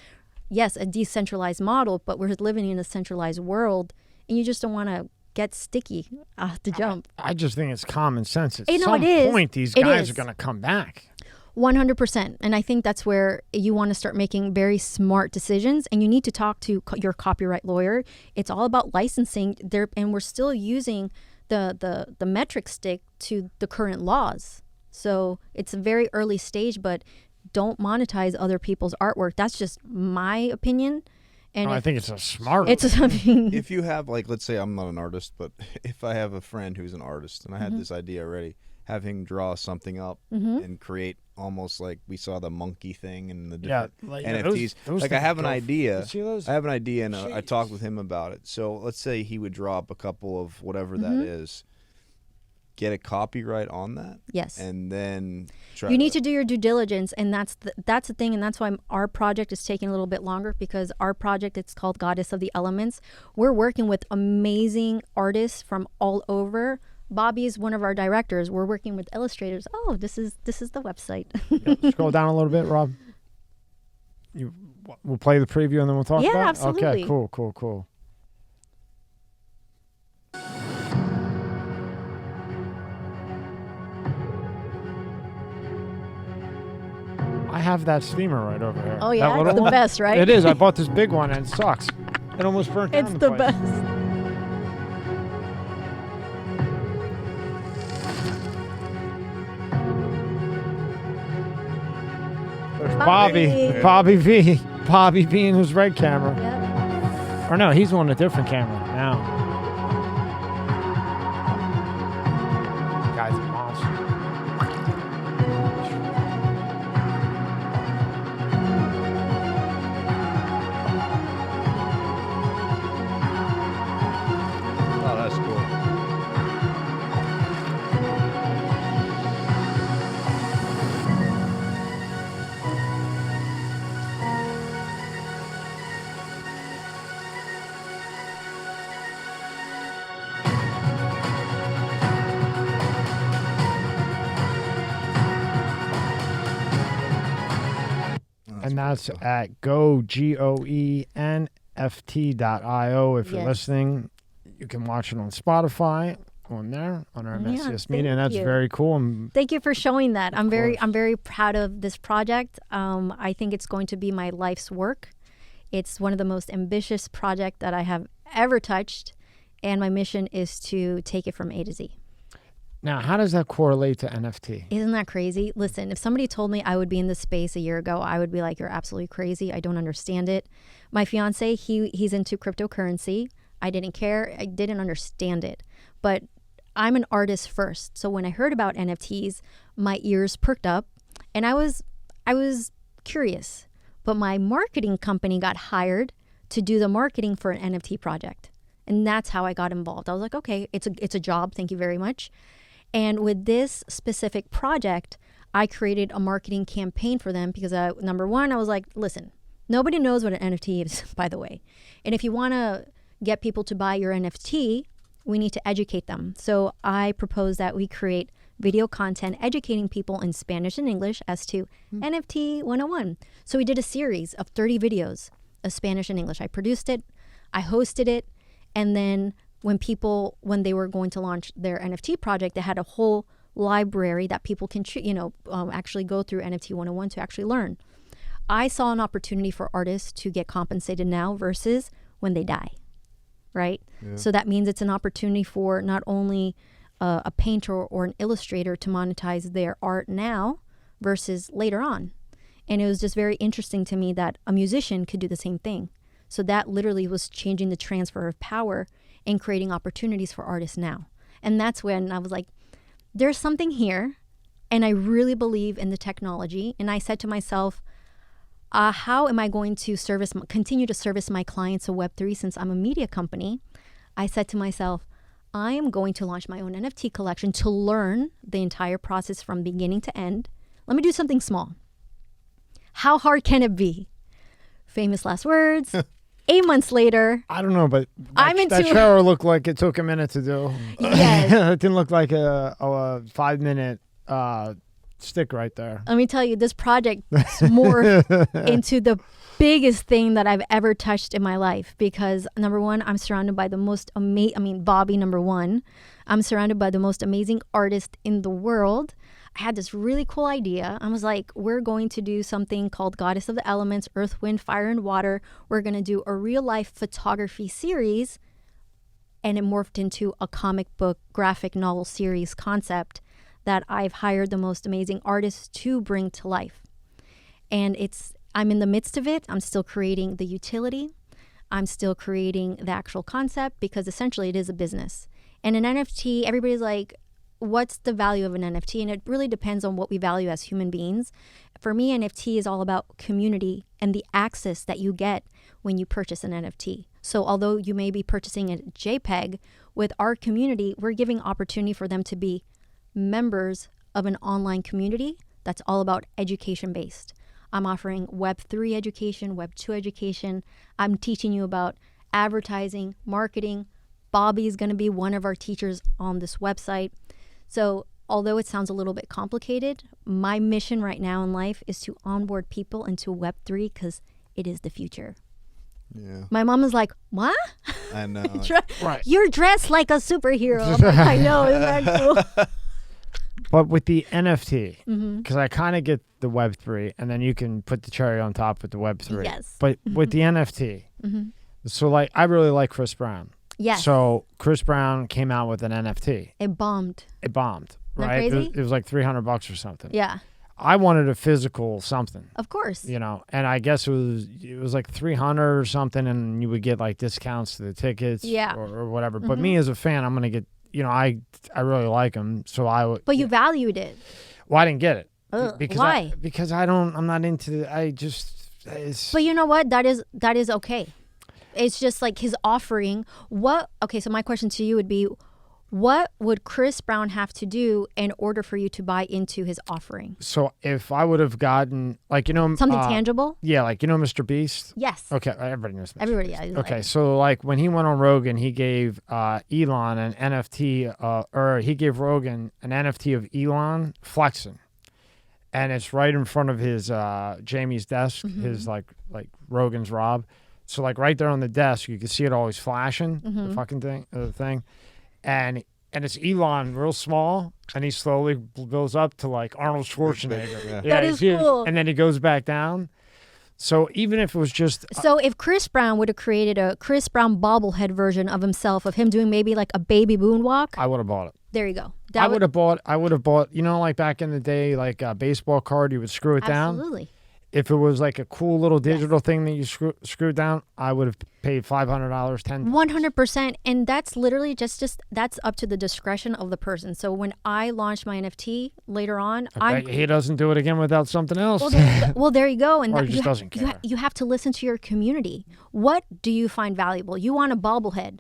yes, a decentralized model, but we're living in a centralized world, and you just don't want to get sticky off the jump. I just think it's common sense. At it some is. point, these It guys is. are going to come back. 100%. And I think that's where you want to start making very smart decisions, and you need to talk to your copyright lawyer. It's all about licensing there, and we're still using the metric stick to the current laws. So it's a very early stage, but don't monetize other people's artwork. That's just my opinion. And I think it's a smart. it's something. If you have, like, let's say I'm not an artist, but if I have a friend who's an artist and I had this idea already, have him draw something up and create almost like we saw the monkey thing and the different NFTs. those like I things have an go- idea. You see those? I have an idea, and I Jeez. talked with him about it. So let's say he would draw up a couple of whatever that is, get a copyright on that, Yes. and then try You need to do your due diligence, and that's the thing, and that's why our project is taking a little bit longer, because our project, it's called Goddess of the Elements. We're working with amazing artists from all over. Bobby is one of our directors. We're working with illustrators. Oh, this is the website. Scroll down a little bit, Rob. We'll play the preview and then we'll talk Yeah, about it? absolutely. Okay, cool. I have that steamer right over here. Oh That yeah, little it's the one? best, right? It is. I bought this big one and it sucks. It almost burnt down It's the place. best. There's Bobby. Bobby V in his red camera. Yep. Or no, he's on a different camera now. Guy's a monster. Oh, that's cool. And that's at goenft.io. If you're Yes. listening, you can watch it on Spotify, on there, on our Yeah, Mscs media, and thank that's you. very cool. And Thank you for showing that. I'm course. very proud of this project. I think it's going to be my life's work. It's one of the most ambitious projects that I have ever touched, and my mission is to take it from A to Z. now, how does that correlate to NFT? Isn't that crazy? Listen, if somebody told me I would be in this space a year ago, I would be like, you're absolutely crazy. I don't understand it. My fiance, he's into cryptocurrency. I didn't care. I didn't understand it. But I'm an artist first. So when I heard about NFTs, my ears perked up, and I was curious. But my marketing company got hired to do the marketing for an NFT project. And that's how I got involved. I was like, okay, it's a job. Thank you very much. And with this specific project, I created a marketing campaign for them because number one, I was like, listen, nobody knows what an NFT is, by the way. And if you want to get people to buy your NFT, we need to educate them. So I propose that we create video content educating people in Spanish and English as to NFT 101. So we did a series of 30 videos of Spanish and English. I produced it, I hosted it, and then when they were going to launch their NFT project, they had a whole library that people can, actually go through NFT 101 to actually learn. I saw an opportunity for artists to get compensated now versus when they die, right? Yeah. So that means it's an opportunity for not only a painter or an illustrator to monetize their art now versus later on. And it was just very interesting to me that a musician could do the same thing. So that literally was changing the transfer of power and creating opportunities for artists now. And that's when I was like, there's something here, and I really believe in the technology. And I said to myself, how am I going to continue to service my clients of Web3 since I'm a media company? I said to myself, I am going to launch my own NFT collection to learn the entire process from beginning to end. Let me do something small. How hard can it be? Famous last words. 8 months later. I don't know, but I'm into that trailer looked like it took a minute to do. Yes. It didn't look like a 5-minute stick right there. Let me tell you, this project morphed into the biggest thing that I've ever touched in my life, because number one, I'm surrounded by the most Bobby, number one. I'm surrounded by the most amazing artists in the world. I had this really cool idea. I was like, we're going to do something called Goddess of the Elements, Earth, Wind, Fire, and Water. We're going to do a real life photography series. And it morphed into a comic book graphic novel series concept that I've hired the most amazing artists to bring to life. And I'm in the midst of it. I'm still creating the utility. I'm still creating the actual concept, because essentially it is a business. And an NFT, everybody's like, what's the value of an NFT? And it really depends on what we value as human beings. For me, NFT is all about community and the access that you get when you purchase an NFT. So although you may be purchasing a JPEG, with our community, we're giving opportunity for them to be members of an online community that's all about education based. I'm offering Web3 education, Web2 education. I'm teaching you about advertising, marketing. Bobby is going to be one of our teachers on this website. So although it sounds a little bit complicated, my mission right now in life is to onboard people into Web3, because it is the future. Yeah. My mom is like, what? I know. Right. You're dressed like a superhero. I'm like, I know, isn't that cool? But with the NFT, because I kind of get the Web3, and then you can put the cherry on top with the Web3. Yes. But with the NFT, so like I really like Chris Brown. Yes. So Chris Brown came out with an NFT. It bombed. It bombed, Isn't that right? crazy? It was like $300 or something. Yeah. I wanted a physical something. Of course. You know, and I guess it was like $300 or something, and you would get like discounts to the tickets, or whatever. But me as a fan, I'm gonna get, I really like him, so I would. But you valued it. Well, I didn't get it. Because why? Because I'm not into. But you know what? That is okay. It's just like his offering. Okay, so my question to you would be, what would Chris Brown have to do in order for you to buy into his offering? So if I would have gotten, like, something tangible? Yeah, like, Mr. Beast? Yes. Okay, everybody knows Mr. Everybody, Beast. yeah. Okay, so like when he went on Rogan, he gave Elon an NFT, or he gave Rogan an NFT of Elon flexing. And it's right in front of his Jamie's desk, his like Rogan's Rob. So like right there on the desk, you can see it always flashing, the fucking thing. And it's Elon real small, and he slowly builds up to like Arnold Schwarzenegger. Yeah. That is cool. And then he goes back down. So even if it was just... So if Chris Brown would have created a Chris Brown bobblehead version of himself, of him doing maybe like a baby moonwalk. I would have bought it. There you go. I would have bought, like back in the day, like a baseball card, you would screw it down. Absolutely. If it was like a cool little digital thing that you screwed down, I would have paid $500, $10. 100%. And that's literally just that's up to the discretion of the person. So when I launch my NFT later on, He doesn't do it again without something else. Well, there you go. And Or he just doesn't care. You have to listen to your community. What do you find valuable? You want a bobblehead.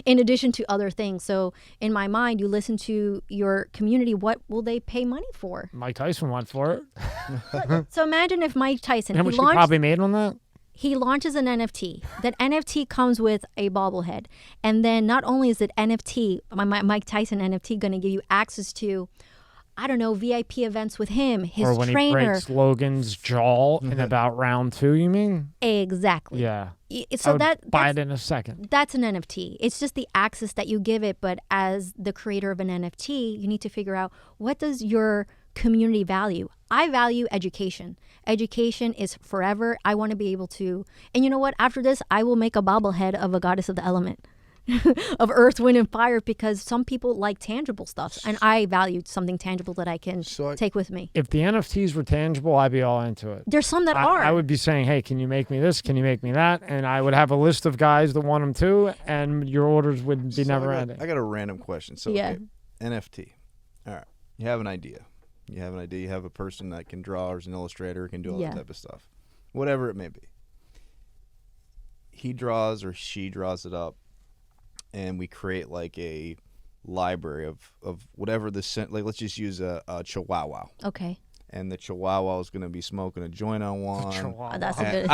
In addition to other things. So in my mind, you listen to your community. What will they pay money for? Mike Tyson went for it. So imagine if Mike Tyson, How much he probably made on that? He launches an NFT. That NFT comes with a bobblehead. And then not only is it NFT, Mike Tyson NFT going to give you access to, I don't know, VIP events with him, his or when trainer. he breaks Logan's jaw in about round 2, you mean? Exactly. Yeah. So I would buy it in a second. That's an NFT. It's just the access that you give it. But as the creator of an NFT, you need to figure out, what does your community value? I value education. Education is forever. I want to be able to, and you know what? After this, I will make a bobblehead of a goddess of the element. Of earth, wind, and fire, because some people like tangible stuff, and I value something tangible that I can take with me. If the NFTs were tangible, I'd be all into it. There's some that are. I would be saying, hey, can you make me this? Can you make me that? And I would have a list of guys that want them too, and your orders would be never ending. I got a random question. So, yeah. Okay, NFT. All right. You have an idea. You have a person that can draw, or is an illustrator, can do all that type of stuff. Whatever it may be. He draws or she draws it up. and we create like a library of whatever like let's just use a Chihuahua. Okay. And the Chihuahua is going to be smoking a joint on one. Oh, that's a good.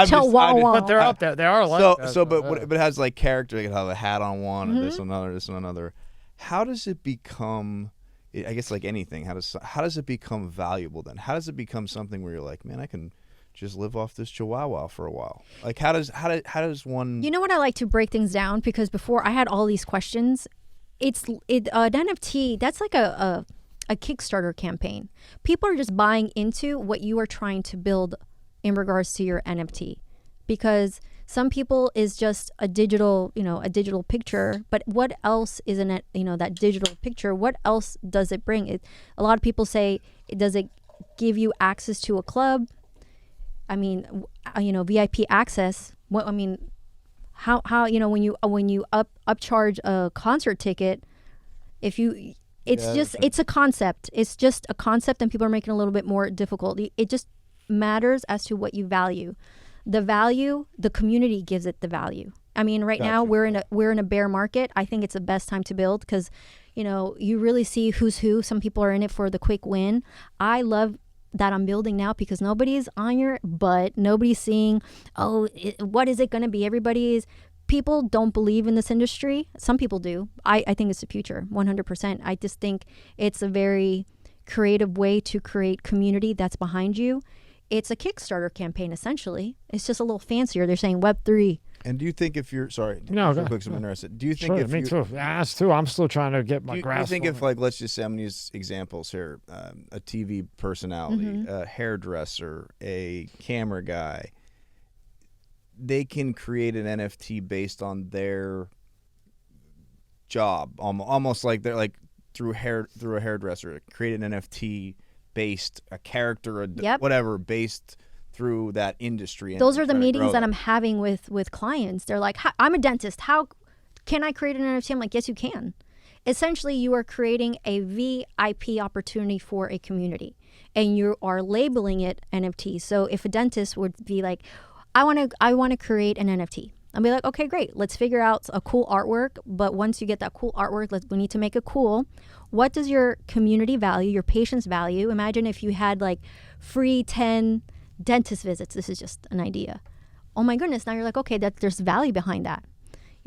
Chihuahua. But they're up there. They are like that. But it has like character. It can have a hat on one, and this and another. How does it become? I guess like anything. How does it become valuable then? How does it become something where you're like, man, I can just live off this Chihuahua for a while? Like how does one? You know what, I like to break things down, because before I had all these questions. An NFT, that's like a Kickstarter campaign. People are just buying into what you are trying to build in regards to your NFT, because some people is just a digital picture, but what else is in it? That digital picture, what else does it bring? A lot of people say, does it give you access to a club? I mean, VIP access. How when you upcharge a concert ticket, it's a concept. It's just a concept, and people are making it a little bit more difficult. It just matters as to what you value. The community gives it the value. I mean, right now we're in a bear market. I think it's the best time to build, because you really see who's who. Some people are in it for the quick win. I love that I'm building now, because nobody's on your butt. Nobody's seeing, what is it going to be? People don't believe in this industry. Some people do. I think it's the future, 100%. I just think it's a very creative way to create community that's behind you. It's a Kickstarter campaign, essentially. It's just a little fancier. They're saying Web3. And do you think if you're I'm interested. Do you think me too? Us too. I'm still trying to get my grasp. Do you think if, like, let's just say, I'm going to use examples here, a TV personality, a hairdresser, a camera guy, they can create an NFT based on their job, almost like they're like through a hairdresser, create an NFT based a character, whatever, based through that industry. Those are the meetings that I'm having with clients. They're like, I'm a dentist. How can I create an NFT? I'm like, yes, you can. Essentially, you are creating a VIP opportunity for a community, and you are labeling it NFT. So if a dentist would be like, I want to create an NFT, I'll be like, okay, great. Let's figure out a cool artwork. But once you get that cool artwork, we need to make it cool. What does your community value, your patients value? Imagine if you had like free 10 dentist visits. This is just an idea. Oh my goodness. Now you're like, okay, there's value behind that.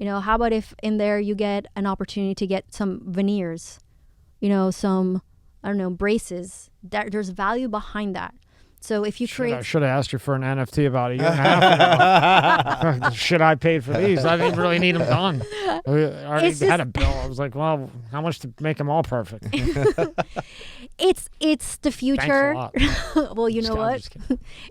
How about if in there you get an opportunity to get some veneers, some, braces. There's value behind that. So if you I should have asked you for an NFT about a year and a half ago. Shit, I paid for these. I didn't really need them done. I already had a bill. I was like, well, how much to make them all perfect? It's the future. Thanks a lot. Well, you know what?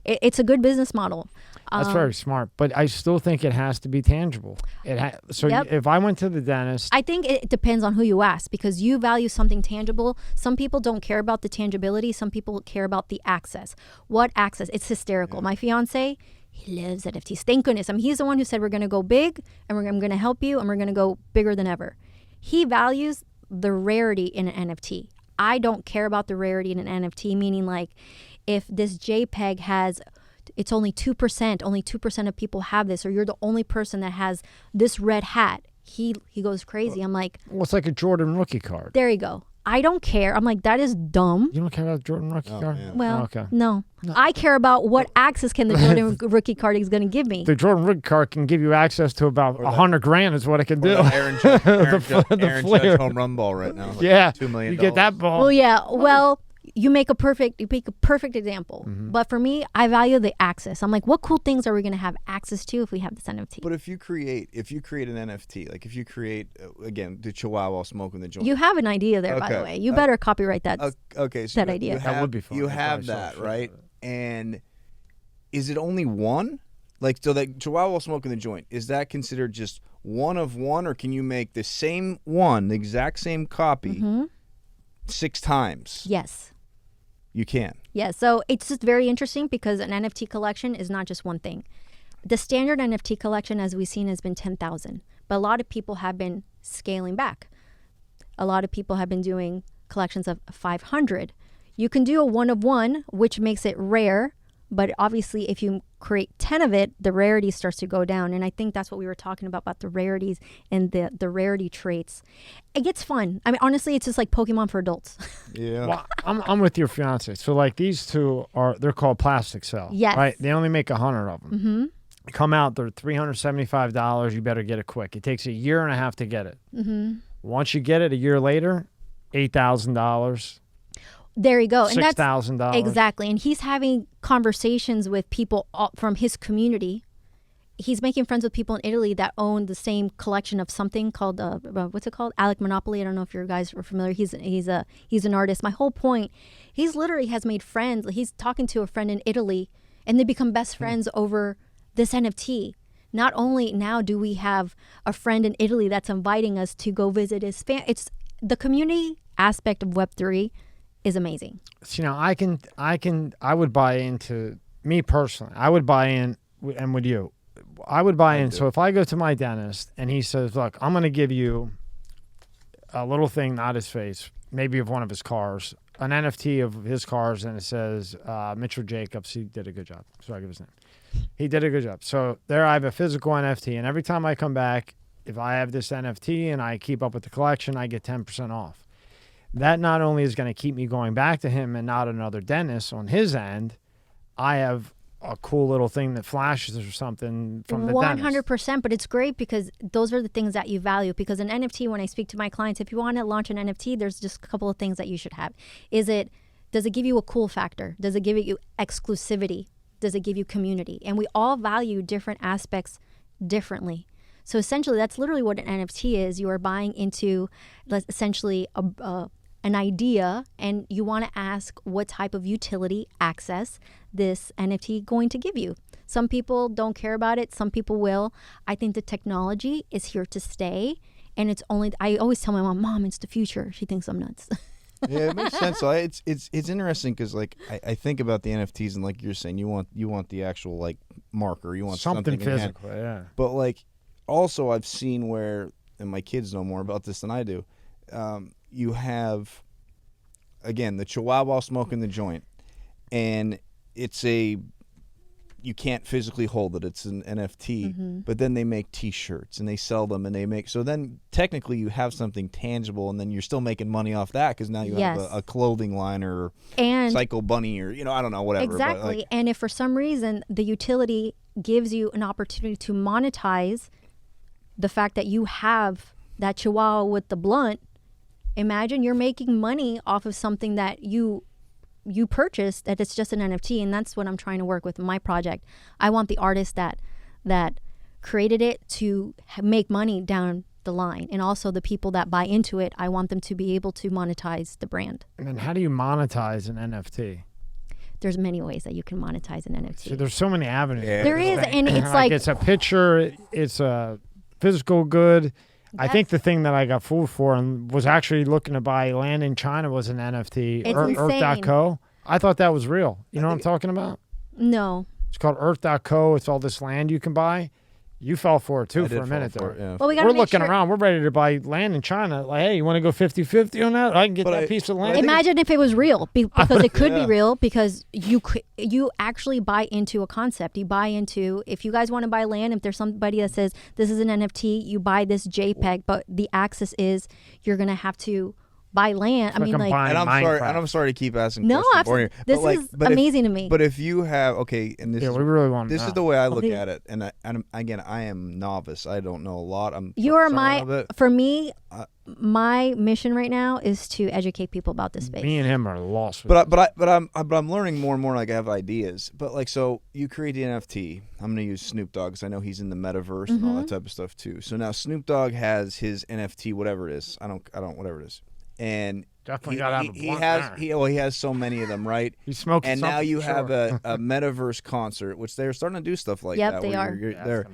It's a good business model. That's very smart, but I still think it has to be tangible. If I went to the dentist, I think it depends on who you ask, because you value something tangible. Some people don't care about the tangibility. Some people care about the access. What access? It's hysterical. Yeah. My fiance, he loves NFTs. Thank goodness. I mean, he's the one who said we're going to go big, and I'm going to help you, and we're going to go bigger than ever. He values the rarity in an NFT. I don't care about the rarity in an NFT, meaning like if this JPEG has, it's only 2% of people have this, or you're the only person that has this red hat. He goes crazy. I'm like, well, it's like a Jordan rookie card. There you go. I don't care. I'm like, that is dumb. You don't care about the Jordan rookie card? Man. Well, okay. No. I care about what access can the Jordan rookie card is going to give me. The Jordan rookie card can give you access to about $100,000 is what it can do. Aaron Judge home run ball right now. Like yeah. $2 million. You get that ball. Well, yeah. Well, you make a perfect example. Mm-hmm. But for me, I value the access. I'm like, what cool things are we going to have access to if we have this NFT? But if you create an NFT, like if you create, again, the Chihuahua smoking the joint. You have an idea there, by the way. You better copyright that. Okay. So that idea. That would be fun. You have that, right? And is it only one? Like, so that Chihuahua smoking the joint, is that considered just one of one, or can you make the same one, the exact same copy, 6 times? Yes. You can. Yeah, so it's just very interesting because an NFT collection is not just one thing. The standard NFT collection, as we've seen, has been 10,000. But a lot of people have been scaling back. A lot of people have been doing collections of 500. You can do a one of one, which makes it rare, But obviously, if you create 10 of it, the rarity starts to go down. And I think that's what we were talking about the rarities and the rarity traits. It gets fun. I mean, honestly, it's just like Pokemon for adults. Yeah. Well, I'm with your fiance. So like these two they're called plastic cell. Yes. Right. They only make 100 of them. Mm-hmm. They come out. They're $375. You better get it quick. It takes a year and a half to get it. Mm-hmm. Once you get it, a year later, $8,000. There you go. And that's $6,000. exactly. And he's having conversations with people from his community. He's making friends with people in Italy that own the same collection of something called what's it called? Alec Monopoly. I don't know if you guys are familiar. He's an artist. My whole point, he's literally has made friends. He's talking to a friend in Italy, and they become best friends over this NFT. Not only now do we have a friend in Italy that's inviting us to go visit his it's the community aspect of Web3 is amazing. So, I would buy into, me personally, I would buy in, and would you? I would buy in. So if I go to my dentist and he says, look, I'm going to give you a little thing, not his face, maybe of one of his cars, an NFT of his cars, and it says Mitchell Jacobs, he did a good job. So I give his name. He did a good job. So there I have a physical NFT, and every time I come back, if I have this NFT and I keep up with the collection, I get 10% off. That not only is going to keep me going back to him and not another dentist on his end, I have a cool little thing that flashes or something from the 100%, but it's great because those are the things that you value. Because an NFT, when I speak to my clients, if you want to launch an NFT, there's just a couple of things that you should have. Does it give you a cool factor? Does it give you exclusivity? Does it give you community? And we all value different aspects differently. So essentially, that's literally what an NFT is. You are buying into essentially an idea, and you want to ask what type of utility access this NFT going to give you. Some people don't care about it. Some people will. I think the technology is here to stay, and I always tell my mom, it's the future. She thinks I'm nuts. Yeah, it makes sense. So it's interesting because like I think about the NFTs, and like you're saying, you want the actual like marker, you want something physical, yeah. But like also I've seen where, and my kids know more about this than I do. You have, again, the Chihuahua smoking the joint, and you can't physically hold it. It's an NFT, but then they make T-shirts and they sell them, and so then technically you have something tangible, and then you're still making money off that because now you have a clothing line or Psycho Bunny or I don't know, whatever. Exactly. But like, and if for some reason the utility gives you an opportunity to monetize the fact that you have that Chihuahua with the blunt, imagine you're making money off of something that you purchased, that it's just an NFT. And that's what I'm trying to work with in my project. I want the artist that created it to make money down the line, and also the people that buy into it, I want them to be able to monetize the brand. And then how do you monetize an NFT? There's many ways that you can monetize an NFT. So there's so many avenues. Yeah. There is, and it's like it's a picture, it's a physical good. I think the thing that I got fooled for and was actually looking to buy land in China was an NFT, It's Earth.co. I thought that was real. You know what I'm talking about? No. It's called Earth.co. It's all this land you can buy. You fell for it too for a minute there. Yeah. Well, We're looking around. We're ready to buy land in China. Like, hey, you want to go 50-50 on that? I can get that piece of land. Imagine if it was real, because it could be real, because you actually buy into a concept. You buy into, if you guys want to buy land, if there's somebody that says this is an NFT, you buy this JPEG, but the access is you're going to have to buy land. I mean, like, and I'm sorry to keep asking no, questions. This is amazing to me. But if you have, and this we is, really want this is the way I look at it, and again, I am novice. I don't know a lot. For me, my mission right now is to educate people about this space. Me and him are lost. But I'm learning more and more. Like I have ideas. But like, so you create the NFT. I'm gonna use Snoop Dogg because I know he's in the metaverse and all that type of stuff too. So now Snoop Dogg has his NFT, whatever it is. I don't whatever it is. And definitely he has so many of them, right? He's smoking. And now you have a metaverse concert, which they're starting to do stuff like that. Yep, they are. You're there.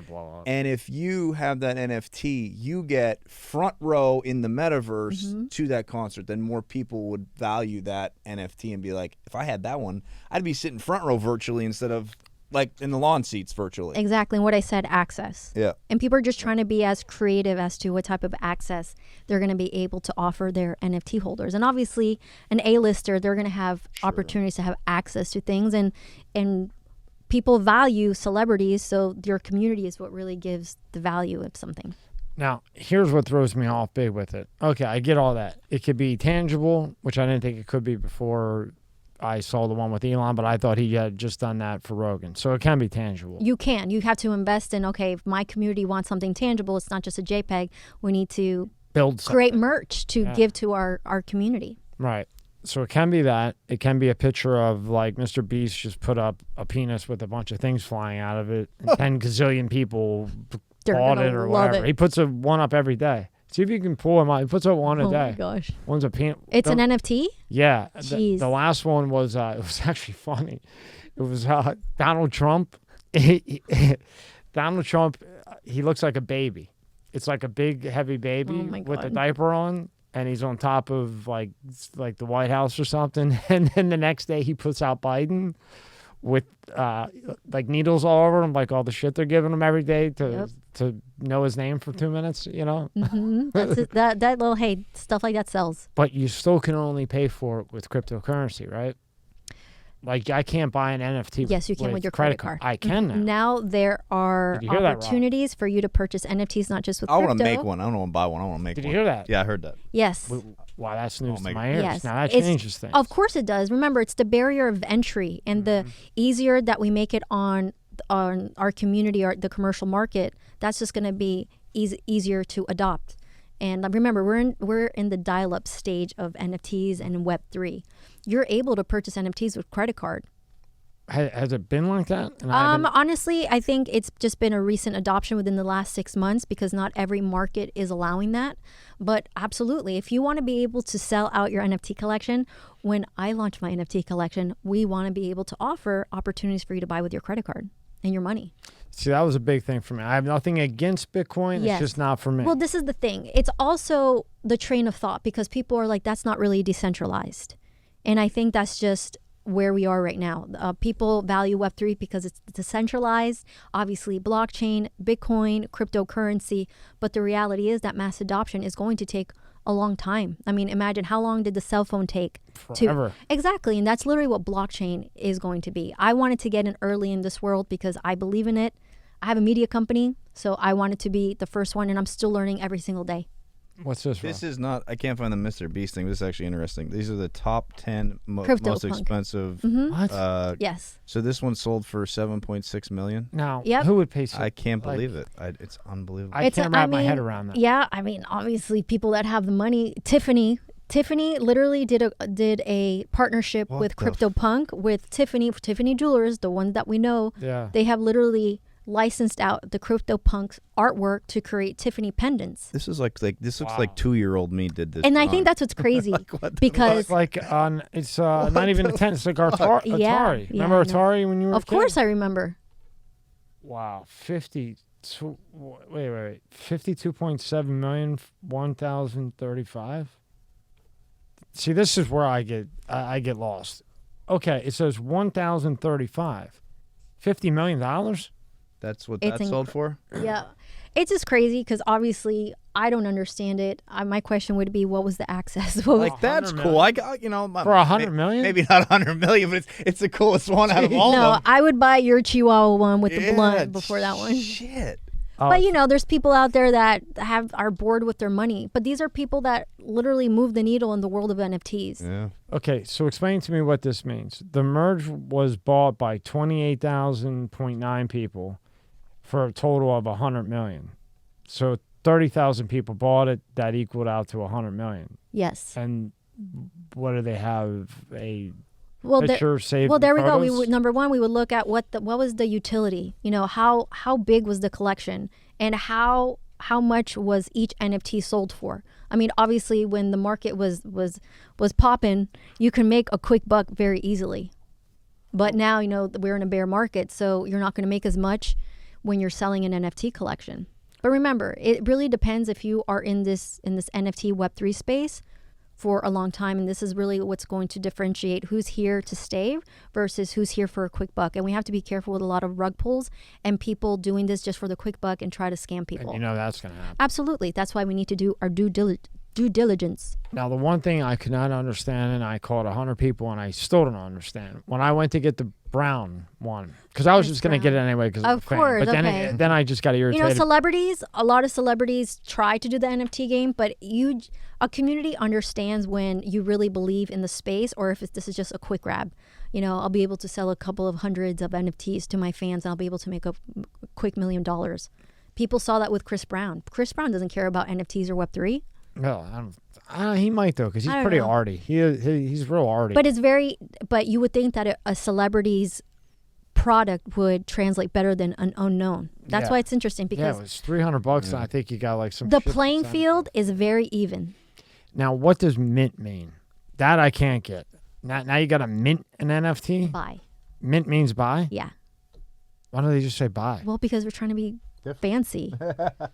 And if you have that NFT, you get front row in the metaverse to that concert. Then more people would value that NFT and be like, if I had that one, I'd be sitting front row virtually instead of like in the lawn seats virtually. Exactly. And what I said, access. Yeah. And people are just trying to be as creative as to what type of access they're going to be able to offer their NFT holders. And obviously, an A-lister, they're going to have opportunities to have access to things. And people value celebrities, so your community is what really gives the value of something. Now, here's what throws me off big with it. Okay, I get all that. It could be tangible, which I didn't think it could be before I saw the one with Elon, but I thought he had just done that for Rogan. So it can be tangible. You can. You have to invest in, okay, if my community wants something tangible, it's not just a JPEG. We need to Build something. create merch to give to our community. Right. So it can be that. It can be a picture of like Mr. Beast just put up a penis with a bunch of things flying out of it. And 10 gazillion people They're bought gonna it or love whatever. it. He puts one up every day. See if you can pull him out. He puts up one a Oh day. my gosh. One's a penis. It's an NFT? Yeah. Jeez. The last one was, it was actually funny. It was Donald Trump. Donald Trump, he looks like a baby. It's like a big, heavy baby Oh my with a God. diaper on. And he's on top of like the White House or something. And then the next day he puts out Biden with like needles all over him, like all the shit they're giving him every day to know his name for 2 minutes, you know? Mm-hmm. That's it. That little, hey, stuff like that sells. But you still can only pay for it with cryptocurrency, right? Like I can't buy an NFT. Yes, you can with your credit card. I can now. Now there are Did you hear that, Rob? opportunities for you to purchase NFTs, not just with I crypto. want to make one. I don't want to buy one. I want to make Did one. you hear that? Yeah, I heard that. Yes. Wow, that's news to make my it. ears. Yes. Now that It's- changes things. Of course it does. Remember, it's the barrier of entry, and the easier that we make it on our community or the commercial market, that's just going to be easier to adopt. And remember, we're in the dial-up stage of NFTs and Web3. You're able to purchase NFTs with credit card. Has it been like that? And I haven't- Honestly, I think it's just been a recent adoption within the last 6 months because not every market is allowing that. But absolutely, if you want to be able to sell out your NFT collection, when I launch my NFT collection, we want to be able to offer opportunities for you to buy with your credit card and your money. See, that was a big thing for me. I have nothing against Bitcoin. Yes. It's just not for me. Well, this is the thing. It's also the train of thought because people are like, that's not really decentralized. And I think that's just where we are right now. People value Web3 because it's decentralized, obviously blockchain, Bitcoin, cryptocurrency. But the reality is that mass adoption is going to take a long time. I mean, imagine how long did the cell phone take? Forever. Exactly. And that's literally what blockchain is going to be. I wanted to get in early in this world because I believe in it. I have a media company, so I wanted to be the first one, and I'm still learning every single day. What's this? This Rob? is not. I can't find the Mr. Beast thing. This is actually interesting. These are the top 10 most CryptoPunk. expensive. What? Yes. So this one sold for 7.6 million. Now, Yep. who would pay? I can't like, believe it. It's unbelievable. I can't wrap my head around that. Yeah, I mean, obviously, people that have the money. Tiffany literally did a partnership What with the CryptoPunk with Tiffany Jewelers, the ones that we know. Yeah. They have literally licensed out the CryptoPunk's artwork to create Tiffany pendants. This is like this looks like 2-year-old me did this. And I drawing. think that's what's crazy what the because It's like on. It's not even a 10. It's like Atari. Yeah, Atari. yeah, Remember I know. Atari when you were? of a kid? course I remember. Wow, 50. Wait. 52.7 million, 1,035. See, this is where I get lost. Okay, it says 1,035. $50 million. That's what It's that sold for. Yeah. It's just crazy because obviously I don't understand it. My question would be, what was the access? What was, Like that's 100 cool. million? I got For 100 million? Maybe not 100 million, but it's the coolest one out of all no, of them. I would buy your Chihuahua one with the Yeah, blunt before that one. Shit. Oh, But there's people out there that are bored with their money. But these are people that literally move the needle in the world of NFTs. Yeah. okay, so explain to me what this means. The merge was bought by 28,000.9 people for a total of 100 million. So 30,000 people bought it. That equaled out to 100 million. Yes. And what do they have? A Well, picture saved? well, there we go. We photos? would, number one, we would look at what was the utility. How big was the collection, and how much was each NFT sold for. I mean, obviously, when the market was popping, you can make a quick buck very easily. But now, we're in a bear market, so you're not going to make as much when you're selling an NFT collection. But remember, it really depends if you are in this NFT Web3 space for a long time, and this is really what's going to differentiate who's here to stay versus who's here for a quick buck. And we have to be careful with a lot of rug pulls and people doing this just for the quick buck and try to scam people. And that's going to happen. Absolutely. That's why we need to do our due due diligence. Now, the one thing I could not understand, and I called 100 people, and I still don't understand. When I went to get the brown one, because I was just going to get it anyway because Of course, but then, okay. then I just got irritated. You know, celebrities, a lot of celebrities try to do the NFT game, but a community understands when you really believe in the space or if this is just a quick grab. You know, I'll be able to sell a couple of hundreds of NFTs to my fans, and I'll be able to make a quick $1 million. People saw that with Chris Brown. Chris Brown doesn't care about NFTs or Web3. No, he might though, because he's pretty arty. He's real arty. But but you would think that a celebrity's product would translate better than an unknown. That's why it's interesting, because it was $300, and I think you got like some. The playing field is very even. Now, what does mint mean? That I can't get. Now you got to mint an NFT. Buy. Mint means buy. Yeah. Why don't they just say buy? Well, because we're trying to be fancy.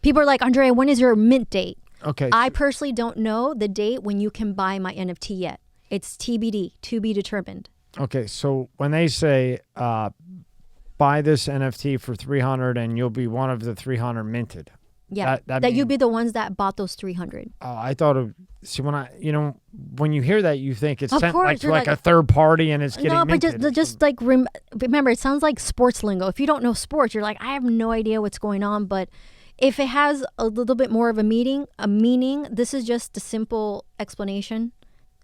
People are like, Andrea, when is your mint date? Okay. I personally don't know the date when you can buy my NFT yet. It's TBD, to be determined. Okay, so when they say buy this NFT for 300 and you'll be one of the 300 minted. Yeah, that you'd be the ones that bought those 300. Oh, I thought see, when you hear that, you think it's sent course, to like a third party and it's getting minted. No, but just like remember, it sounds like sports lingo. If you don't know sports, you're like, I have no idea what's going on. But if it has a little bit more of a meaning, this is just a simple explanation.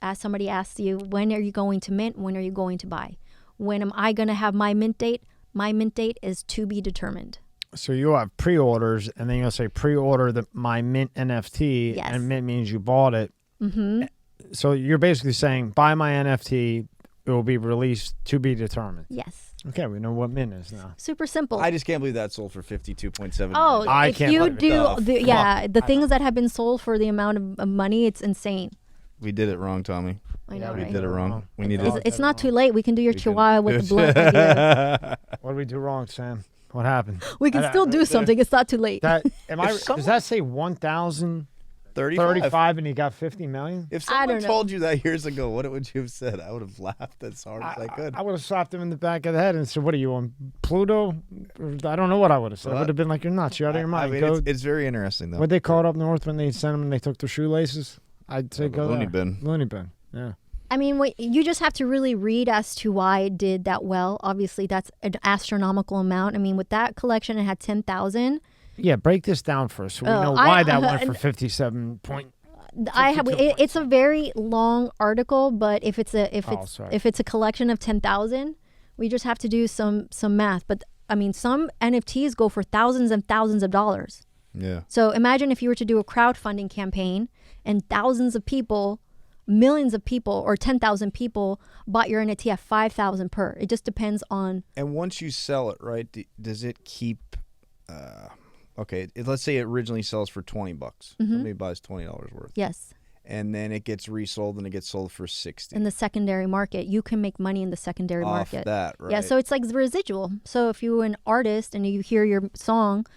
As somebody asks you, when are you going to mint? When are you going to buy? When am I going to have my mint date? My mint date is to be determined. So you'll have pre-orders, and then you'll say pre-order my mint NFT, Yes. and mint means you bought it. Mm-hmm. So you're basically saying, buy my NFT, it will be released to be determined. Yes. Okay, we know what mint is now. Super simple. I just can't believe that sold for 52.7. Oh, I if can't you believe do, the things that have been sold for the amount of money, it's insane. We did it wrong, Tommy. I know, We right? did it wrong. We needed. It's not too late. We can do your chihuahua with the blood idea. What did we do wrong, Sam? What happened? We can still do something. It's not too late. Does that say 1,035 and he got 50 million? If I someone don't know. told you that years ago, what would you have said? I would have laughed as hard as I could. I would have slapped him in the back of the head and said, what are you on, Pluto? I don't know what I would have said. I would have been like, you're nuts. You're out of your mind. I mean, it's very interesting, though. What'd they call it up north when they sent them and they took their shoelaces? I'd say go loony there. bin. Loony bin, yeah. I mean, you just have to really read as to why it did that well. Obviously, that's an astronomical amount. I mean, with that collection, it had 10,000. Yeah, break this down for us so we know why that went for 57 point. It's a very long article, but if it's a collection of 10,000, we just have to do some math. But I mean, some NFTs go for thousands and thousands of dollars. Yeah. So imagine if you were to do a crowdfunding campaign and thousands of people, millions of people, or 10,000 people bought your NFT at 5,000 per. It just depends on. And once you sell it, right? Does it keep? Okay, let's say it originally sells for $20. Somebody buys $20 worth. Yes. And then it gets resold and it gets sold for 60. In the secondary market, you can make money in the secondary Off market. that, right? Yeah, so it's like residual. So if you're an artist and you hear your song,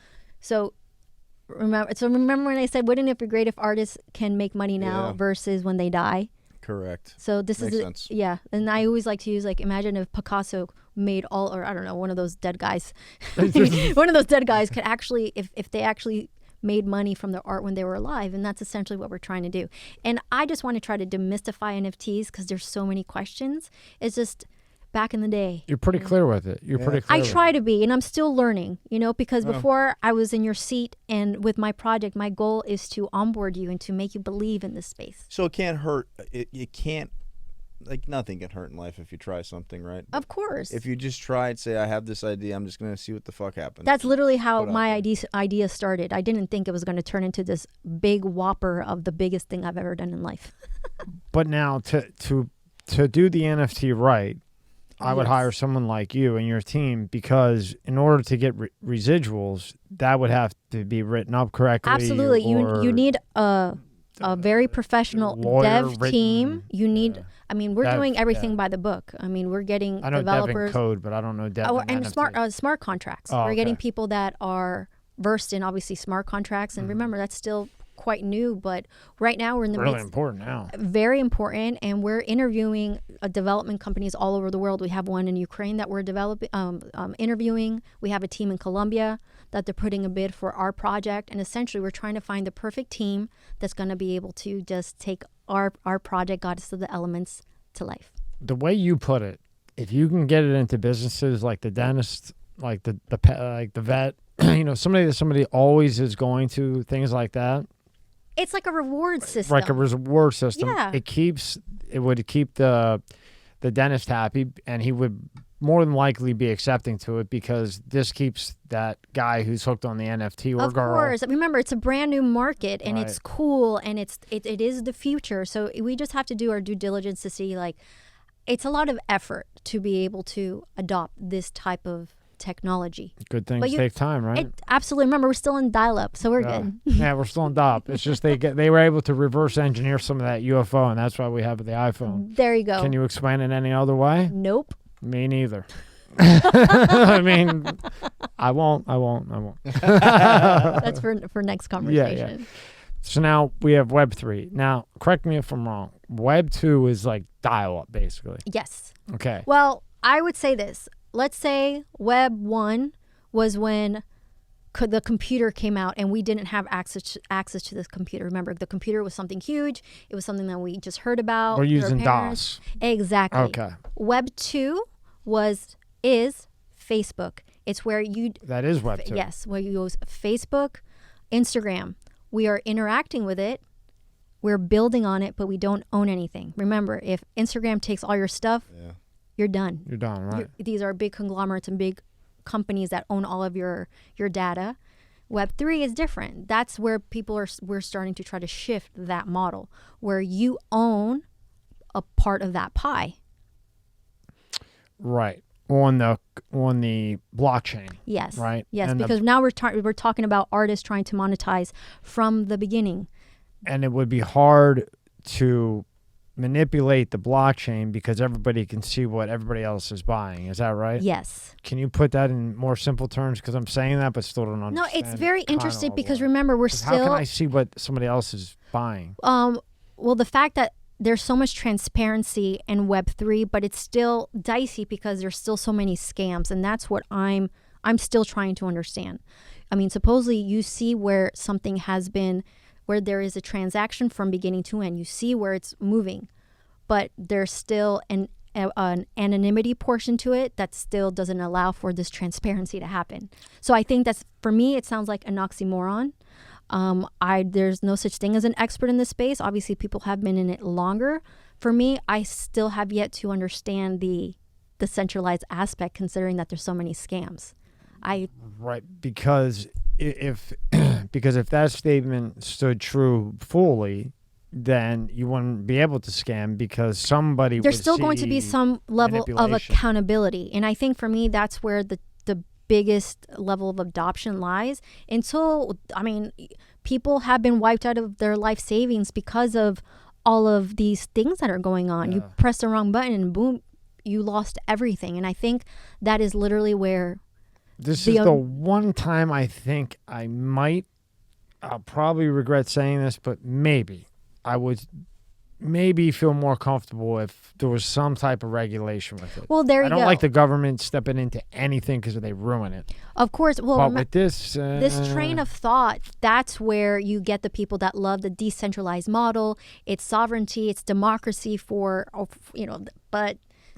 remember when I said, wouldn't it be great if artists can make money now versus when they die? Correct. So this Makes is sense. Yeah, and I always like to use, like, imagine if Picasso made or I don't know, one of those dead guys. One of those dead guys could actually, if they actually made money from their art when they were alive, and that's essentially what we're trying to do. And I just want to try to demystify NFTs because there's so many questions. It's just back in the day. You're pretty clear with it. You're pretty clear. I try to be, and I'm still learning, because before I was in your seat and with my project, my goal is to onboard you and to make you believe in this space. So it can't hurt. It can't, like, nothing can hurt in life if you try something, right? Of course. If you just try and say, I have this idea, I'm just going to see what the fuck happens. That's literally how my idea started. I didn't think it was going to turn into this big whopper of the biggest thing I've ever done in life. But now to do the NFT right, I would hire someone like you and your team, because in order to get residuals, that would have to be written up correctly. Absolutely. You need a very professional dev team. You need, I mean, we're doing everything by the book. I mean, we're getting I know developers. dev and code, but I don't know dev and smart contracts. We're getting people that are versed in, obviously, smart contracts. And remember, that's still quite new, but right now we're in the Really midst. important now. Very important, and we're interviewing development companies all over the world. We have one in Ukraine that we're interviewing. We have a team in Colombia that they're putting a bid for our project, and essentially we're trying to find the perfect team that's going to be able to just take our project, Goddess of the Elements, to life. The way you put it, if you can get it into businesses like the dentist, like the vet, somebody always is going to things like that. It's like a reward system. Like a reward system. Yeah. It would keep the dentist happy, and he would more than likely be accepting to it because this keeps that guy who's hooked on the NFT or girl. Of course. Remember, it's a brand new market, and Right. it's cool, and it is the future. So we just have to do our due diligence to see, like, it's a lot of effort to be able to adopt this type of technology. Good things take time, right? Absolutely. Remember, we're still in dial-up, so we're good. Yeah, we're still on DOP. It's just they were able to reverse engineer some of that UFO, and that's why we have the iPhone. There you go. Can you explain it any other way? Nope. Me neither. I mean, I won't. That's for next conversation. Yeah. So now we have Web 3. Now, correct me if I'm wrong. Web 2 is like dial-up, basically. Yes. Okay. Well, I would say this. Let's say Web 1 was when the computer came out and we didn't have access to this computer. Remember, the computer was something huge. It was something that we just heard about. We're through our using parents. DOS. Exactly. Okay. Web 2 is Facebook. It's where you... That is Web 2. Yes, where you use Facebook, Instagram. We are interacting with it. We're building on it, but we don't own anything. Remember, if Instagram takes all your stuff, you're done. You're done, right? These are big conglomerates and big companies that own all of your data. Web 3 is different. That's where we're starting to try to shift that model, where you own a part of that pie. Right. On the blockchain. Yes. Right. Yes, And because now we're talking about artists trying to monetize from the beginning. And it would be hard to manipulate the blockchain because everybody can see what everybody else is buying. Is that right? Yes. Can you put that in more simple terms? Because I'm saying that, but still don't understand. No, it's very kinda interesting all because the way. remember, we're 'Cause still... How can I see what somebody else is buying? Well, the fact that there's so much transparency in Web3, but it's still dicey because there's still so many scams, and that's what I'm still trying to understand. I mean, supposedly you see where something has been, where there is a transaction from beginning to end. You see where it's moving, but there's still an anonymity portion to it that still doesn't allow for this transparency to happen. So I think that's, for me, it sounds like an oxymoron. There's no such thing as an expert in this space. Obviously, people have been in it longer. For me, I still have yet to understand the centralized aspect, considering that there's so many scams. Right, because if that statement stood true fully, then you wouldn't be able to scam because somebody there's would still going to be see some level of manipulation. accountability, and I think for me that's where the biggest level of adoption lies. Until, I mean, people have been wiped out of their life savings because of all of these things that are going on. You press the wrong button and boom, you lost everything. And I think that is literally where this is the one time I think I'll probably regret saying this, but maybe I would feel more comfortable if there was some type of regulation with it. Well, there you go. I don't like the government stepping into anything because they ruin it. Of course. Well, but with this train of thought, that's where you get the people that love the decentralized model. It's sovereignty, it's democracy but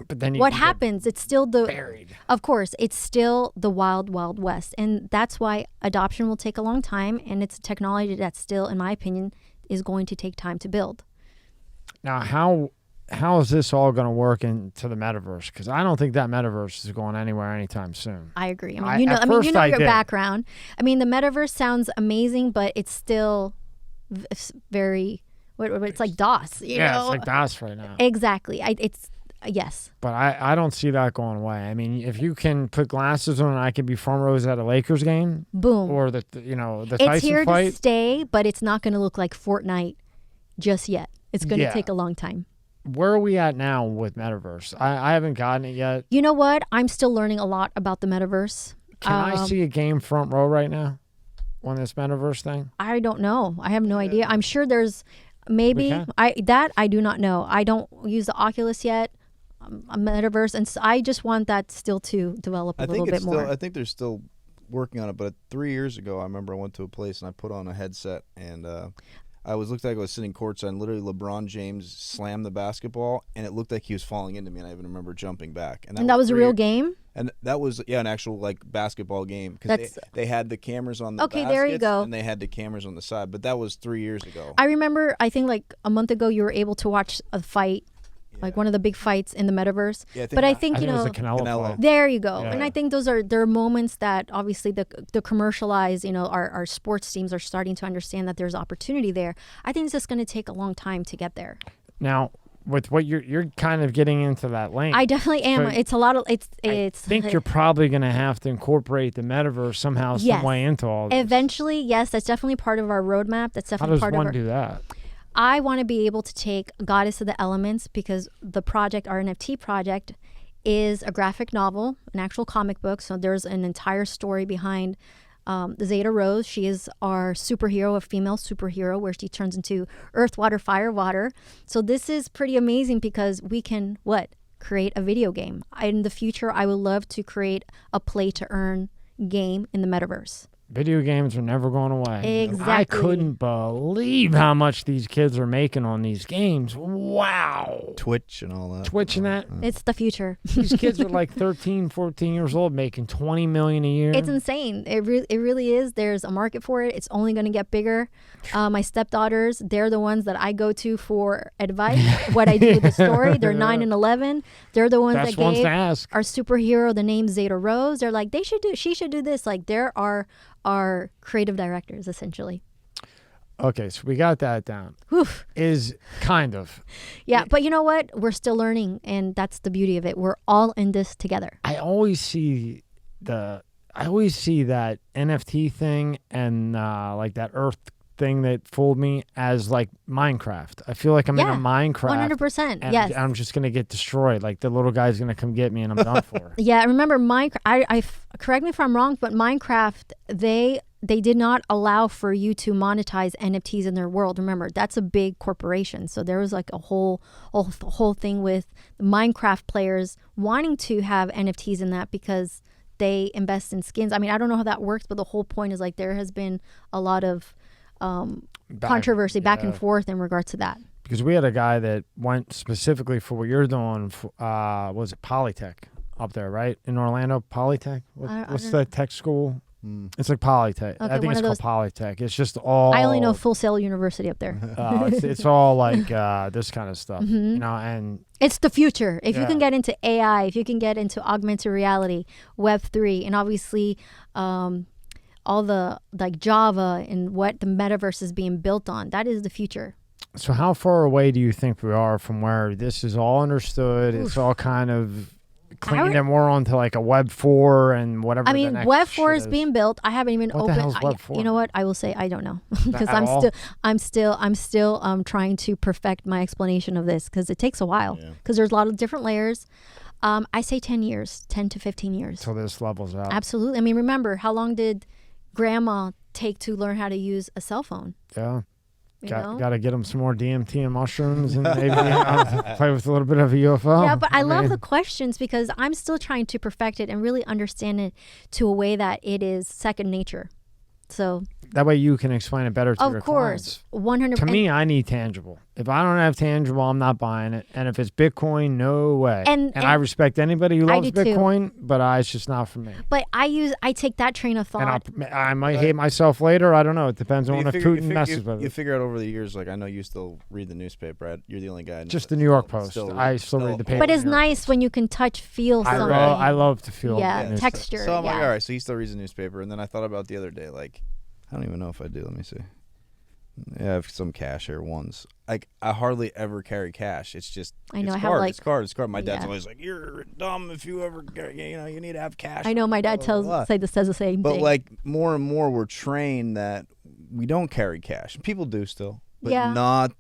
then what happens? It's still buried. Of course, it's still the wild, wild west. And that's why adoption will take a long time. And it's a technology that still, in my opinion, is going to take time to build. Now, how is this all going to work into the metaverse? Because I don't think that metaverse is going anywhere anytime soon. I agree. I mean, you know your background. I mean, the metaverse sounds amazing, but it's still very. It's like DOS. You know? It's like DOS right now. Exactly. Yes. But I don't see that going away. I mean, if you can put glasses on, and I can be front rows at a Lakers game. Boom. Or the Tyson fight. It's here to stay, but it's not going to look like Fortnite just yet. It's going to take a long time. Where are we at now with Metaverse? I haven't gotten it yet. You know what? I'm still learning a lot about the Metaverse. Can I see a game front row right now? on this metaverse thing? I don't know. I have no idea. I'm sure there's maybe I do not know. I don't use the Oculus yet. A metaverse, and so I just want that still to develop a little bit more. I think they're still working on it, but 3 years ago, I remember I went to a place and I put on a headset, and I looked like I was sitting courtside, and literally LeBron James slammed the basketball, and it looked like he was falling into me, and I even remember jumping back. And that was a real game? And that was, an actual like basketball game, because they had the cameras on the baskets, there you go. and they had the cameras on the side, but that was 3 years ago. I remember, I think like a month ago, you were able to watch a fight. Like one of the big fights in the metaverse. Yeah, I think you know, it was the Canelo fight. there you go. Yeah. And I think there are moments that obviously the commercialized, our sports teams are starting to understand that there's opportunity there. I think it's just going to take a long time to get there. Now, with what you're kind of getting into that lane. I definitely am. So it's a lot of I think you're probably going to have to incorporate the metaverse somehow, some way into all this. Eventually, yes, that's definitely part of our roadmap. That's definitely part of our. How does one do that? I want to be able to take Goddess of the Elements, because the project, our NFT project, is a graphic novel, an actual comic book. So there's an entire story behind Zeta Rose. She is our superhero, a female superhero, where she turns into earth, water, fire, water. So this is pretty amazing because we can, create a video game. In the future, I would love to create a play-to-earn game in the metaverse. Video games are never going away. Exactly. I couldn't believe how much these kids are making on these games. Wow. Twitch and all that. Twitch and that. It's the future. These kids are like 13, 14 years old making $20 million a year. It's insane. It really is. There's a market for it. It's only going to get bigger. My stepdaughters, they're the ones that I go to for advice, what I do with the story. They're 9 and 11. They're the ones that gave our superhero the name Zeta Rose. They're like, she should do this. Like, there are our creative directors, essentially. Okay, so we got that down. Oof. Is kind of. Yeah, but you know what? We're still learning, and that's the beauty of it. We're all in this together. I always see that NFT thing and like that Earth thing that fooled me as like Minecraft. I feel like I'm in a Minecraft. 100%. And yes. I'm just gonna get destroyed. Like the little guy's gonna come get me, and I'm done for. Yeah, I remember Minecraft. Correct me if I'm wrong, but Minecraft, they did not allow for you to monetize NFTs in their world. Remember, that's a big corporation. So there was like a whole thing with Minecraft players wanting to have NFTs in that because they invest in skins. I mean, I don't know how that works, but the whole point is like there has been a lot of controversy back and forth in regards to that. Because we had a guy that went specifically for what you're doing. Was it Polytech up there, right? In Orlando, Polytech? What's the tech school? It's like Polytech. Okay, I think it's called Polytech. It's just all. I only know Full Sail University up there. It's all like this kind of stuff, you know, and it's the future. If you can get into AI, if you can get into augmented reality, Web3, and obviously all the like Java and what the metaverse is being built on, that is the future. So how far away do you think we are from where this is all understood? Oof. It's all kind of clean and we're on to like a Web 4 and whatever. I mean, Web 4 is being built. I haven't even opened. The hell's Web 4? You know what? I will say I don't know because I'm still trying to perfect my explanation of this because it takes a while because there's a lot of different layers. I say 10 years, 10 to 15 years. Till this levels out. Absolutely. I mean, remember, how long did grandma take to learn how to use a cell phone? Yeah. Got to get them some more DMT and mushrooms and maybe play with a little bit of a UFO. Yeah, but I love the questions because I'm still trying to perfect it and really understand it to a way that it is second nature. So that way you can explain it better to your clients. Of course, 100%. To me, I need tangible. If I don't have tangible, I'm not buying it. And if it's Bitcoin, no way. And I respect anybody who loves Bitcoin, but it's just not for me. But I take that train of thought. And I might hate myself later. I don't know. It depends on if Putin messes with it. You figure out over the years, like I know you still read the newspaper. Right? You're the only guy. Just the New York Post. I still read the paper. But it's nice when you can touch, feel something. I love to feel texture. So I'm like, all right, so he still reads the newspaper. And then I thought about the other day, like, I don't even know if I do. Let me see. Yeah, I have some cash here. Ones. Like I hardly ever carry cash. It's just it's card. My dad's always like, "You're dumb if you ever, you need to have cash." I know my dad says the same thing. But like more and more, we're trained that we don't carry cash. People do still, but not.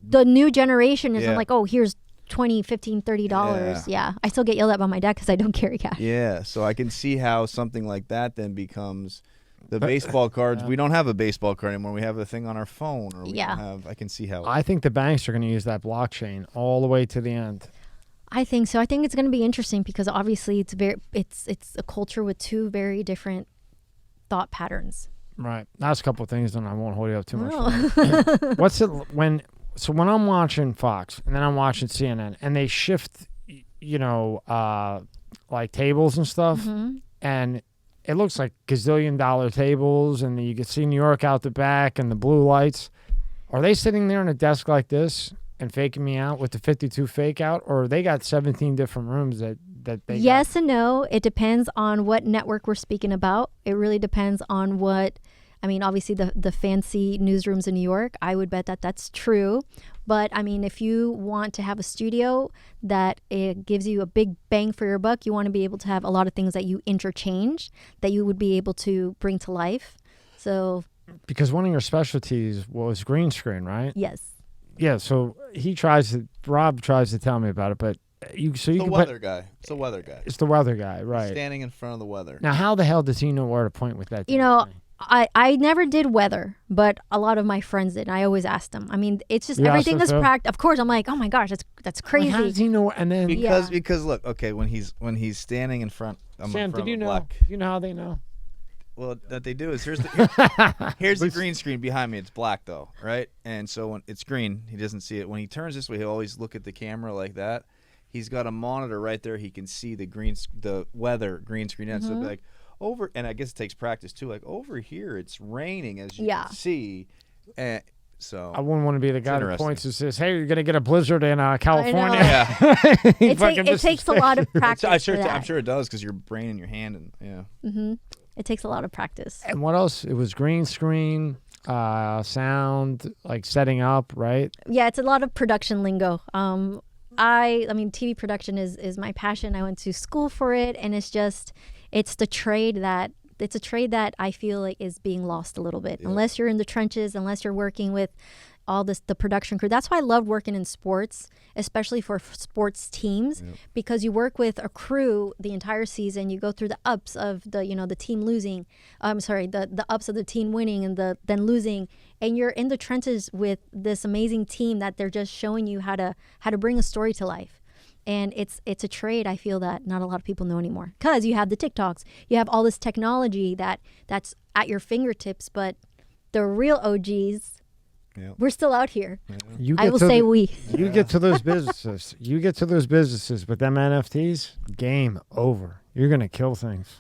The new generation isn't like, oh, here's $20, $15, $30. Yeah, I still get yelled at by my dad because I don't carry cash. Yeah, so I can see how something like that then becomes The baseball cards. We don't have a baseball card anymore. We have a thing on our phone. Or we don't have. I can see how. I think the banks are going to use that blockchain all the way to the end. I think so. I think it's going to be interesting because obviously it's a culture with two very different thought patterns. Right. That's a couple of things, and I won't hold you up too much. Oh. What's it when I'm watching Fox and then I'm watching CNN and they shift, like tables and stuff, and it looks like gazillion-dollar tables, and you can see New York out the back and the blue lights. Are they sitting there on a desk like this and faking me out with the 52 fake out, or they got 17 different rooms that they Yes got? and no. It depends on what network we're speaking about. It really depends on what, I mean, obviously the fancy newsrooms in New York, I would bet that that's true. But I mean, if you want to have a studio that it gives you a big bang for your buck, you want to be able to have a lot of things that you interchange, that you would be able to bring to life. So, Because one of your specialties was green screen, right? yes. Yeah, so Rob tries to tell me about it, but you It's the can weather guy. It's the weather guy. It's the weather guy, right? Standing in front of the weather. Now, how the hell does he know where to point with that? You damn know, thing? I never did weather, but a lot of my friends did. I always asked them. I mean, it's just You asked everything them is too? practical. Of course, I'm like, oh my gosh, that's crazy. Like, how does he know? And then Because look, okay, when he's standing in front. Sam, did you know? Black, You know how they know? Well, what they do is here's the green screen behind me. It's black though, right? And so when it's green, he doesn't see it. When he turns this way, he'll always look at the camera like that. He's got a monitor right there. He can see the weather green screen. And so it'll be like over, and I guess it takes practice too. Like over here, it's raining as you can see, and so I wouldn't want to be the guy that interesting. points and says, "Hey, you're gonna get a blizzard in California." Yeah. It takes a lot of practice. I'm for sure it does because your brain in your hand and It takes a lot of practice. And what else? It was green screen, sound, like setting up, right? Yeah, it's a lot of production lingo. I mean, TV production is my passion. I went to school for it, and it's a trade that I feel like is being lost a little bit. Yeah. Unless you're in the trenches, unless you're working with all the production crew. That's why I loved working in sports, especially for sports teams, because you work with a crew the entire season. You go through the ups of the team losing. The ups of the team winning and then losing, and you're in the trenches with this amazing team that they're just showing you how to bring a story to life. And it's a trade I feel that not a lot of people know anymore, because you have the TikToks, you have all this technology that's at your fingertips, but the real OGs. Yeah. We're still out here. I will say we. You get to those businesses. You get to those businesses with them NFTs, game over. You're going to kill things.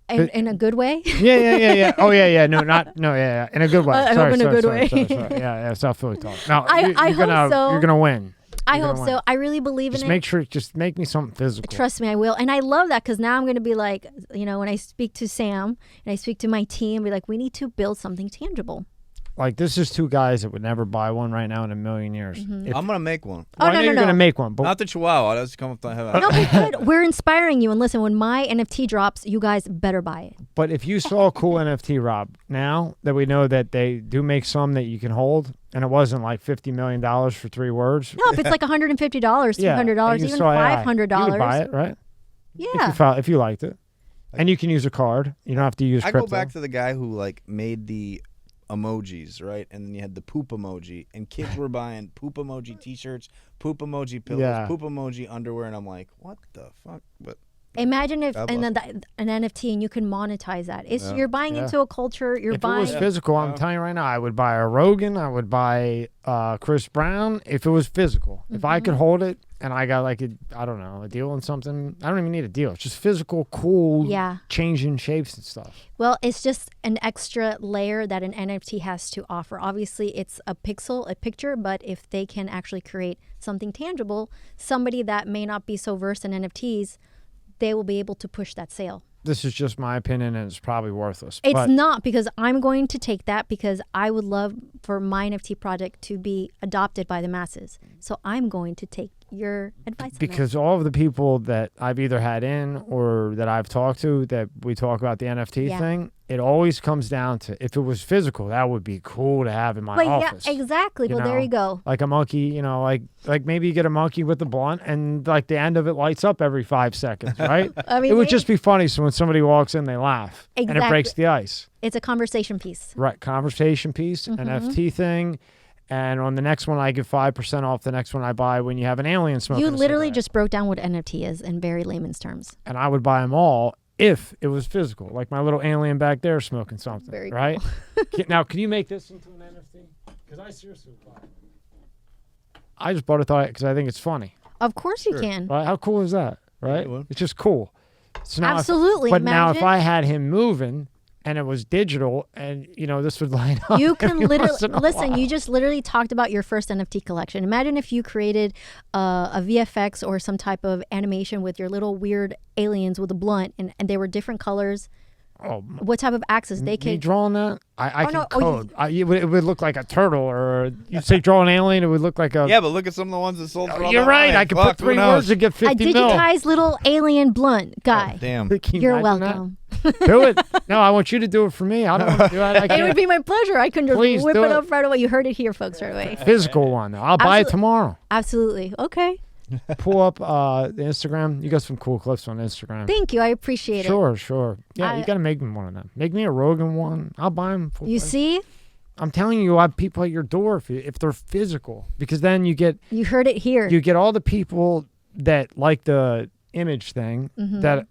In a good way? Yeah. Oh, yeah. In a good way. I hope in a good way. Sorry. Yeah, South Philly talk. No, I hope so. You're going to win. I hope so. I really believe in it. Just make me something physical. Trust me, I will. And I love that, because now I'm going to be like, when I speak to Sam and I speak to my team, be like, we need to build something tangible. Like, this is two guys that would never buy one right now in a million years. I'm going to make one. I know you're going to make one. But not the Chihuahua. That's come up to heaven. No, we could. We're inspiring you. And listen, when my NFT drops, you guys better buy it. But if you saw a cool NFT, Rob, now that we know that they do make some that you can hold, and it wasn't like $50 million for 3 words. No, if it's like $150, $200, even $500. You would buy it, right? Yeah. If you liked it. And you can use a card. You don't have to use crypto. I go back to the guy who made the emojis, right? And then you had the poop emoji, and kids were buying poop emoji t-shirts, poop emoji pillows, poop emoji underwear, and I'm like, what the fuck? But imagine if an NFT, and you can monetize that. You're buying into a culture. If it was physical, I'm telling you right now, I would buy a Rogan. I would buy Chris Brown if it was physical. If I could hold it and I got a deal on something. I don't even need a deal. It's just physical, cool, changing shapes and stuff. Well, it's just an extra layer that an NFT has to offer. Obviously, it's a picture, but if they can actually create something tangible, somebody that may not be so versed in NFTs, they will be able to push that sale. This is just my opinion, and it's probably worthless. It's not, because I'm going to take that, because I would love for my NFT project to be adopted by the masses. So I'm going to take your advice. Because all of the people that I've either had in or that I've talked to that we talk about the NFT thing, it always comes down to, if it was physical, that would be cool to have in my office. Yeah, exactly. Well, there you go. Like a monkey, you know, like maybe you get a monkey with a blunt and like the end of it lights up every 5 seconds, right? I mean, it would just be funny. So when somebody walks in, they laugh and it breaks the ice. It's a conversation piece. Right. Conversation piece, NFT thing. And on the next one, I give 5% off the next one I buy when you have an alien smoking You a literally cigarette. just broke down what NFT is in very layman's terms. And I would buy them all if it was physical, like my little alien back there smoking something. Very right? Now, can you make this into an NFT? Because I seriously would buy it. I just bought it because I think it's funny. Of course you can. Right? How cool is that? Right? It's just cool. So now Absolutely. Now if Imagine- I had him moving and it was digital and, you know, this would line up. You can every literally once in a listen. while. You just literally talked about your first NFT collection. Imagine if you created a VFX or some type of animation with your little weird aliens with a blunt, and they were different colors. Oh, What type of axes they me can? drawing that? I Oh, can no. Oh, code. It would look like a turtle, or you say draw an alien, it would look like a. Yeah, but look at some of the ones that sold. For all You're that right. money. I could Fuck, put 3 who knows? words and get A 50 mil. digitized little alien blunt guy. Damn. Can you You're imagine that? welcome. Do it. No, I want you to do it for me. I don't want to do it. It would be my pleasure. I can just Please whip do it it. up right away. You heard it here, folks, right away. Physical one. I'll buy it tomorrow. Absolutely. Okay. Pull up the Instagram. You got some cool clips on Instagram. Thank you. I appreciate it. Sure. Yeah, I- you got to make me one of them. Make me a Rogan one. I'll buy them. You see? I'm telling you, you'll have people at your door if they're physical, because then you get You heard it here. all the people that like the image thing that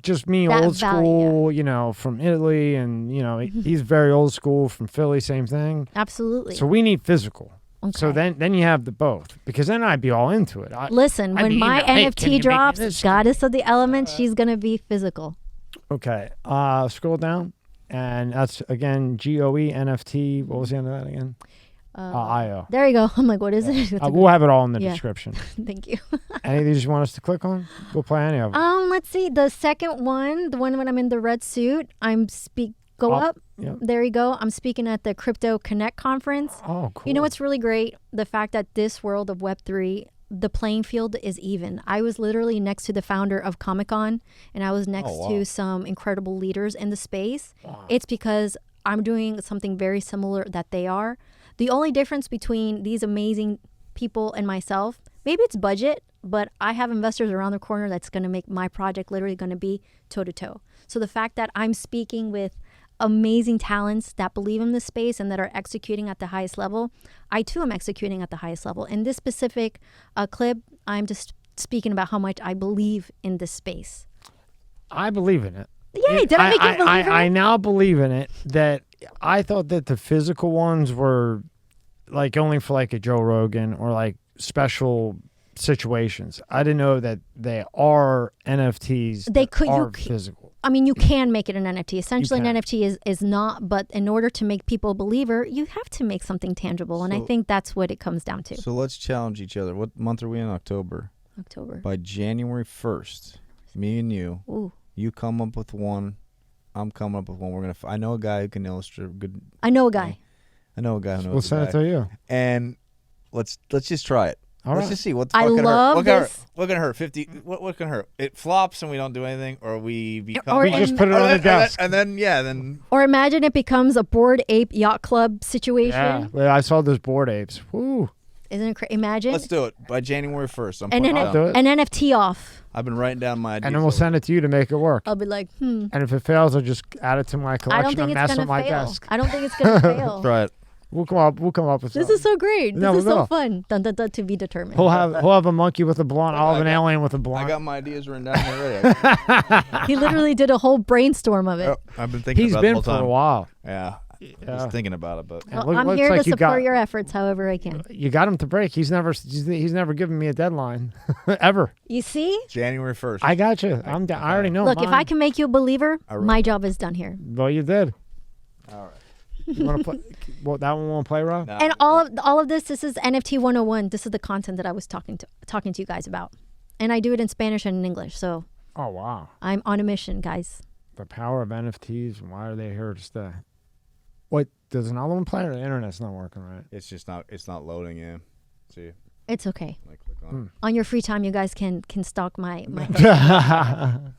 just me, That old value, school, you know, from Italy, and you know he's very old school from Philly, same thing. Absolutely. So we need physical. So Okay. then you have the both, because then I'd be all into it. Listen, I'd when be my email, "Hey, can you NFT make drops, this? Goddess of the Elements, she's going to be physical. Okay, scroll down, and that's again GOE NFT. What was the end of that again? IO. There you go. I'm like, what is it? We'll have it all in the Yeah. description. Thank you. Any of these you want us to click on? We'll play any of them. Let's see. The second one, the one when I'm in the red suit, go up. Yep. There you go. I'm speaking at the Crypto Connect conference. Oh, cool. You know what's really great? The fact that this world of Web3, the playing field is even. I was literally next to the founder of Comic-Con, and I was next to some incredible leaders in the space. Wow. It's because I'm doing something very similar that they are. The only difference between these amazing people and myself, maybe it's budget, but I have investors around the corner that's going to make my project literally going to be toe-to-toe. So the fact that I'm speaking with amazing talents that believe in this space and that are executing at the highest level, I too am executing at the highest level. In this specific clip, I'm just speaking about how much I believe in this space. I believe in it. Yay, did I make you believe in it? I now believe in it. That I thought that the physical ones were like only for like a Joe Rogan or like special situations. I didn't know that they are NFTs. They could are physical. I mean, you can make it an NFT. Essentially, You an can. NFT is not, but in order to make people a believer, you have to make something tangible. And I So- think that's what it comes down to. So let's challenge each other. What month are we in? October. October. By January 1st, me and you, Ooh. you come up with one. I'm coming up with one. We're gonna. I know a guy who can illustrate good. I know a guy. I know a guy who knows. We'll a send it guy. to you. And let's just try it. All Let's right. just see what the I fuck can love hurt. What can hurt? this. What can hurt? 50. What can hurt? It flops and we don't do anything, or we become. Or We just in- put it on the desk. And then then. Or imagine it becomes a Bored Ape Yacht Club situation. Yeah, well, I saw those board apes. Woo. Isn't it crazy? Imagine. Let's do it by January 1st. I'm and putting then it do down. it. an NFT off. I've been writing down my ideas. And then we'll send it to you to make it work. I'll be like, And if it fails, I'll just add it to my I collection don't think and it's mess going with to my fail. desk. I don't think it's going to fail. Try it. We'll come up with This something. is so great. No, This is we so will. fun. Dun, dun, dun, to be determined. He'll have a monkey with a blunt. I'll have an alien with a I blunt. got my ideas written down here already. He literally did a whole brainstorm of it. Oh, I've been thinking He's about it been the for whole time. a while. Yeah. Just thinking about it, but Yeah, Well, look- I'm looks here like to you got- support your efforts however I can. You got him to break. He's never given me a deadline ever. You see? January 1st. I got you. I already know. Look, if mine. I can make you a believer, wrote my job is done here. Well, you did. All right. You want to play? Well, that one want to play, Rob? No, And all of this is NFT 101. This is the content that I was talking to you guys about. And I do it in Spanish and in English. So Oh wow, I'm on a mission, guys. the power of NFTs. And why are they here to stay? What does another one play? Or the internet's not working right? it's just not. It's not loading in. See, It's okay. I click on On your free time, you guys can stalk my Hmm.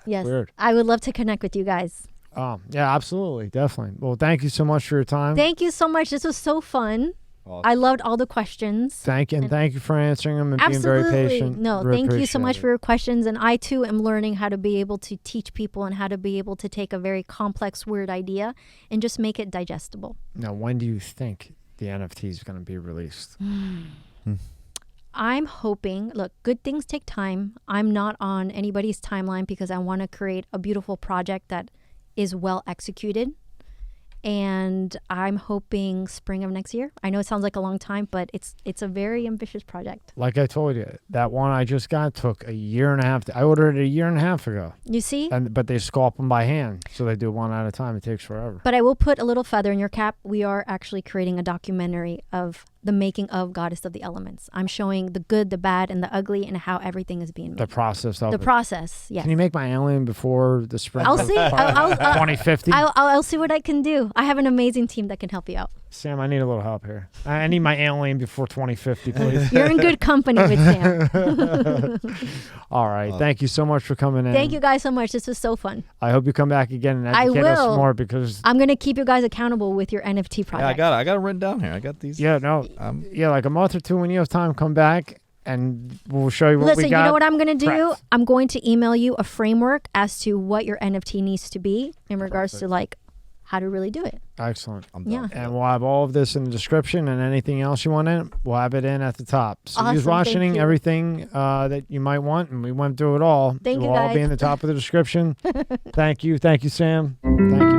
yes. Weird. I would love to connect with you guys. it. Oh, yeah, absolutely. Definitely. Well, thank you so much for your time. Thank you so much. This was so fun. Awesome. I loved all the questions. Thank you for answering them and Absolutely. being very patient. No, Really thank you so appreciate much it. for your questions. And I, too, am learning how to be able to teach people and how to be able to take a very complex, weird idea and just make it digestible. Now, when do you think the NFT is going to be released? I'm hoping, look, good things take time. I'm not on anybody's timeline because I want to create a beautiful project that is well executed. And I'm hoping spring of next year. I know it sounds like a long time, but it's a very ambitious project. Like I told you, that one I just got took a year and a half. I ordered it a year and a half ago. You see? But they sculpt them by hand, so they do one at a time. It takes forever. But I will put a little feather in your cap. We are actually creating a documentary of the making of Goddess of the Elements. I'm showing the good, the bad, and the ugly, and how everything is being made. The process of The it. process, yes. Can you make my alien before the spring? I'll see. 2050. I'll see what I can do. I have an amazing team that can help you out. Sam, I need a little help here. I need my alien before 2050, please. You're in good company with Sam. All right. Thank you so much for coming in. Thank you guys so much. This was so fun. I hope you come back again and I educate us will. more because I'm going to keep you guys accountable with your NFT project. Yeah, I got it written down here. I got these. yeah, like a month or two when you have time, come back and we'll show you what Listen, we got. you know what I'm going to do? prepped. I'm going to email you a framework as to what your NFT needs to be in regards to like how to really do it. Excellent. I'm done. Yeah. And we'll have all of this in the description, and anything else you want in, we'll have it in at the top. So Awesome, use watching thank you. everything that you might want, and we went through it all. Thank it you, will all be guys. in the top of the description. Thank you. Thank you, Sam. Thank you.